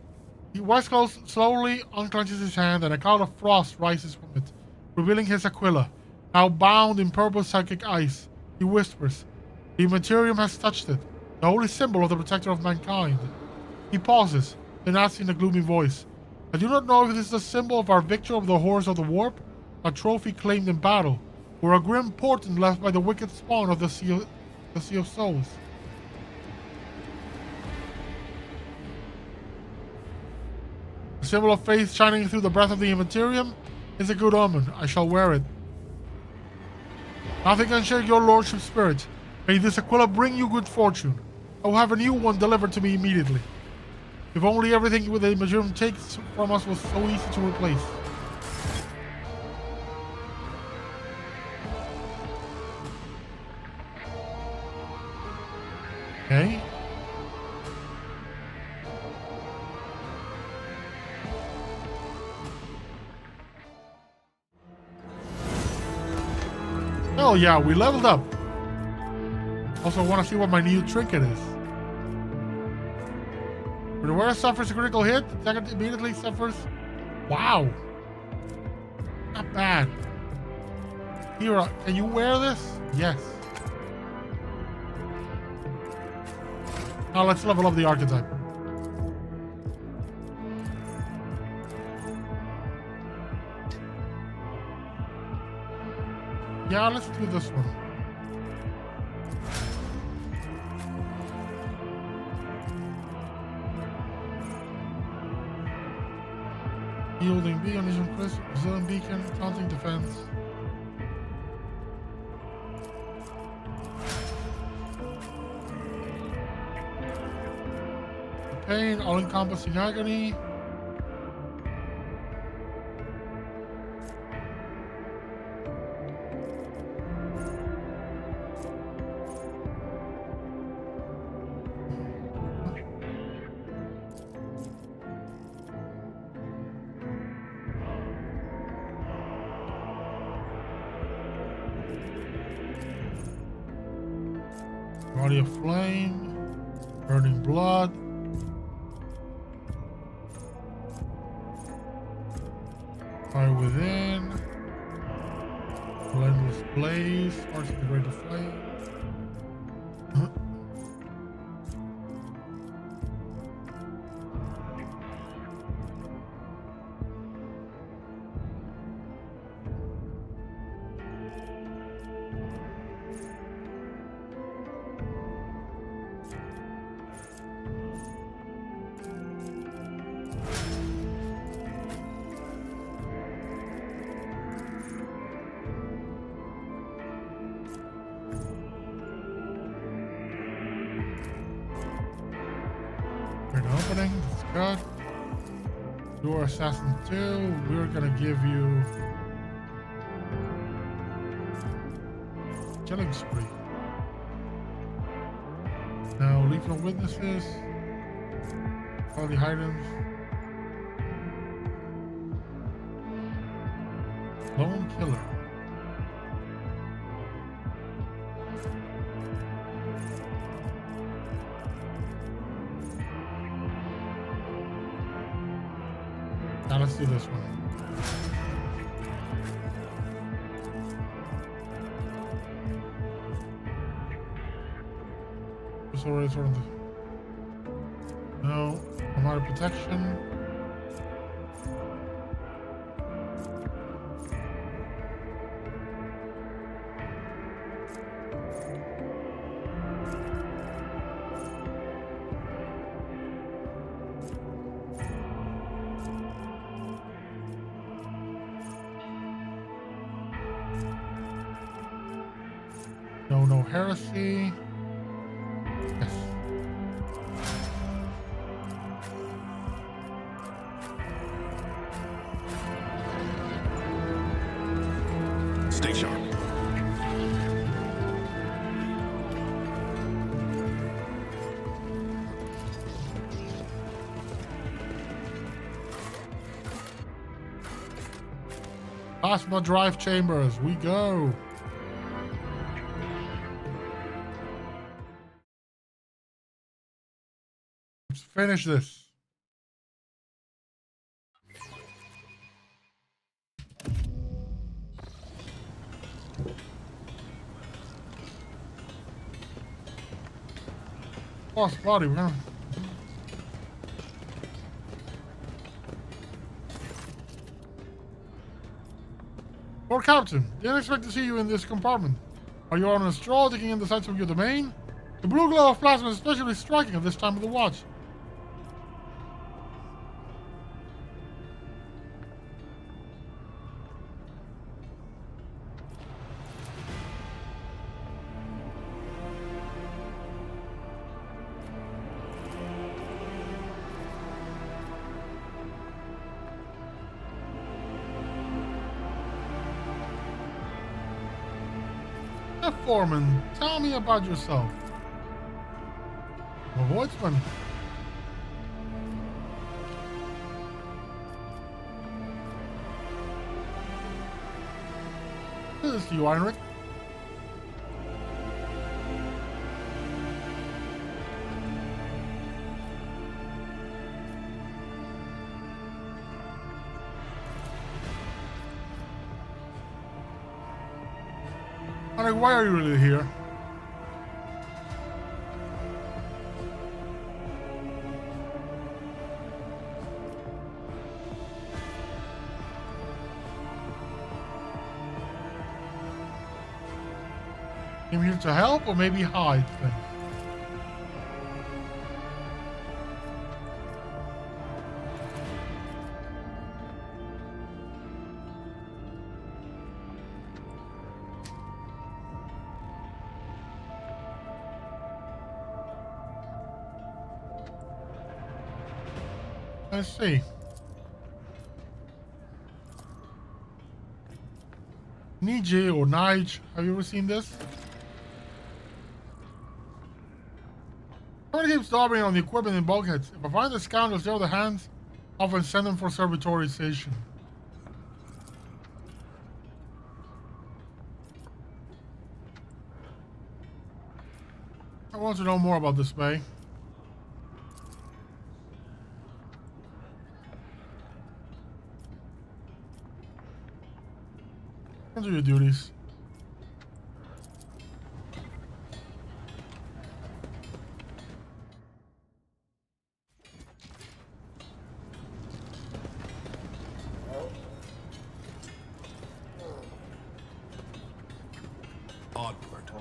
Weskull slowly unclenches his hand and a cloud of frost rises from it, revealing his Aquila. Now bound in purple psychic ice, he whispers, the Immaterium has touched it, the holy symbol of the protector of mankind. He pauses, then asks in a gloomy voice, I do not know if this is a symbol of our victory over the horrors of the warp, a trophy claimed in battle, or a grim portent left by the wicked spawn of the Sea of Souls. The symbol of faith shining through the breath of the Immaterium is a good omen. I shall wear it. Nothing can shake your lordship's spirit. May this Aquila bring you good fortune. I will have a new one delivered to me immediately. If only everything the Immaterium takes from us was so easy to replace. Okay. Hell yeah, we leveled up. Also, I want to see what my new trinket is. When the wearer suffers a critical hit, the attacker immediately suffers. Wow. Not bad. Hero, can you wear this? Yes. Now let's level up the archetype. Yeah, let's do this one. Yielding beacon, vision crisp, resilient beacon, taunting defense. Pain, all-encompassing agony. Body of flame, burning blood. Fire within. Relentless blaze, sparks of the greater flame. Opening, that's good. You're assassin 2. We're gonna give you killing spree. Now lethal witnesses. All the items. Lone killer. Now let's do this one. Sort of. No, amount of protection. No heresy. Yes. Stay sharp. Plasma drive chambers, we go. Let's finish this. Lost body, man. Lord Captain, didn't expect to see you in this compartment. Are you on a stroll taking in the sights of your domain? The blue glow of plasma is especially striking at this time of the watch. Foreman, tell me about yourself. A Voidsman. This is you, Heinrich. Why are you really here? Came here to help or maybe hide things? Let's see. Nije or Nige, have you ever seen this? Someone keeps daubing on the equipment in bulkheads. If I find the scoundrels there with the hands, I'll often send them for servitorization. I want to know more about this bay. Do your duties. Onward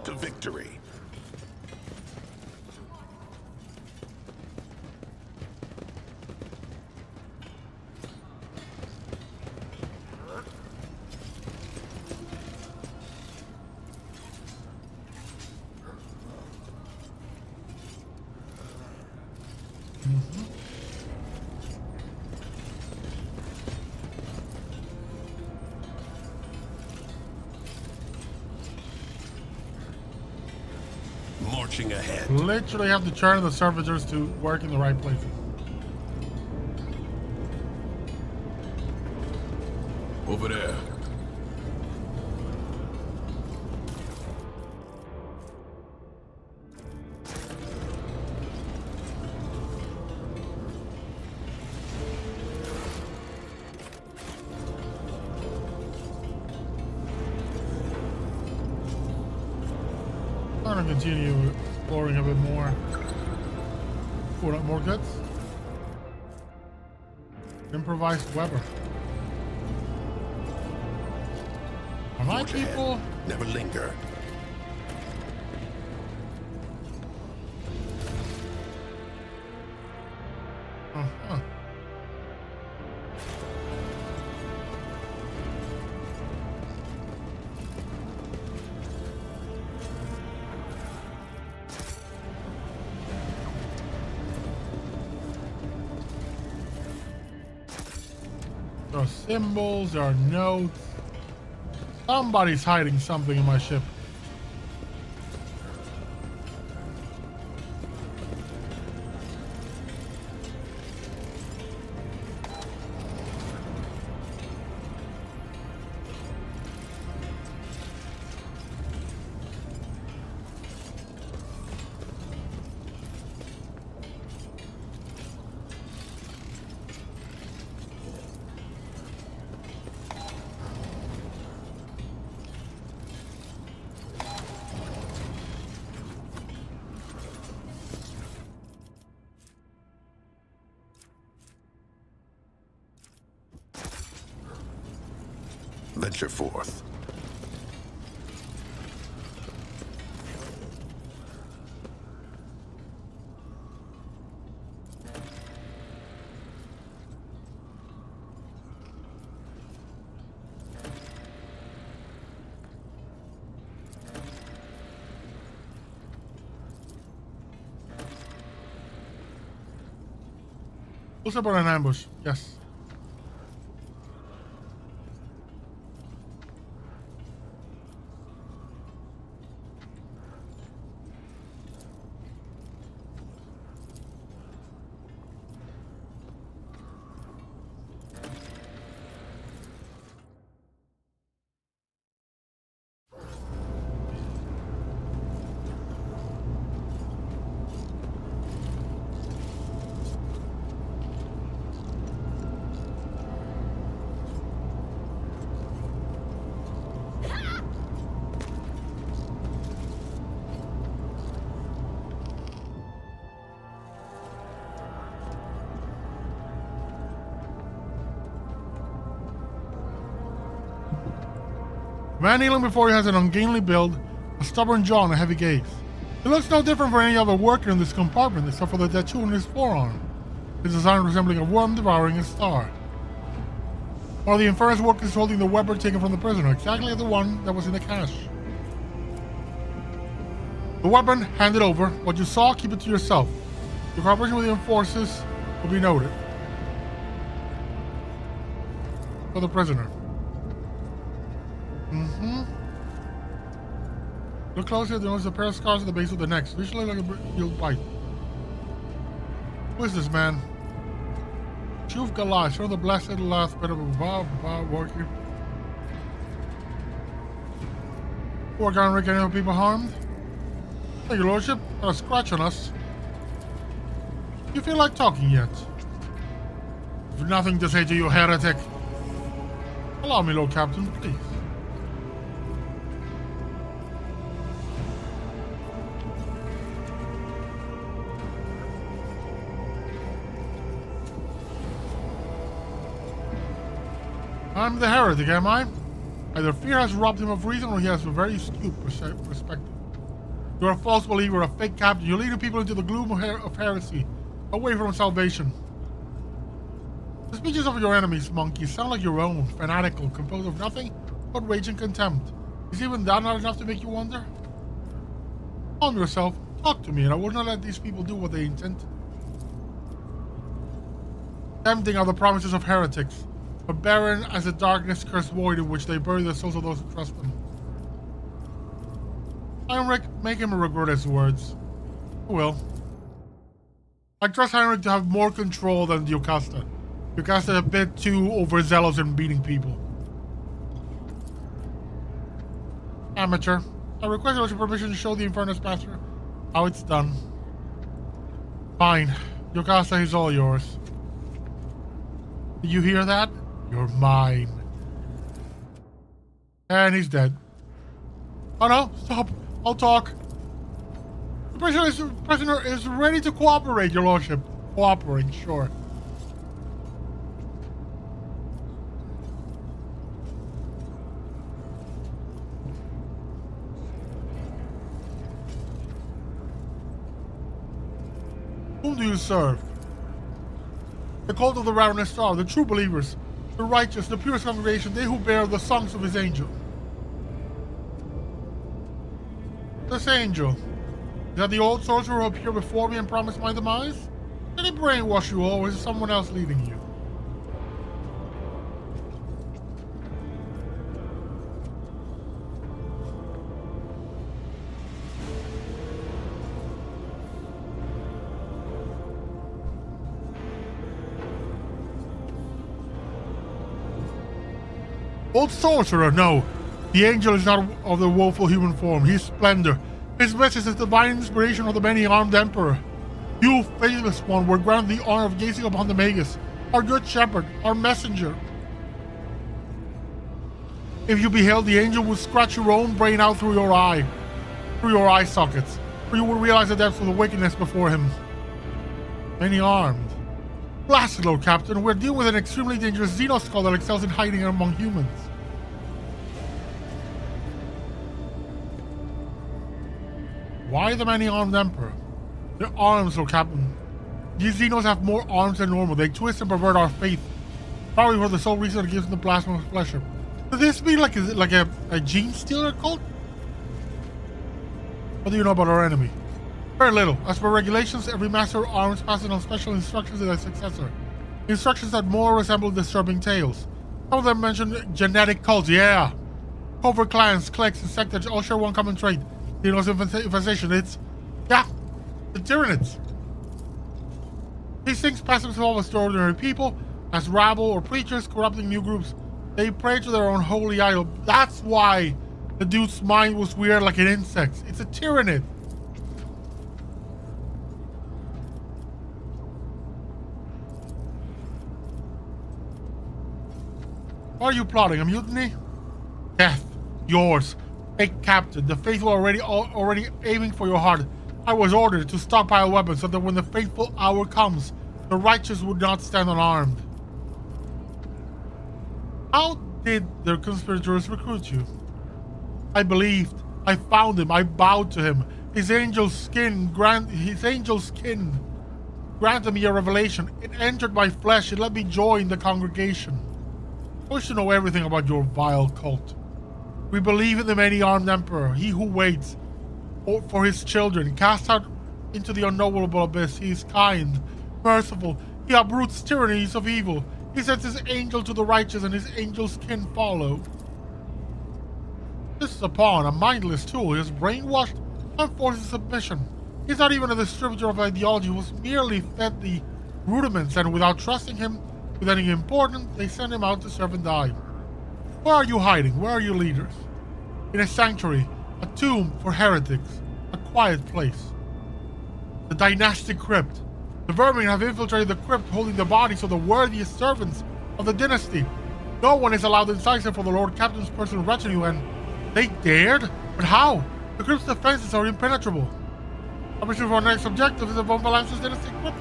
to victory. marching ahead. Literally have to turn the servitors to work in the right places. Over there. I'm gonna continue exploring a bit more. Pull up more goods. Improvised Weber. Are my Forge ahead. people? Never linger. Uh-huh. There are symbols, there are notes. Somebody's hiding something in my ship. Venture forth. What's up on an ambush? Yes. Man kneeling before he has an ungainly build, a stubborn jaw, and a heavy gaze. He looks no different from any other worker in this compartment except for the tattoo on his forearm, his design resembling a worm devouring a star. One of the Infernus workers holding the Weber taken from the prisoner, exactly like the one that was in the cache. The weapon, hand it over. What you saw, keep it to yourself. Your cooperation with the Enforcers will be noted. For the prisoner. Look closely, there is a pair of scars at the base of the neck, visually like a healed bite. Who is this man? Chief Galai, show the blessed last bit of a working. Poor Ganrick, any people harmed? Thank you, Lordship. Got a scratch on us. You feel like talking yet? I've nothing to say to you, heretic. Allow me, Lord Captain, please. I'm the heretic, am I? Either fear has robbed him of reason or he has a very skewed perspective. You're a false believer, a fake captain. You're leading people into the gloom of heresy, away from salvation. The speeches of your enemies, monkeys, sound like your own, fanatical, composed of nothing but rage and contempt. Is even that not enough to make you wonder? Calm yourself, talk to me, and I will not let these people do what they intend to do. Tempting are the promises of heretics, but barren as the darkness cursed void in which they bury the souls of those who trust them. Heinrich, make him regret his words. I will. I trust Heinrich to have more control than Jocasta. Jocasta is a bit too overzealous in beating people. Amateur. I request your permission to show the Infernus Master how it's done. Fine. Jocasta is all yours. Did you hear that? You're mine. And he's dead. Oh no, stop. I'll talk. The prisoner is ready to cooperate, your lordship. Cooperate, sure. Whom do you serve? The cult of the Ravenous Star, the true believers, the righteous, the purest congregation, they who bear the songs of his angel. This angel, is that the old sorcerer who appeared before me and promised my demise? Did he brainwash you all, or is it someone else leading you? Old sorcerer, no. The angel is not of the woeful human form. He is splendor. His message is the divine inspiration of the many-armed emperor. You, faithless one, were granted the honor of gazing upon the Magus, our good shepherd, our messenger. If you beheld, the angel would scratch your own brain out through your eye sockets, for you would realize the depths of the wickedness before him. Many-armed. Blasted, Lord Captain, we're dealing with an extremely dangerous Xenos skull that excels in hiding among humans. Why the many-armed emperor? Their arms, Lord Captain. These Xenos have more arms than normal. They twist and pervert our faith. Probably for the sole reason it gives them the blasphemous pleasure. Could this be like a gene stealer cult? What do you know about our enemy? Very little. As per regulations, every master of arms passes on special instructions to their successor. Instructions that more resemble disturbing tales. Some of them mention genetic cults, yeah. Covert clans, cliques, and sectaries all share one common trait. Xenos infestation. It's, yeah, the Tyranids. These things pass themselves as ordinary people, as rabble or preachers corrupting new groups. They pray to their own holy idol. That's why the dude's mind was weird like an insect. It's a Tyranid. What are you plotting? A mutiny? Death. Yours. Fake captain. The faithful are already aiming for your heart. I was ordered to stockpile weapons so that when the fateful hour comes, the righteous would not stand unarmed. How did their conspirators recruit you? I believed. I found him. I bowed to him. His angel skin granted me a revelation. It entered my flesh. It let me join the congregation. I wish to know everything about your vile cult. We believe in the many-armed emperor, he who waits for his children, cast out into the unknowable abyss. He is kind, merciful. He uproots tyrannies of evil. He sends his angel to the righteous, and his angel's kin follow. This is a pawn, a mindless tool. He is brainwashed and forces submission. He's not even a distributor of ideology. He was merely fed the rudiments, and without trusting him with anything important, they send him out to serve and die. Where are you hiding? Where are your leaders? In a sanctuary, a tomb for heretics, a quiet place. The dynastic crypt. The vermin have infiltrated the crypt, holding the bodies of the worthiest servants of the dynasty. No one is allowed inside except for the Lord Captain's personal retinue, and they dared? But how? The crypt's defenses are impenetrable. I presume our next objective is the Von Valance's dynastic crypt.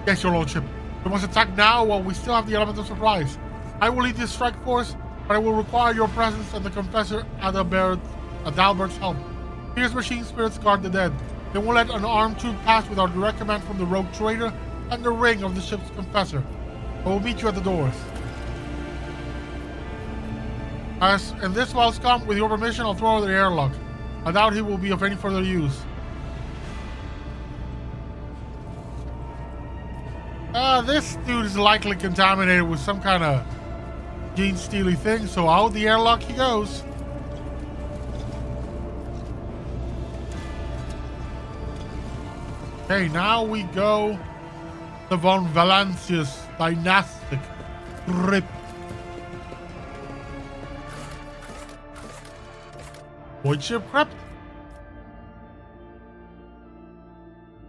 Yes, your lordship. We must attack now while we still have the element of surprise. I will lead this strike force, but I will require your presence and the confessor Adalbert's help. Fierce machine spirits guard the dead. They won't let an armed troop pass without direct command from the rogue trader and the ring of the ship's confessor. I will meet you at the doors. And this while come, with your permission, I'll throw out the airlock. I doubt he will be of any further use. This dude is likely contaminated with some kind of gene stealy thing, so out the airlock he goes. Okay, now we go the von Valancius dynastic crypt. Void ship crypt?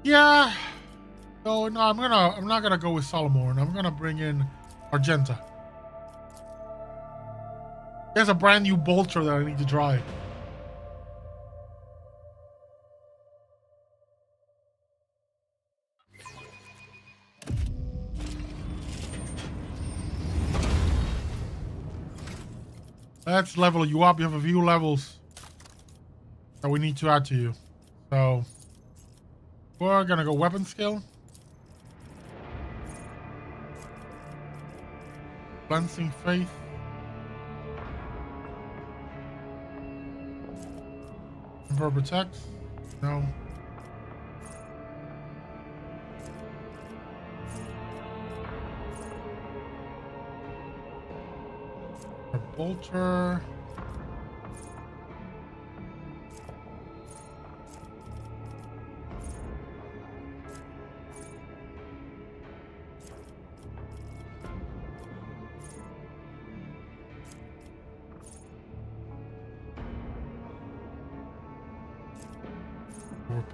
Yeah. So no, I'm not gonna go with Solomon. I'm gonna bring in Argenta. There's a brand new bolter that I need to try. Let's level you up. You have a few levels that we need to add to you. So we're gonna go weapon skill. Cleansing faith. Emperor protect. No. A bolter.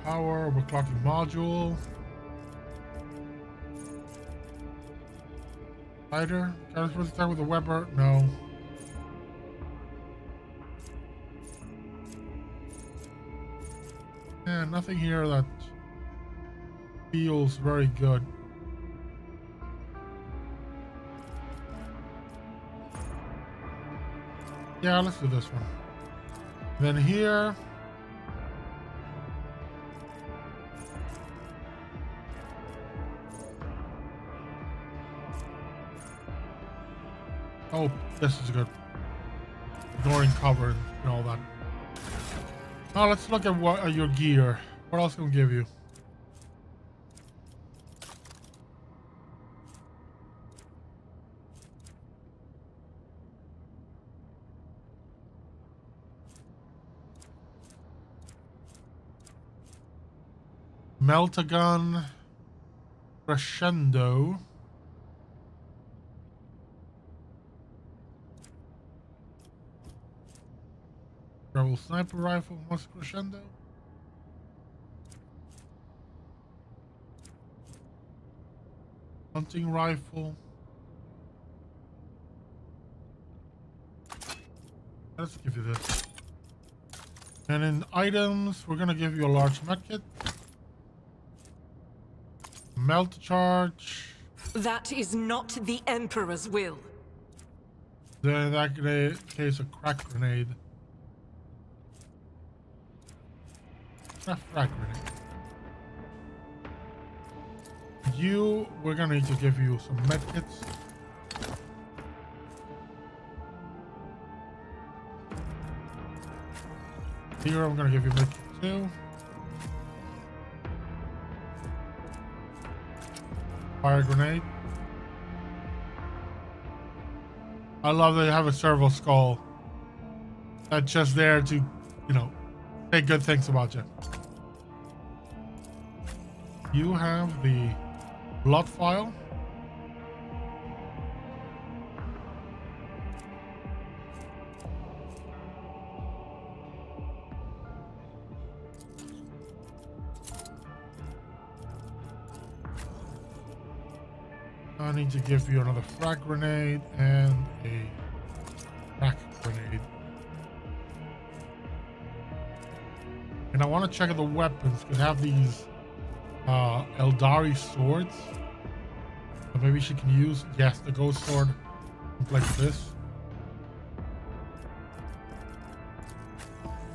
Power, overclocking module. Fighter. Can I start with a Weber? No. Yeah, nothing here that feels very good. Yeah, let's do this one. Then here. Oh, this is good. Ignoring cover and all that. Now let's look at what your gear. What else can we give you? Meltagun, Crescendo. Rebel sniper rifle, must Crescendo. Hunting rifle. Let's give you this. And in items, we're gonna give you a large medkit. Melt charge. That is not the Emperor's will. Then in that case, a crack grenade. A frag grenade. We're gonna need to give you some medkits. Here I'm gonna give you medkit too. Fire grenade. I love that you have a servo skull. That's just there to, you know, say good things about you. You have the blood file. I need to give you another frag grenade and a crack grenade. And I want to check out the weapons because I have these Eldari swords. So maybe she can use, yes, the ghost sword like this.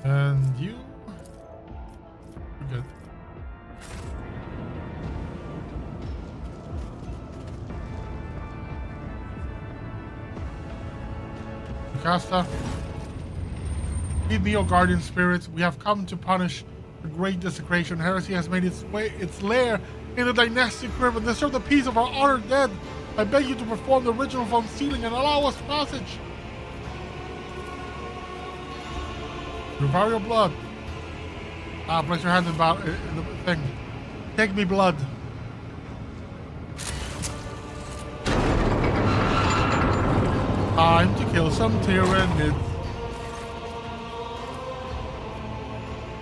And you're good. Casta. Heed me, O guardian spirits. We have come to punish the great desecration. Heresy has made its lair in the dynastic crypt and disturb the peace of our honored dead. I beg you to perform the ritual of unsealing and allow us passage. Revive your blood. Place your hand in the thing. Take me blood. Time to kill some Tyranids.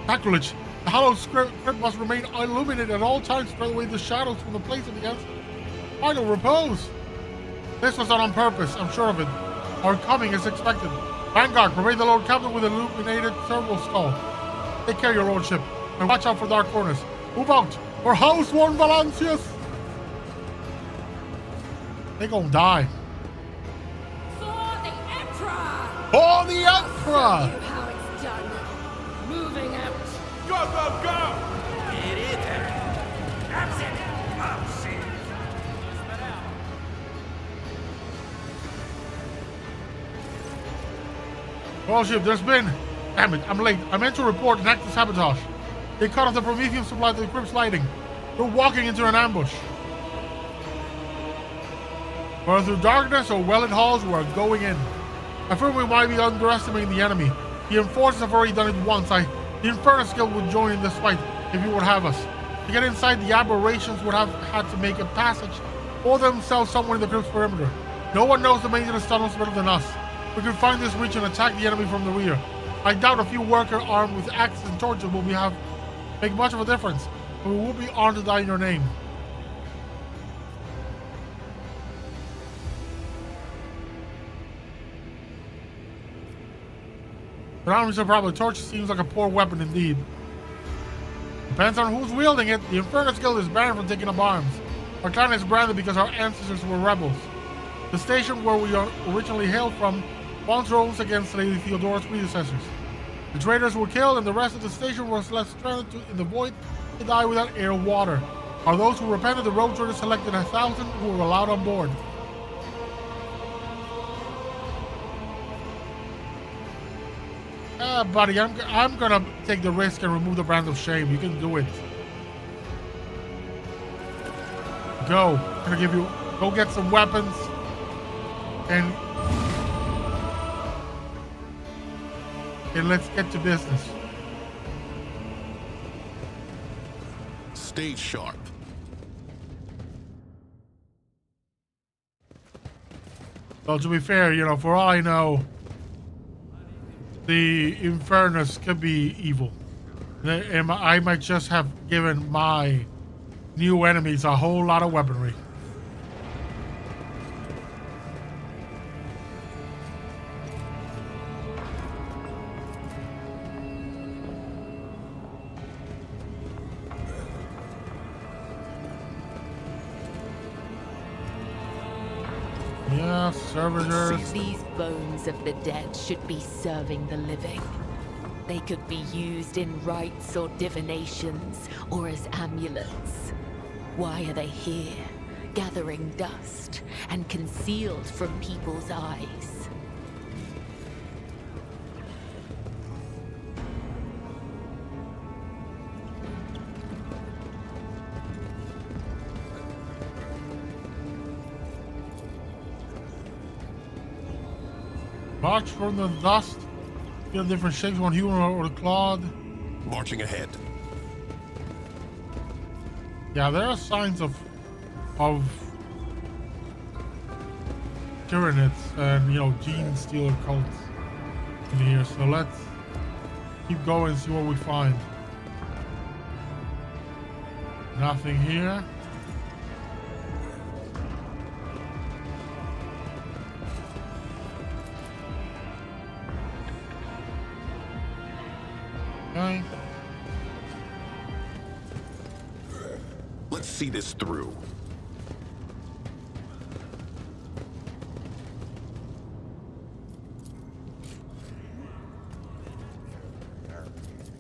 Sacrilege. The hollow crypt must remain illuminated at all times to drive away the shadows from the place of the answer. Final repose. This was done on purpose, I'm sure of it. Our coming is expected. Vanguard, provide the Lord Captain with illuminated serval skull. Take care, your lordship, and watch out for dark corners. Move out, or house one Valancius! They gonna die. For the Emperor! For the Emperor! You how it's done. Moving out. Go, go, go! It is That's it. That's it. Lordship, there's been... Damn it, I'm late. I meant to report an act of sabotage. They cut off the Prometheum supply to the crypt's lighting. They're walking into an ambush. Whether through darkness or well-lit halls, we're going in. I fear we might be underestimating the enemy. The enforcers have already done it once. The Infernus Guild would join in this fight if you would have us. To get inside, the aberrations would have had to make a passage for themselves somewhere in the crypt's perimeter. No one knows the maintenance tunnels better than us. We can find this breach and attack the enemy from the rear. I doubt a few workers armed with axes and torches will make much of a difference, but we will be honored to die in your name. But arms are probably torches seems like a poor weapon indeed. Depends on who's wielding it. The Infernus Guild is banned from taking up arms. Our clan is branded because our ancestors were rebels. The station where we originally hailed from once rose against Lady Theodora's predecessors. The traders were killed and the rest of the station was left stranded in the void to die without air or water. Are those who repented, the road traders selected 1,000 who were allowed on board. Buddy, I'm gonna take the risk and remove the brand of shame. You can do it. Go. I'm gonna give you... Go get some weapons. And let's get to business. Stay sharp. Well, to be fair, you know, for all I know, the Infernus could be evil. I might just have given my new enemies a whole lot of weaponry. Yeah, servitors. These bones of the dead should be serving the living. They could be used in rites or divinations, or as amulets. Why are they here, gathering dust and concealed from people's eyes? March from the dust. Feel different shapes, one human or clawed. Marching ahead. Yeah, there are signs of Tyranids and, you know, gene stealer cults in here. So let's keep going and see what we find. Nothing here. Okay. Let's see this through.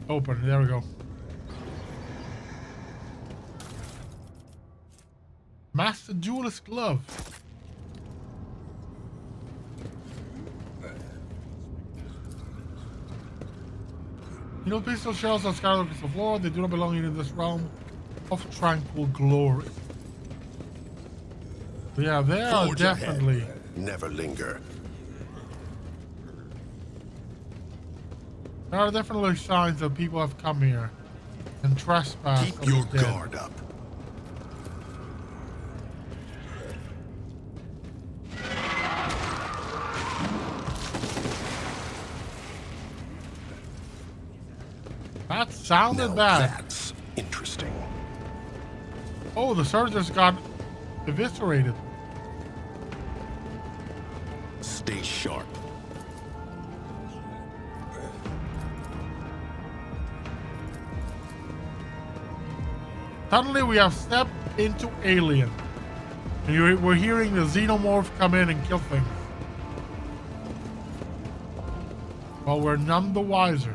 Open. There we go. Master Duelist Glove. You know, pistol shells are scattered across the floor. They do not belong in this realm of tranquil glory. But yeah, they are Forge definitely. ahead. Never linger. There are definitely signs that people have come here. and trespass. Keep your guard up. That sounded Now bad. that's interesting. Oh, the servitors got eviscerated. Stay sharp. Suddenly we have stepped into Alien. And we're hearing the xenomorph come in and kill things. Well, we're none the wiser.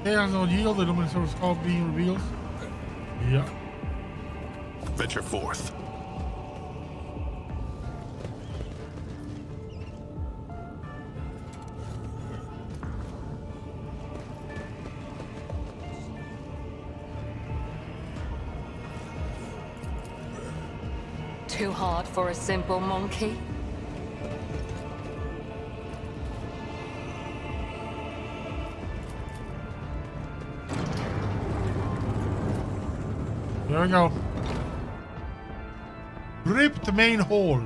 They has no yield, the luminous is called being revealed. Yeah. Venture forth. Too hard for a simple monkey? There we go. Ripped main hole.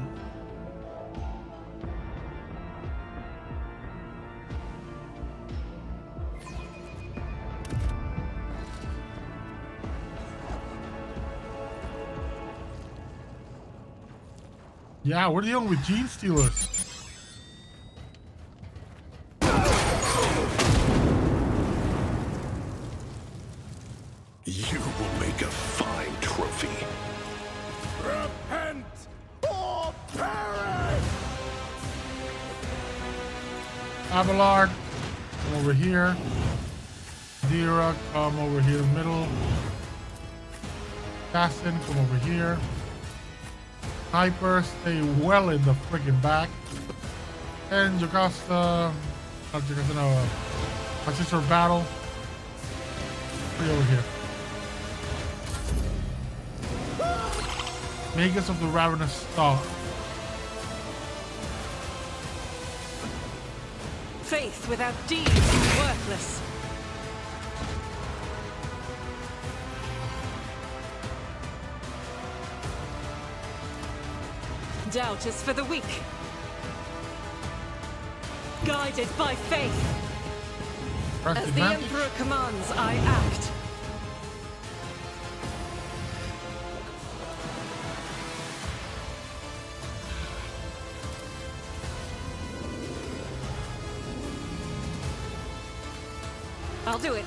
Yeah, we're dealing with gene stealers. You will make a fine trophy. Repent or perish! Abelard, come over here. Dira, come over here in the middle. Assassin, come over here. Sniper, stay well in the friggin' back. And Jocasta, not Jocasta, no, my sister of battle. Stay over here. Magus of the Ravenous Star. Faith without deeds is worthless. Doubt is for the weak. Guided by faith. Press As the advantage. Emperor commands, I act. I'll do it.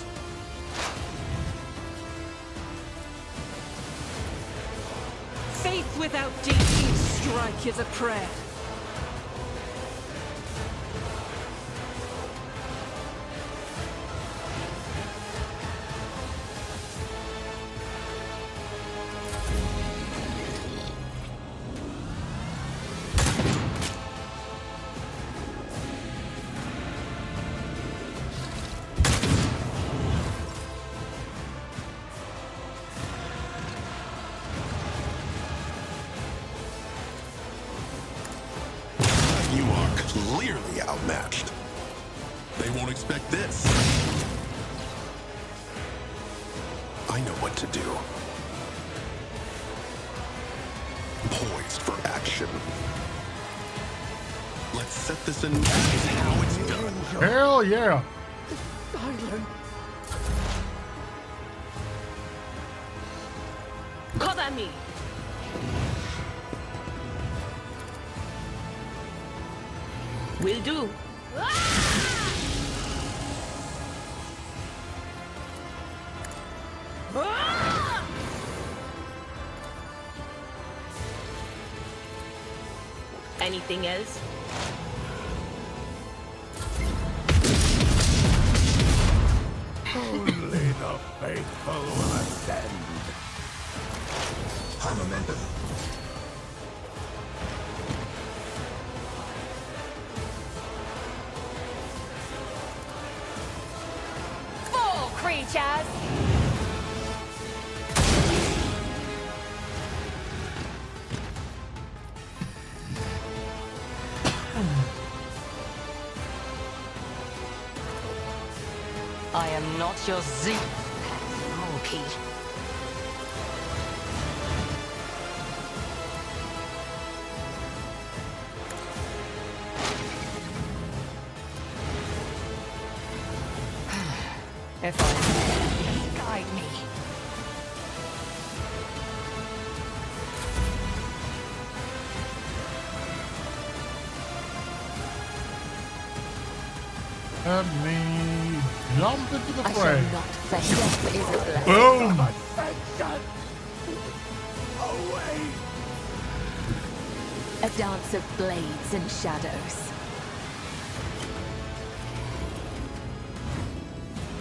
Faith without deed, each strike is a prayer. You are clearly outmatched. They won't expect this. I know what to do. Poised for action. Let's set this in. That is how it's done. Hell yeah. Silence. Cover me. Will do. Anything else? Only the faithful will ascend. High momentum. Four creatures! I am not your zoo monkey. If I guide me. Let me jump into the I shall fray. not fail. Death is a blessing. Boom! A dance of blades and shadows.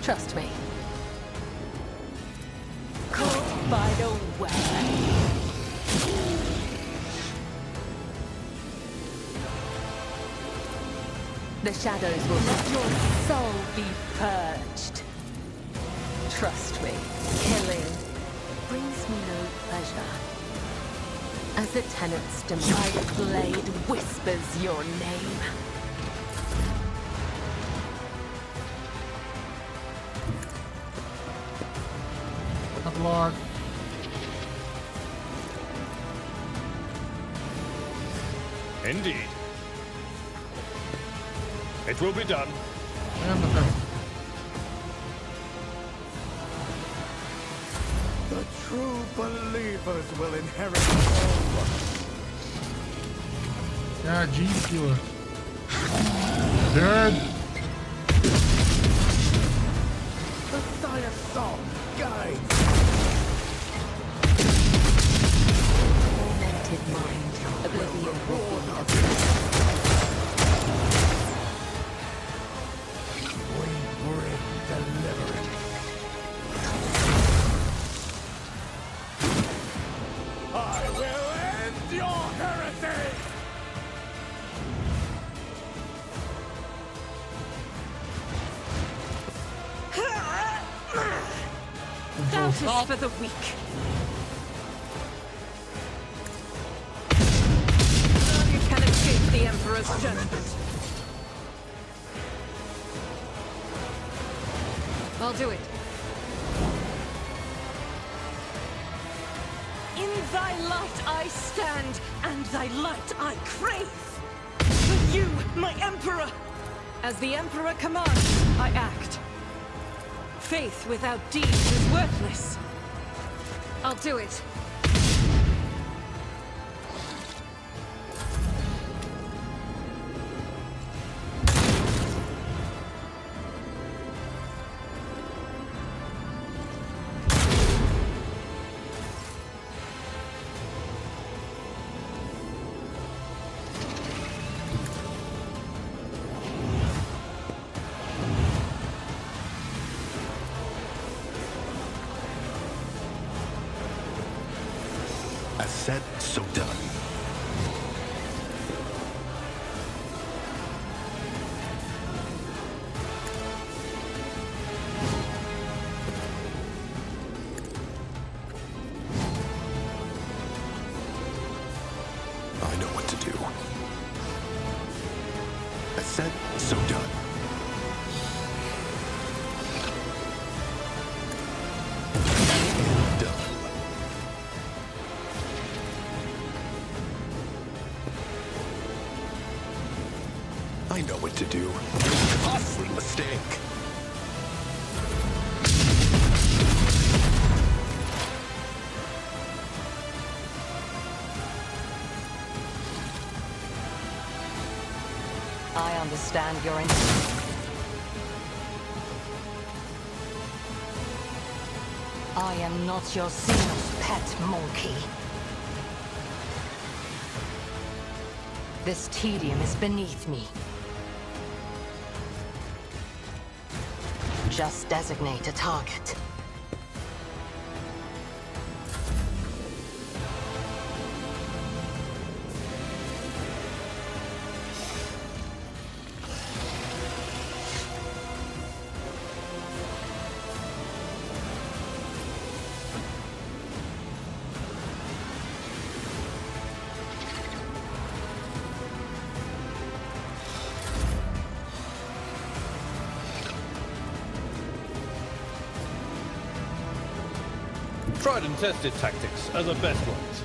Trust me. Caught by the web. The shadows will let your soul be purged. Trust me, killing brings me no pleasure. As the tenant's divided blade whispers your name. Good Lord. Indeed. It will be done. And the best. The true believers will inherit all. Yeah, G-Killer. Dead. Messiah song guides. Tormented mind, oblivion will be obsessed. We bring deliverance. I will end your heresy! Doubt is for the weak. None can escape the Emperor's judgment. I'll do it. In thy light I stand, and thy light I crave. For you, my Emperor! As the Emperor commands, I act. Faith without deeds is worthless. I'll do it. As said, so done. I know what to do. As said, so done. I know what to do. Costly mistake. I understand your intent. I am not your Xenos pet monkey. This tedium is beneath me. Just designate a target. Tried and tested tactics are the best ones.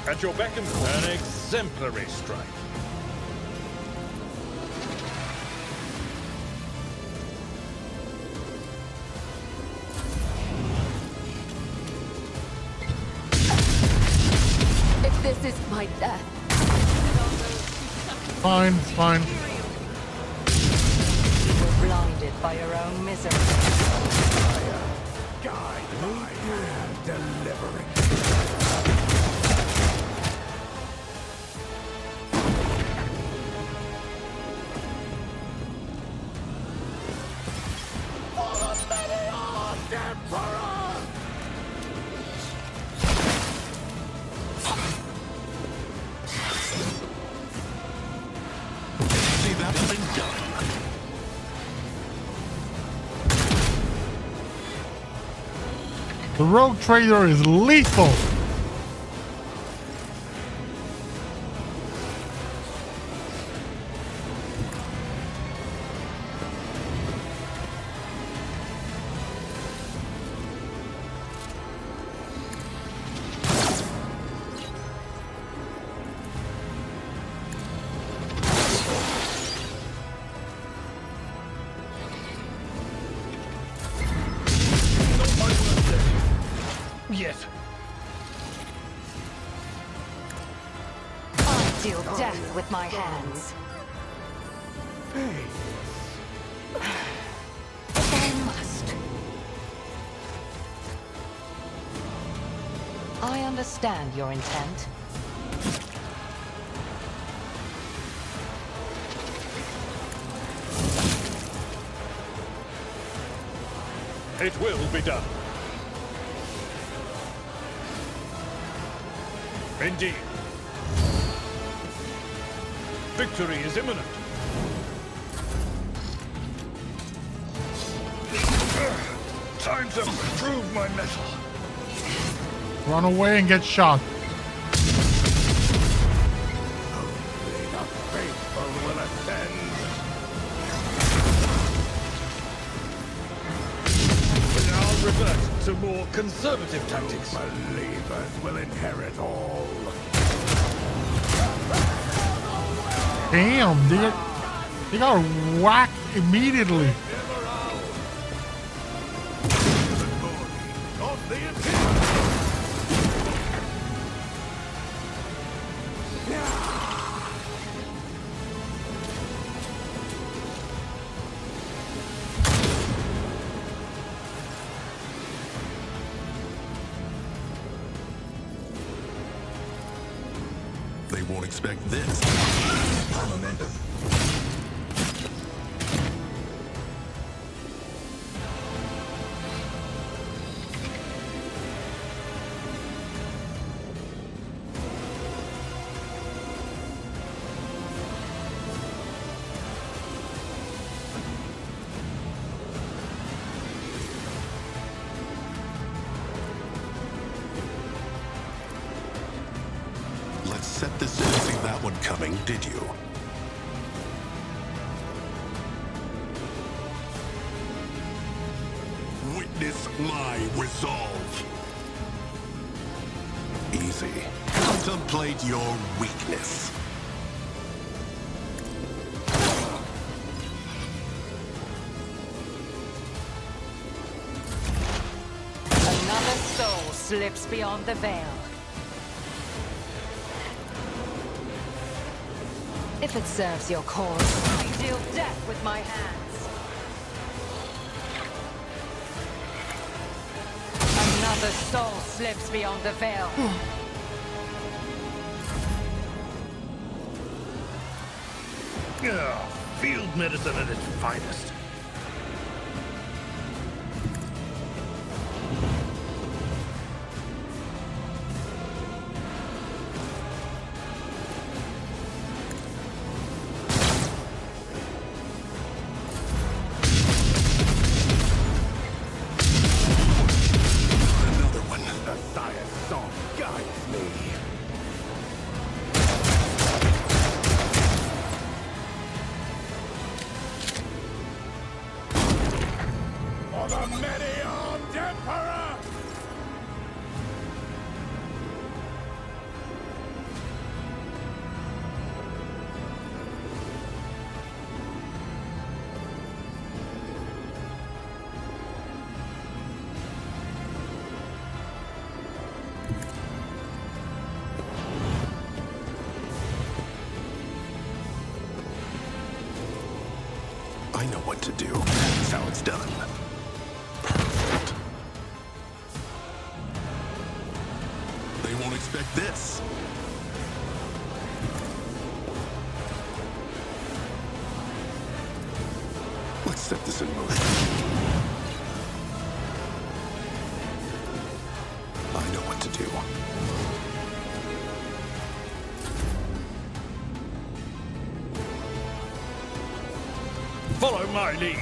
At your beck and an exemplary strike. If this is my death. Fine, it's fine. You were blinded by your own misery. Guide my hand, delivering. See that thing done. The rogue trader is lethal. Yes. I deal death with my hands. If I must. I understand your intent. It will be done. Indeed. Victory is imminent. Time to prove my mettle. Run away and get shot. Only the faithful will ascend. I'll revert to more conservative tactics. Believers will inherit all. Damn, they got whacked immediately. They won't expect this. Momentum. Let's set this. Didn't see that one coming, did you? Witness my resolve. Easy. Contemplate your weakness. Another soul slips beyond the veil. If it serves your cause, I deal death with my hands. Another soul slips beyond the veil. Field medicine at its finest. what to do. That's how it's done. Perfect. They won't expect this. Let's set this in motion. I know what to do. Follow my lead.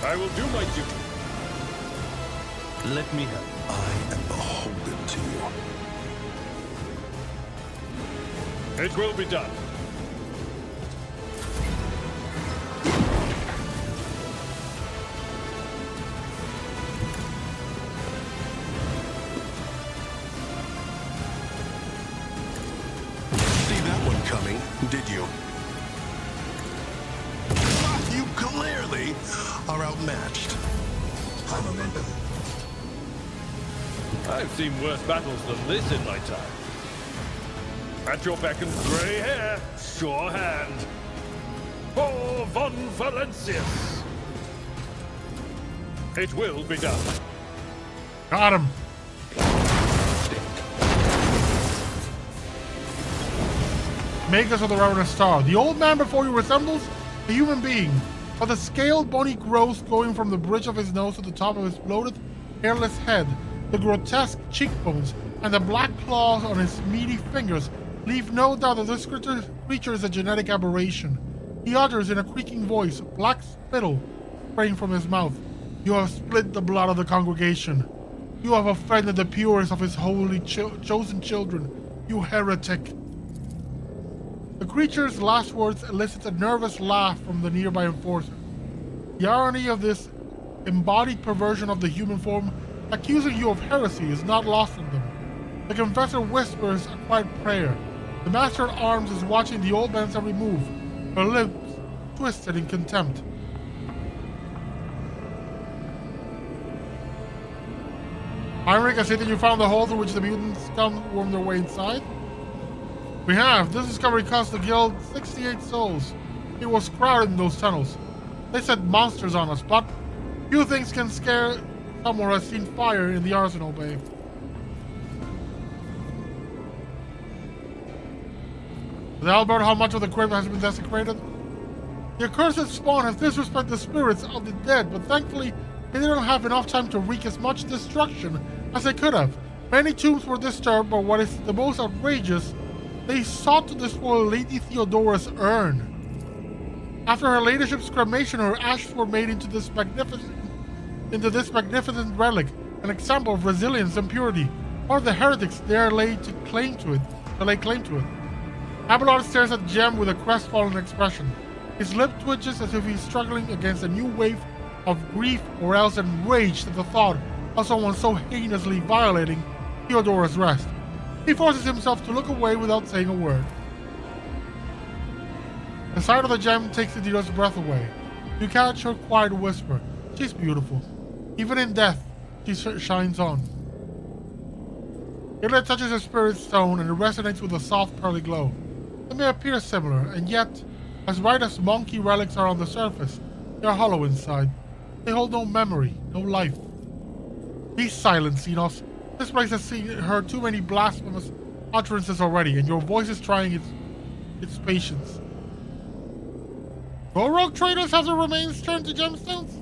I will do my duty. Let me help. I am beholden to you. It will be done. See that one coming, did you? You clearly are outmatched. I'm a member. I've seen worse battles than this in my time. At your beck and grey hair, sure hand. For von Valentius. It will be done. Got him. Makers of the Ravenous Star. The old man before you resembles a human being, but the scaled bony growth going from the bridge of his nose to the top of his bloated, hairless head, the grotesque cheekbones, and the black claws on his meaty fingers leave no doubt that this creature is a genetic aberration. He utters in a creaking voice, black spittle spraying from his mouth. You have split the blood of the congregation. You have offended the purest of his holy chosen children, you heretic. The creature's last words elicit a nervous laugh from the nearby enforcer. The irony of this embodied perversion of the human form accusing you of heresy is not lost on them. The confessor whispers a quiet prayer. The master at arms is watching the old man's every move, her lips twisted in contempt. Heinrich, I see that you found the hole through which the mutants scum worm their way inside. We have. This discovery cost the guild 68 souls. It was crowded in those tunnels. They set monsters on us, but few things can scare someone who has seen fire in the arsenal bay. Has Albert how much of the crypt has been desecrated? The accursed spawn has disrespected the spirits of the dead, but thankfully they didn't have enough time to wreak as much destruction as they could have. Many tombs were disturbed, but what is the most outrageous, they sought to destroy Lady Theodora's urn. After her ladyship's cremation, her ashes were made into this magnificent relic, an example of resilience and purity. Or the heretics dare lay claim to it. Abelard stares at Jem with a crestfallen expression. His lip twitches as if he's struggling against a new wave of grief or else enraged at the thought of someone so heinously violating Theodora's rest. He forces himself to look away without saying a word. The sight of the gem takes Theodora's breath away. You catch her quiet whisper. She's beautiful. Even in death, she shines on. It touches her spirit stone and it resonates with a soft pearly glow. They may appear similar, and yet, as bright as monkey relics are on the surface, they are hollow inside. They hold no memory, no life. Be silent, Xenos. This place has heard too many blasphemous utterances already, and your voice is trying its patience. Will Rogue Tradus have the remains turned to gemstones?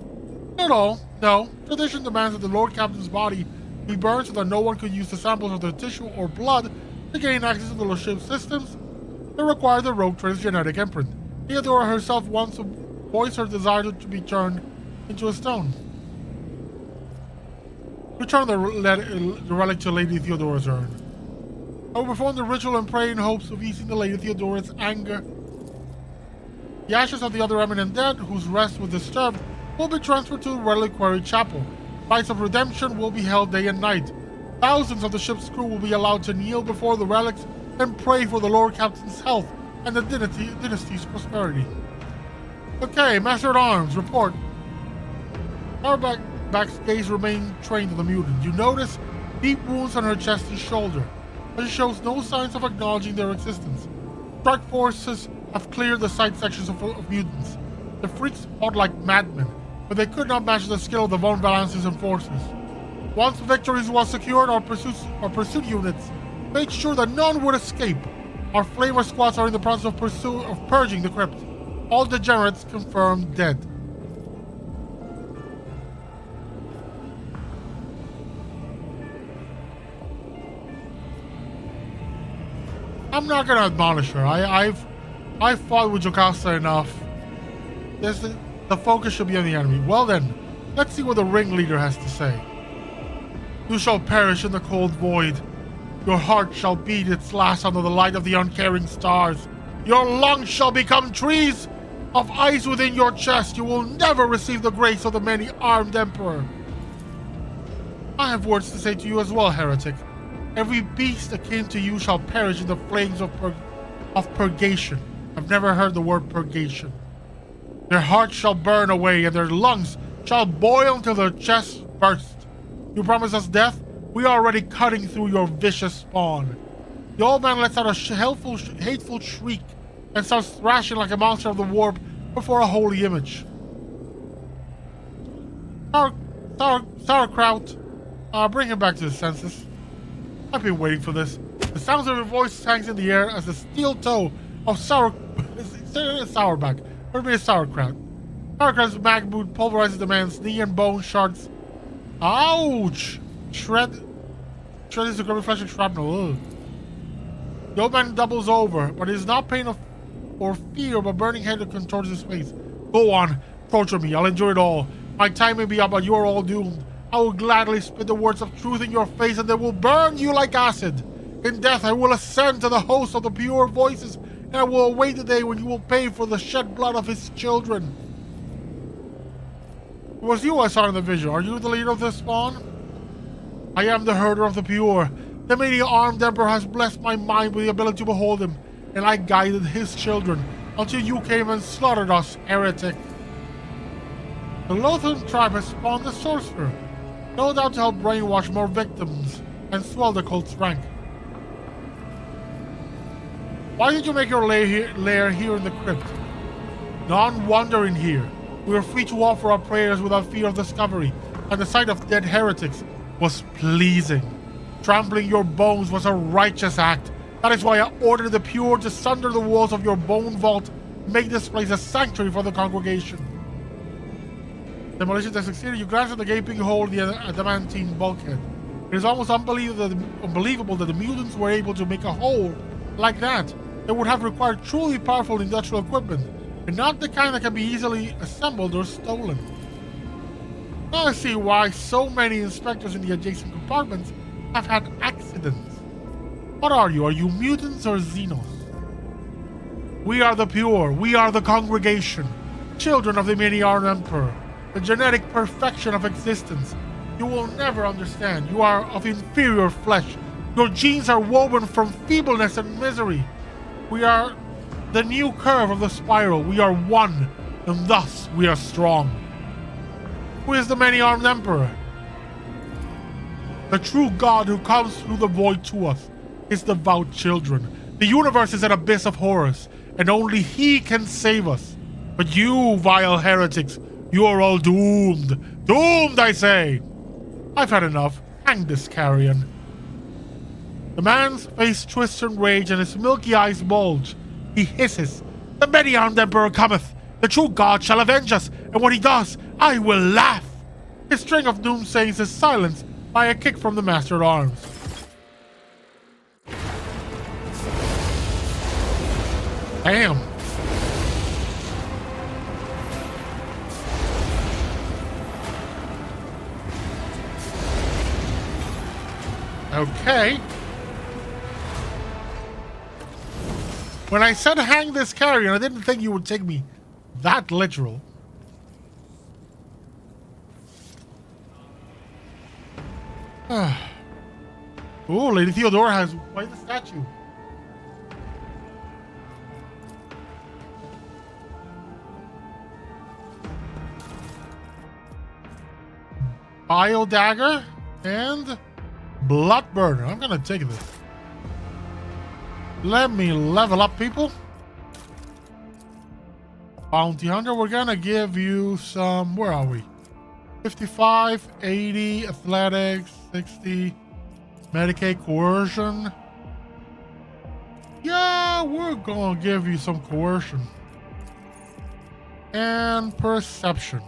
Not all, no. Tradition demands that the Lord Captain's body be burned so that no one could use the samples of their tissue or blood to gain access to the ship's systems that require the Rogue Tradus genetic imprint. Theodora herself wants to voice her desire to be turned into a stone. Return the relic to Lady Theodora's urn. I will perform the ritual and pray in hopes of easing the Lady Theodora's anger. The ashes of the other eminent dead, whose rest was disturbed, will be transferred to the Reliquary Chapel. Rites of redemption will be held day and night. Thousands of the ship's crew will be allowed to kneel before the relics and pray for the Lord Captain's health and the dynasty's prosperity. Okay, Master at Arms, report. Auerbach's gaze remained trained on the mutant. You notice deep wounds on her chest and shoulder. and shows no signs of acknowledging their existence. Strike forces have cleared the side sections of mutants. The freaks fought like madmen, but they could not match the skill of the Von Valances and forces. Once victories were secured, our pursuit units made sure that none would escape. Our flamer squads are in the process of purging the crypt. All degenerates confirmed dead. I'm not gonna admonish her. I fought with Jocasta enough. The focus should be on the enemy. Well then, let's see what the ringleader has to say. You shall perish in the cold void. Your heart shall beat its last under the light of the uncaring stars. Your lungs shall become trees of ice within your chest. You will never receive the grace of the many-armed emperor. I have words to say to you as well, heretic. Every beast akin to you shall perish in the flames of purgation. I've never heard the word purgation. Their hearts shall burn away, and their lungs shall boil until their chests burst. You promise us death? We are already cutting through your vicious spawn. The old man lets out a hateful shriek and starts thrashing like a monster of the warp before a holy image. Sauerkraut, bring him back to his senses. I've been waiting for this. The sounds of her voice hangs in the air as the steel toe of Sauerback. Or maybe Sauerkraut. Sauerkraut's mag boot pulverizes the man's knee and bone shards. Ouch! Shred is the grubby flesh and shrapnel. Ugh. The old man doubles over, but it is not pain or fear, but burning head that contorts his face. Go on, torture me, I'll endure it all. My time may be up, but you are all doomed. I will gladly spit the words of truth in your face, and they will burn you like acid. In death, I will ascend to the host of the pure voices, and I will await the day when you will pay for the shed blood of his children. It was you I saw in the vision. Are you the leader of this spawn? I am the herder of the pure. The many-armed emperor has blessed my mind with the ability to behold him, and I guided his children until you came and slaughtered us, heretic. The Lothran tribe has spawned a sorcerer, no doubt to help brainwash more victims and swell the cult's rank. Why did you make your lair here in the crypt? None wander in here. We are free to offer our prayers without fear of discovery, and the sight of dead heretics was pleasing. Trampling your bones was a righteous act. That is why I ordered the pure to sunder the walls of your bone vault, make this place a sanctuary for the congregation. Demolition has succeeded. You granted the gaping hole in the adamantine bulkhead. It is almost unbelievable that the mutants were able to make a hole like that. It would have required truly powerful industrial equipment, and not the kind that can be easily assembled or stolen. Now I see why so many inspectors in the adjacent compartments have had accidents. What are you? Are you mutants or Xenos? We are the pure. We are the congregation. Children of the many-armed emperor. The genetic perfection of existence. You will never understand. You are of inferior flesh. Your genes are woven from feebleness and misery. We are the new curve of the spiral. We are one, and thus we are strong. Who is the many-armed emperor? The true God who comes through the void to us. His devout children. The universe is an abyss of horrors, and only he can save us. But you, vile heretics, you are all doomed. Doomed, I say! I've had enough. Hang this carrion. The man's face twists in rage and his milky eyes bulge. He hisses. The many-armed emperor cometh. The true God shall avenge us, and when he does, I will laugh. His string of doomsayings is silenced by a kick from the master-at-arms. Damn. Okay. When I said hang this carrion, I didn't think you would take me that literal. Oh, Lady Theodora has quite the statue. Bio dagger and blood burner. I'm gonna take this. Let me level up, people. Bounty Hunter, we're gonna give you some, where are we? 55, 80, athletics, 60, Medicaid, coercion. Yeah, we're gonna give you some coercion. And perception.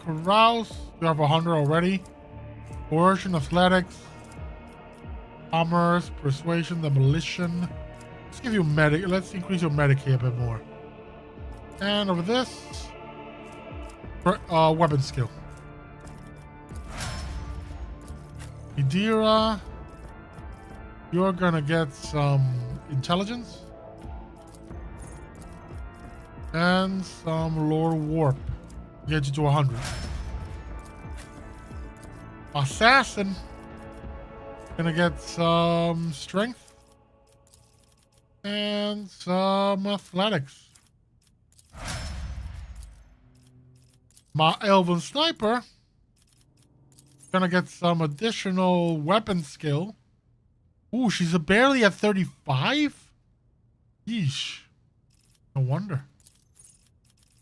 Carouse, you have 100 already. Coercion, athletics, commerce, persuasion, demolition. Let's give you medic. Let's increase your Medicaid a bit more. And over this, weapon skill. Idira, you're gonna get some intelligence and some lore warp. Get you to 100. Assassin, gonna get some strength and some athletics. My elven sniper, gonna get some additional weapon skill. Ooh, she's barely at 35? Yeesh. No wonder.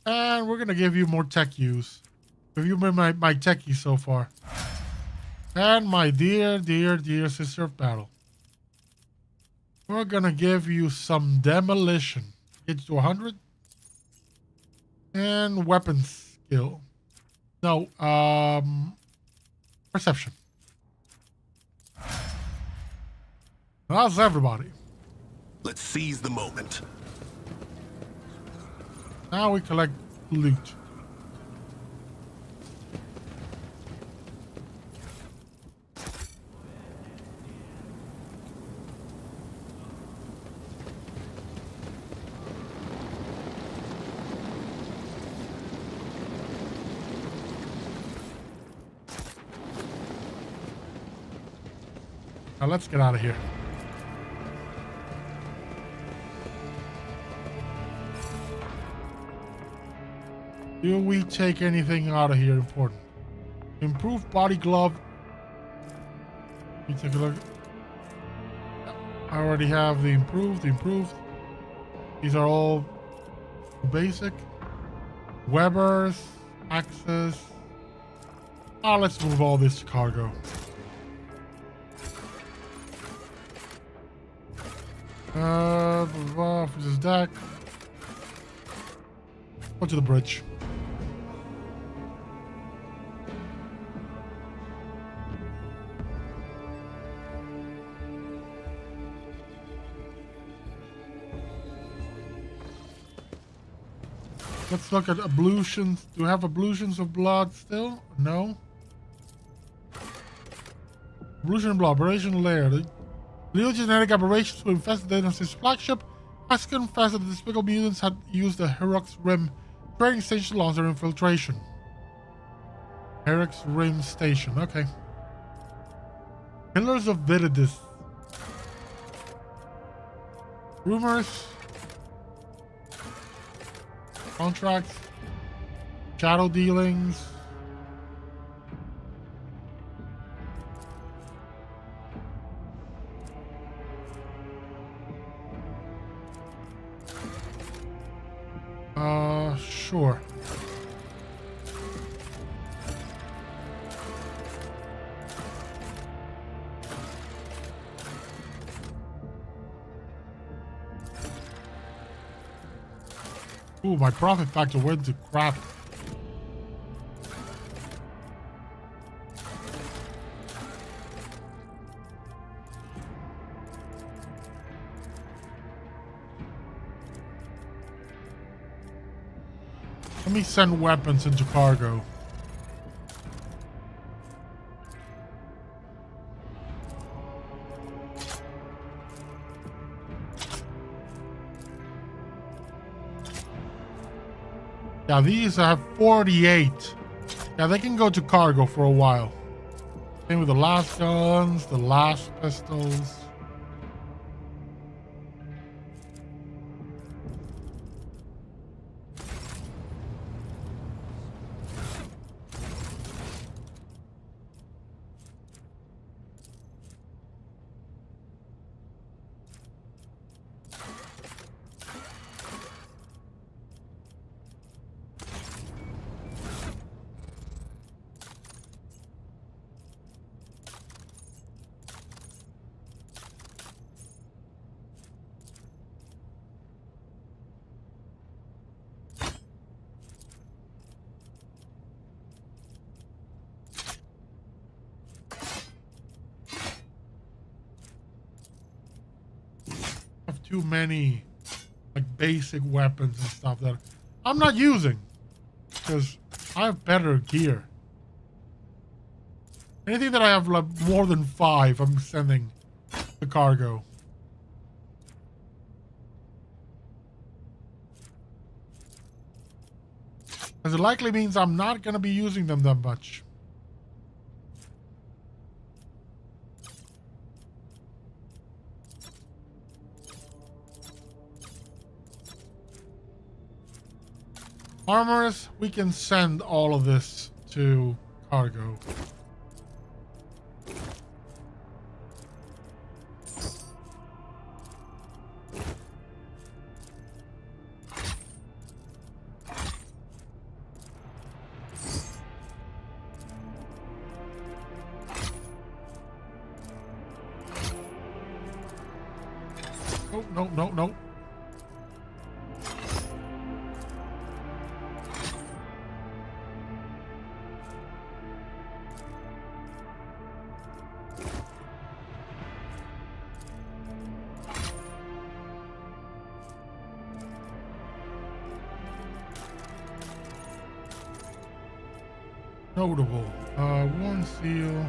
And we're gonna give you more tech use. You've been my techie so far. And my dear, dear, dear sister of battle. We're gonna give you some demolition. Get you to 100. And weapon skill. No, perception. That's everybody. Let's seize the moment. Now we collect loot. Now let's get out of here. Do we take anything out of here important? Improved body glove. Let me take a look. I already have the improved, These are all basic. Webbers, axes. Oh, let's move all this to cargo. Officer's deck. Go to the bridge. Let's look at ablutions. Do we have ablutions of blood still? No. Ablution of blood, aberration layer. The little genetic aberrations who infested the Dynasty's flagship has confessed that the despicable mutants had used the Herox Rim trading station to launch their infiltration. Herox Rim Station, okay. Pillars of Viridis. Rumors. Contracts. Shadow dealings. Sure. Ooh, my profit factor went to crap. Let me send weapons into cargo. Yeah, these have 48. Yeah, they can go to cargo for a while. Same with the last guns, the last pistols. too many like basic weapons and stuff that I'm not using because I have better gear. Anything that I have like more than 5, I'm sending to cargo. As it likely means I'm not going to be using them that much. Armorers, we can send all of this to cargo. No, no, no. Notable. One seal.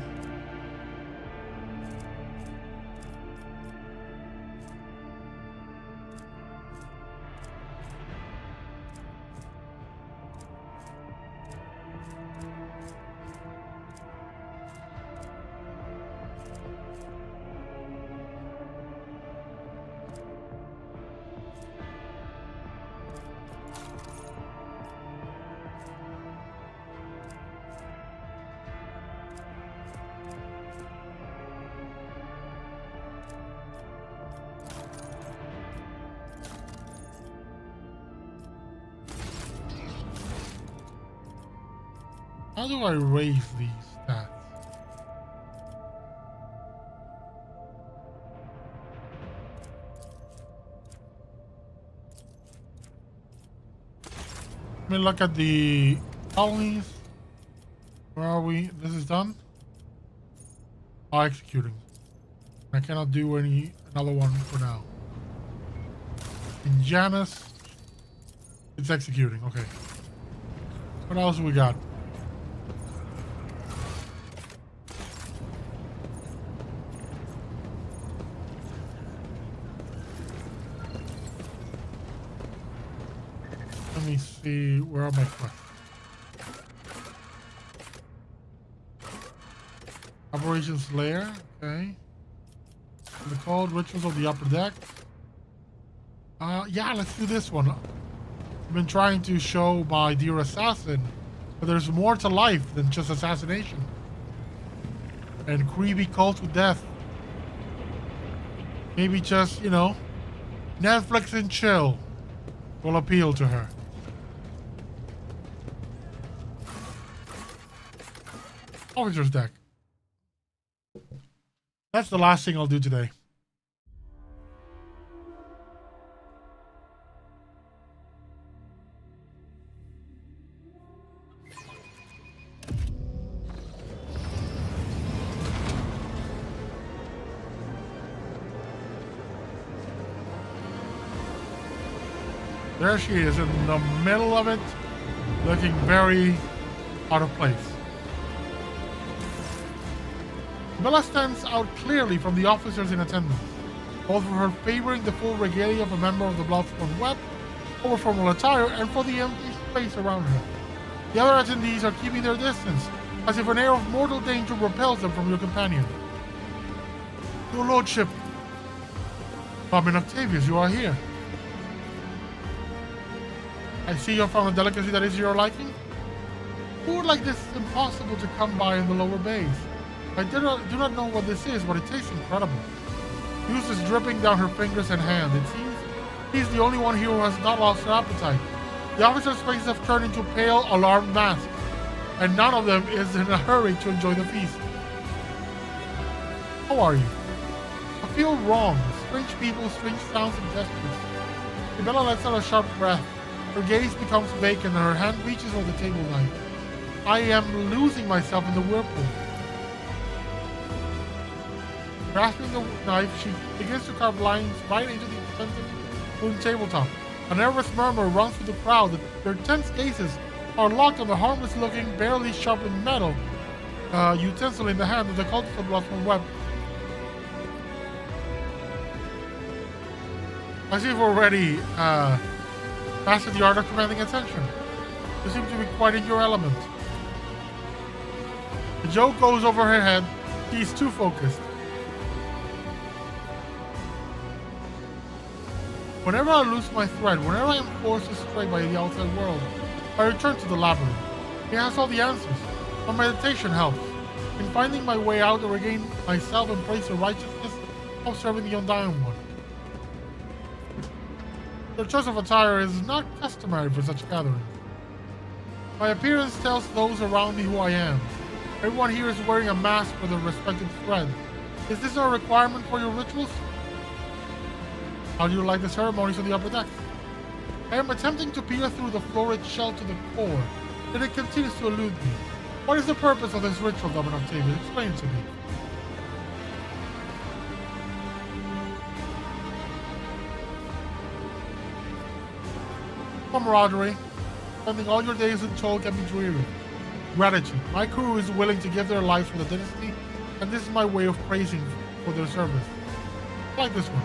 How do I raise these stats? Let me look at the colonies. Where are we? This is done. Oh, executing. I cannot do another one for now. In Janus, it's executing. Okay. What else we got? Let me see, where are my quests? Operations Lair, okay. The Cold Rituals of the Upper Deck. Yeah, let's do this one. I've been trying to show my dear assassin that there's more to life than just assassination. And creepy calls to death. Maybe just, you know, Netflix and chill will appeal to her. Officer's deck. That's the last thing I'll do today. There she is in the middle of it, looking very out of place. Bella stands out clearly from the officers in attendance, both for her favoring the full regalia of a member of the Bloodsport Web over formal attire and for the empty space around her. The other attendees are keeping their distance, as if an air of mortal danger repels them from your companion. Your lordship, Robin Octavius, you are here. I see you have found a delicacy that is your liking. Food like this is impossible to come by in the lower bays. I do not know what this is, but it tastes incredible. Juice is dripping down her fingers and hand. It seems he's the only one here who has not lost her appetite. The officers' faces have turned into pale, alarmed masks, and none of them is in a hurry to enjoy the feast. How are you? I feel wrong. Strange people, strange sounds and gestures. Isabella lets out a sharp breath. Her gaze becomes vacant and her hand reaches for the table knife. I am losing myself in the whirlpool. Grasping the knife, she begins to carve lines right into the wooden tabletop. A nervous murmur runs through the crowd. Their tense gazes are locked on the harmless-looking, barely sharpened metal utensil in the hand of the cultist of Bloodstone Web. I see you've already mastered the art of commanding attention. You seem to be quite in your element. The joke goes over her head. She's too focused. Whenever I lose my thread, whenever I am forced astray by the outside world, I return to the labyrinth. It has all the answers. My meditation helps. In finding my way out, I regain myself and place the righteousness of serving the Undying One. Your choice of attire is not customary for such gatherings. My appearance tells those around me who I am. Everyone here is wearing a mask for their respective thread. Is this a requirement for your rituals? How do you like the ceremonies on the upper deck? I am attempting to peer through the florid shell to the core, yet it continues to elude me. What is the purpose of this ritual, Governor Octavius? Explain it to me. Camaraderie. Spending all your days in toil can be dreary. Gratitude. My crew is willing to give their lives for the dynasty, and this is my way of praising for their service. I like this one.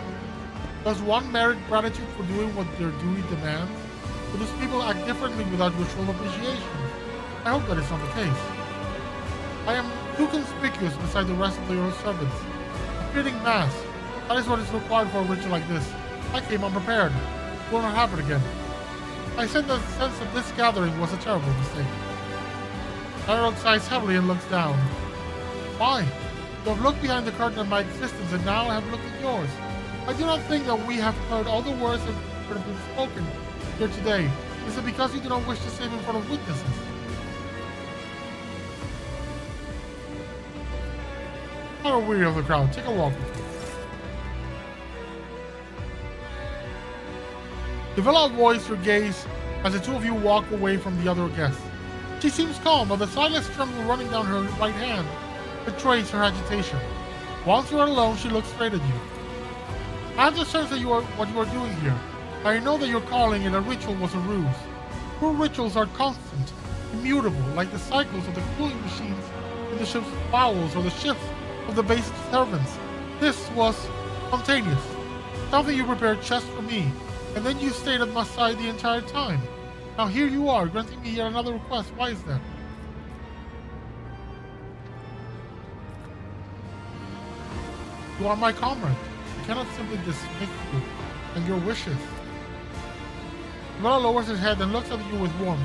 Does one merit gratitude for doing what their duty demands? Or does people act differently without ritual appreciation? I hope that is not the case. I am too conspicuous beside the rest of your servants. A fitting mask. That is what is required for a ritual like this. I came unprepared. It will not happen again. I sense that this gathering was a terrible mistake. Harold sighs heavily and looks down. Why? You have looked behind the curtain of my existence and now I have looked at yours. I do not think that we have heard all the words that have been spoken here today. Is it because you do not wish to save in front of witnesses? Not a weary of the crowd. Take a walk with me. Devilla avoids your gaze as the two of you walk away from the other guests. She seems calm, but the silent tremble running down her right hand betrays her agitation. Once you are alone, she looks straight at you. I have the sense that what you are doing here. I know that your calling it a ritual was a ruse. True rituals are constant, immutable, like the cycles of the cooling machines in the ship's bowels or the shifts of the base servants. This was spontaneous. Something you prepared just for me, and then you stayed at my side the entire time. Now here you are, granting me yet another request. Why is that? You are my comrade. I cannot simply dismiss you and your wishes. Devilla lowers his head and looks at you with warmth.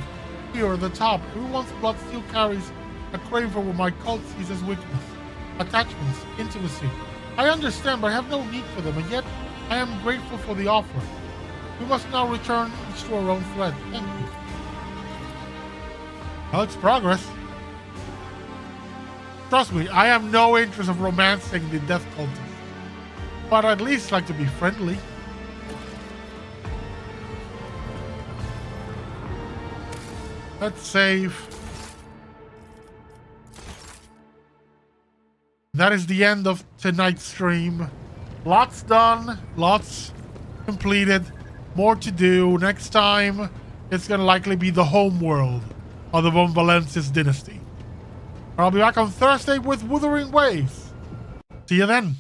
Here at the top, everyone's blood still carries a craving for what my cult sees as weakness. Attachments, intimacy. I understand, but I have no need for them, and yet I am grateful for the offer. We must now return each to our own thread. Thank you. Well, it's progress. Trust me, I have no interest of romancing the death cultist. But I'd at least like to be friendly. Let's save. That is the end of tonight's stream. Lots done, lots completed, more to do. Next time, it's going to likely be the home world of the Von Valentius dynasty. I'll be back on Thursday with Wuthering Waves. See you then.